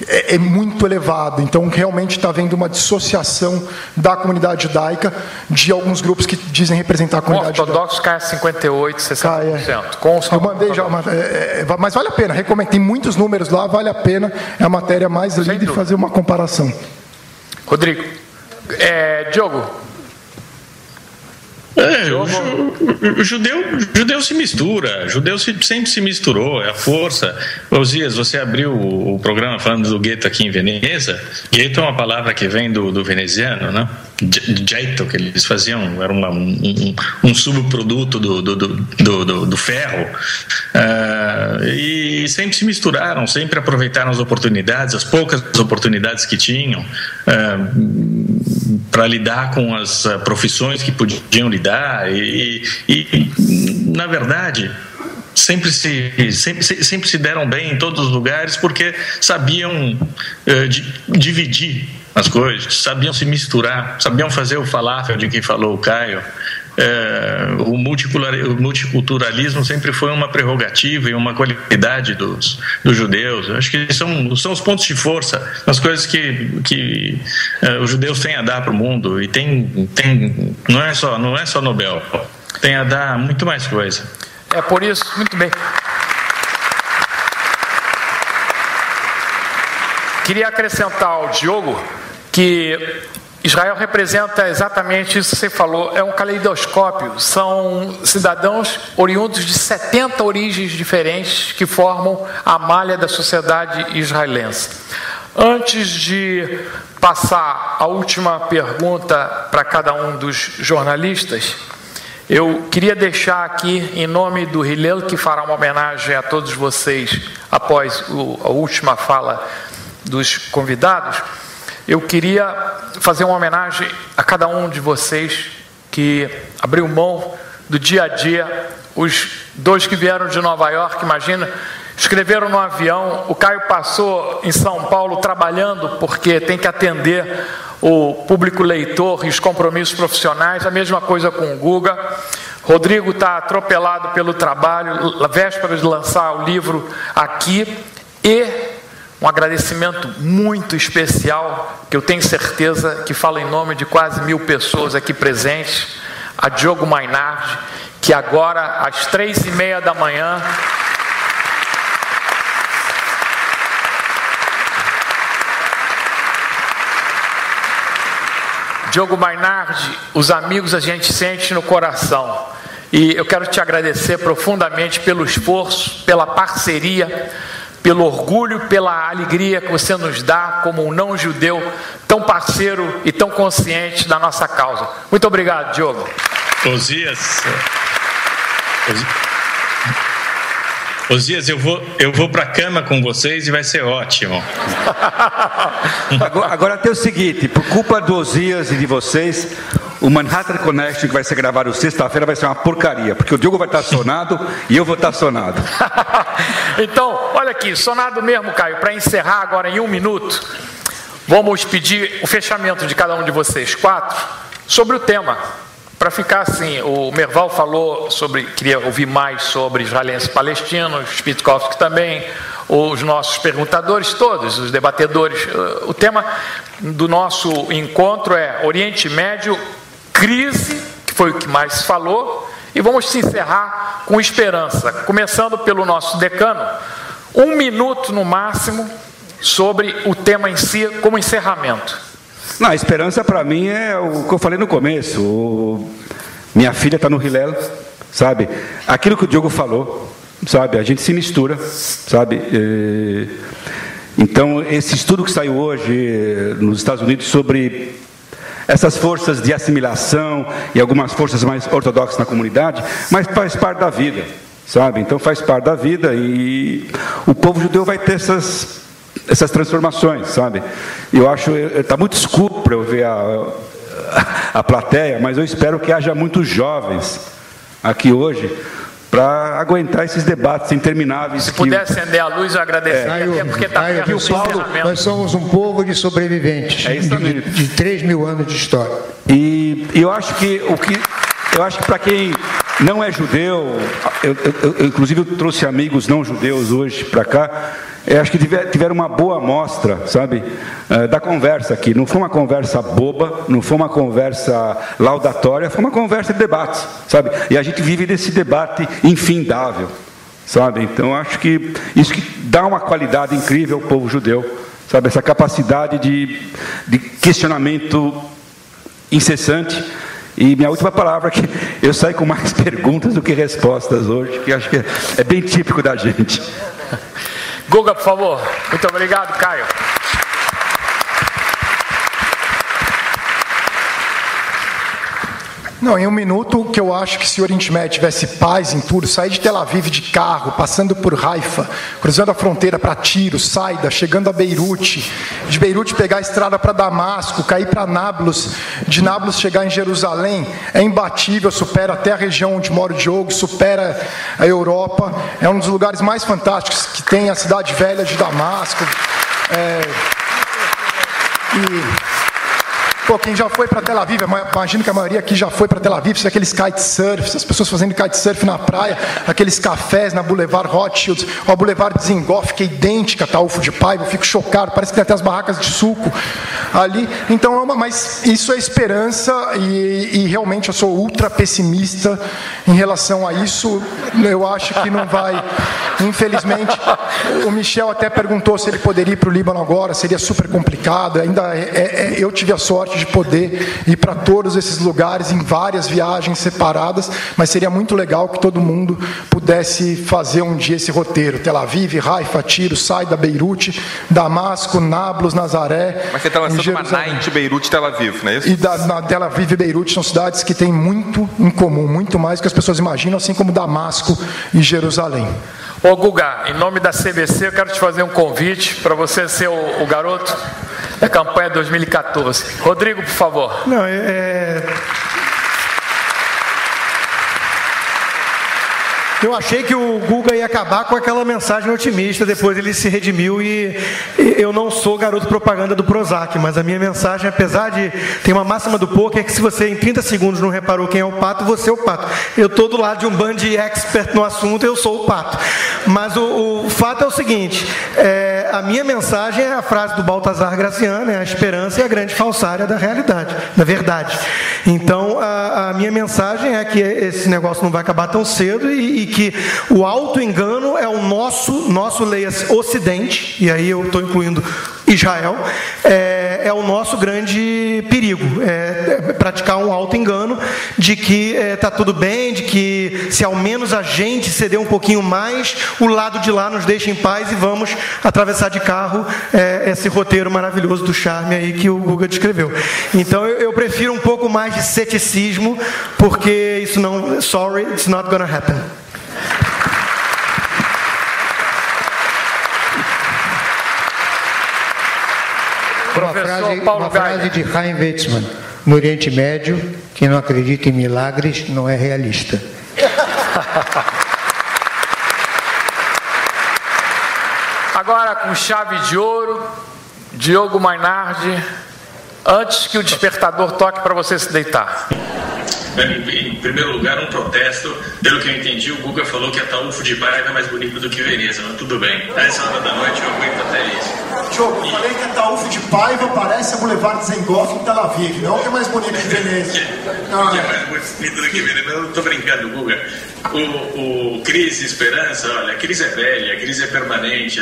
É muito elevado, então realmente está havendo uma dissociação da comunidade judaica de alguns grupos que dizem representar a comunidade judaica. O ortodoxo cai a 58%, 60%. Com os eu mandei já, mas vale a pena, recomendo, tem muitos números lá, vale a pena, é a matéria mais lida e fazer uma comparação. Rodrigo, Diogo. O judeu se mistura, sempre se misturou, é a força. Osias, você abriu o programa falando do gueto aqui em Veneza. Gueto é uma palavra que vem do veneziano, né? Jeito, que eles faziam, era um subproduto do ferro, e sempre se misturaram, sempre aproveitaram as oportunidades, as poucas oportunidades que tinham, para lidar com as profissões que podiam lidar, e na verdade sempre se deram bem em todos os lugares, porque sabiam dividir as coisas, sabiam se misturar, sabiam fazer o falafel de que falou o Caio. O multiculturalismo sempre foi uma prerrogativa e uma qualidade dos judeus. Acho que são os pontos de força, as coisas que os judeus têm a dar para o mundo, e não é só Nobel, tem a dar muito mais coisa. É por isso, muito bem. Queria acrescentar ao Diogo que Israel representa exatamente isso que você falou, é um caleidoscópio, são cidadãos oriundos de 70 origens diferentes que formam a malha da sociedade israelense. Antes de passar a última pergunta para cada um dos jornalistas, eu queria deixar aqui, em nome do Hillel, que fará uma homenagem a todos vocês após a última fala dos convidados, eu queria fazer uma homenagem a cada um de vocês que abriu mão do dia a dia. Os 2 que vieram de Nova York, imagina, escreveram no avião. O Caio passou em São Paulo trabalhando porque tem que atender o público leitor e os compromissos profissionais. A mesma coisa com o Guga. Rodrigo está atropelado pelo trabalho, na véspera de lançar o livro aqui. E um agradecimento muito especial, que eu tenho certeza que fala em nome de quase 1000 pessoas aqui presentes, a Diogo Mainardi, que agora, às 3h30 da manhã, Diogo Mainardi, os amigos a gente sente no coração. E eu quero te agradecer profundamente pelo esforço, pela parceria, pelo orgulho, pela alegria que você nos dá como um não-judeu tão parceiro e tão consciente da nossa causa. Muito obrigado, Diogo. Osias, eu vou para a cama com vocês e vai ser ótimo. Agora tem o seguinte, por culpa do Osias e de vocês, o Manhattan Connection, que vai ser gravado sexta-feira, vai ser uma porcaria, porque o Diogo vai estar sonado e eu vou estar sonado. Então, olha aqui, sonado mesmo, Caio, para encerrar agora em 1 minuto, vamos pedir o fechamento de cada um de vocês 4 sobre o tema. Para ficar assim, o Merval falou sobre, queria ouvir mais sobre israelenses e palestinos, Spitkovski também, os nossos perguntadores todos, os debatedores. O tema do nosso encontro é Oriente Médio, crise, que foi o que mais se falou, e vamos se encerrar com esperança, começando pelo nosso decano, 1 minuto no máximo sobre o tema em si, como encerramento. Não, a esperança para mim é o que eu falei no começo. Minha filha está no Hillel, sabe? Aquilo que o Diogo falou, sabe? A gente se mistura, sabe? Então, esse estudo que saiu hoje nos Estados Unidos sobre essas forças de assimilação e algumas forças mais ortodoxas na comunidade, mas faz parte da vida, sabe? Então, faz parte da vida e o povo judeu vai ter essas transformações, sabe? Eu acho, está muito escuro para eu ver a plateia, mas eu espero que haja muitos jovens aqui hoje para aguentar esses debates intermináveis. Se puder acender a luz, eu agradeceria, até porque está perto do encerramento. Nós somos um povo de sobreviventes, de 3.000 anos de história. E eu acho que para quem não é judeu, eu inclusive eu trouxe amigos não judeus hoje para cá, eu acho que tiveram uma boa amostra, sabe, da conversa aqui. Não foi uma conversa boba, não foi uma conversa laudatória, foi uma conversa de debates, sabe? E a gente vive desse debate infindável, sabe? Então, eu acho que isso que dá uma qualidade incrível ao povo judeu, sabe? Essa capacidade de questionamento incessante. E minha última palavra é que eu saio com mais perguntas do que respostas hoje, que acho que é bem típico da gente. Guga, por favor. Muito obrigado, Caio. Não, em 1 minuto, que eu acho que se o Oriente Médio tivesse paz em tudo, sair de Tel Aviv de carro, passando por Haifa, cruzando a fronteira para Tiro, Saida, chegando a Beirute, de Beirute pegar a estrada para Damasco, cair para Nablus, de Nablus chegar em Jerusalém, é imbatível, supera até a região onde mora o Diogo, supera a Europa, é um dos lugares mais fantásticos que tem a cidade velha de Damasco. Pô, quem já foi para Tel Aviv, imagino que a maioria aqui já foi para Tel Aviv, aqueles kitesurf, as pessoas fazendo kitesurf na praia, aqueles cafés na Boulevard Rothschild, ou a Boulevard Zingoff, que é idêntica a Taúfo de Paiva, eu fico chocado, parece que tem até as barracas de suco ali. Então, mas isso é esperança e realmente eu sou ultra pessimista em relação a isso. Eu acho que não vai, infelizmente. O Michel até perguntou se ele poderia ir para o Líbano agora, seria super complicado. Eu tive a sorte de poder ir para todos esses lugares em várias viagens separadas, mas seria muito legal que todo mundo pudesse fazer um dia esse roteiro: Tel Aviv, Haifa, Tiro, Saida, Beirute, Damasco, Nablus, Nazaré. Mas você está lançando uma night Beirute e Tel Aviv, não é isso? Na Tel Aviv e Beirute são cidades que têm muito em comum, muito mais do que as pessoas imaginam, assim como Damasco e Jerusalém. Ô Guga, em nome da CBC, eu quero te fazer um convite para você ser o garoto da campanha 2014. Rodrigo, por favor. Não, Eu achei que o Guga ia acabar com aquela mensagem otimista, depois ele se redimiu e eu não sou garoto propaganda do Prozac, mas a minha mensagem, apesar de ter uma máxima do poker, é que se você em 30 segundos não reparou quem é o pato, você é o pato. Eu estou do lado de um bando de expert no assunto, eu sou o pato. Mas o fato é o seguinte, a minha mensagem é a frase do Baltazar Graciano, é a esperança e a grande falsária da realidade, da verdade. Então, a minha mensagem é que esse negócio não vai acabar tão cedo e que o auto-engano é o nosso leia-se Ocidente, e aí eu estou incluindo Israel, é o nosso grande perigo, praticar um auto-engano de que está tudo bem, de que se ao menos a gente ceder um pouquinho mais, o lado de lá nos deixa em paz e vamos atravessar de carro esse roteiro maravilhoso do charme aí que o Guga descreveu. Então eu prefiro um pouco mais de ceticismo, porque isso não, sorry, it's not gonna happen. Uma frase de Chaim Weizmann: No Oriente Médio, quem não acredita em milagres não é realista. Agora, com chave de ouro, Diogo Mainardi, antes que o despertador toque para você se deitar. Em primeiro lugar, um protesto. Pelo que eu entendi, o Guga falou que Ataúfo de Paiva é mais bonito do que Veneza, mas tudo bem. A essa hora da noite eu aguento até isso. Diogo, eu falei que Ataúfo de Paiva parece a Boulevard Zengoff em Tel Aviv, não que é mais bonito que Veneza. Que é mais bonito do que Veneza, eu tô brincando, Guga. O Crise Esperança, olha, a crise é velha, a crise é permanente,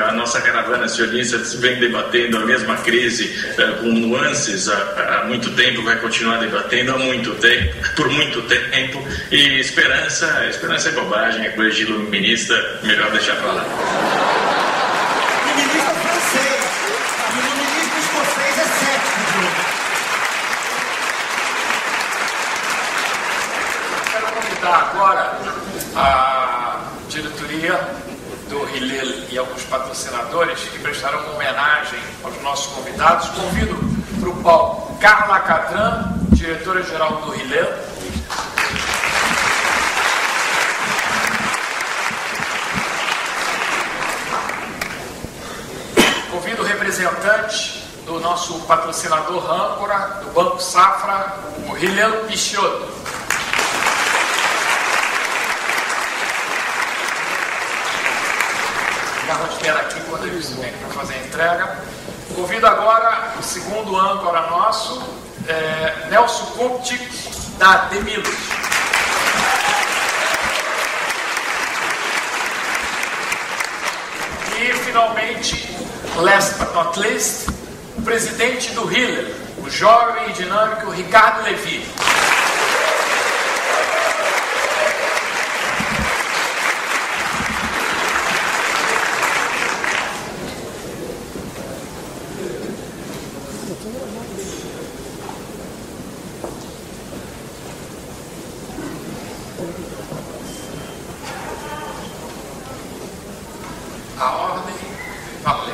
a nossa caravana sionista vem debatendo a mesma crise com nuances há muito tempo, vai continuar debatendo há muito tempo, por muito tempo, e esperança é bobagem, é coisa de iluminista, melhor deixar pra lá. Iluminista francês, iluminista escocês é cético, Diogo. Quero convidar agora a diretoria do Hillel e alguns patrocinadores que prestaram uma homenagem aos nossos convidados. Convido para o palco Carla Cadran, diretora-geral do Hillel. Convido o representante do nosso patrocinador âncora, do Banco Safra, o Hillel Pichotto. Carla espera aqui quando eles vêm para fazer a entrega. Convido agora o segundo âncora nosso, Nelson Kupchik, da Demilos. E, finalmente, last but not least, o presidente do Hillel, o jovem e dinâmico Ricardo Levi.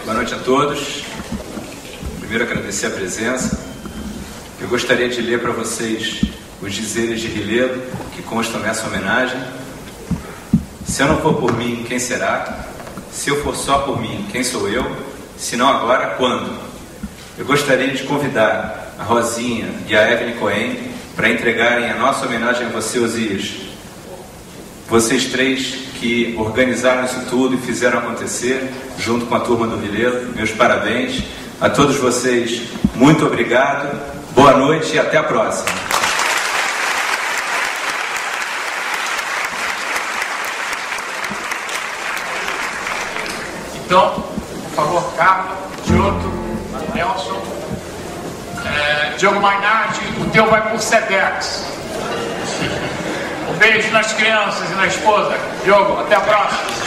Boa noite a todos. Primeiro, agradecer a presença. Eu gostaria de ler para vocês os dizeres de Hillel que constam nessa homenagem. Se eu não for por mim, quem será? Se eu for só por mim, quem sou eu? Se não agora, quando? Eu gostaria de convidar a Rosinha e a Evelyn Cohen para entregarem a nossa homenagem a você, Osias. Vocês três que organizaram isso tudo e fizeram acontecer, junto com a turma do Hillel. Meus parabéns a todos vocês. Muito obrigado, boa noite e até a próxima. Então, por favor, Carla, Giotto, Nelson, Diogo Mainardi, o teu vai por Sedex. Um beijo nas crianças e na esposa. Diogo, até a próxima.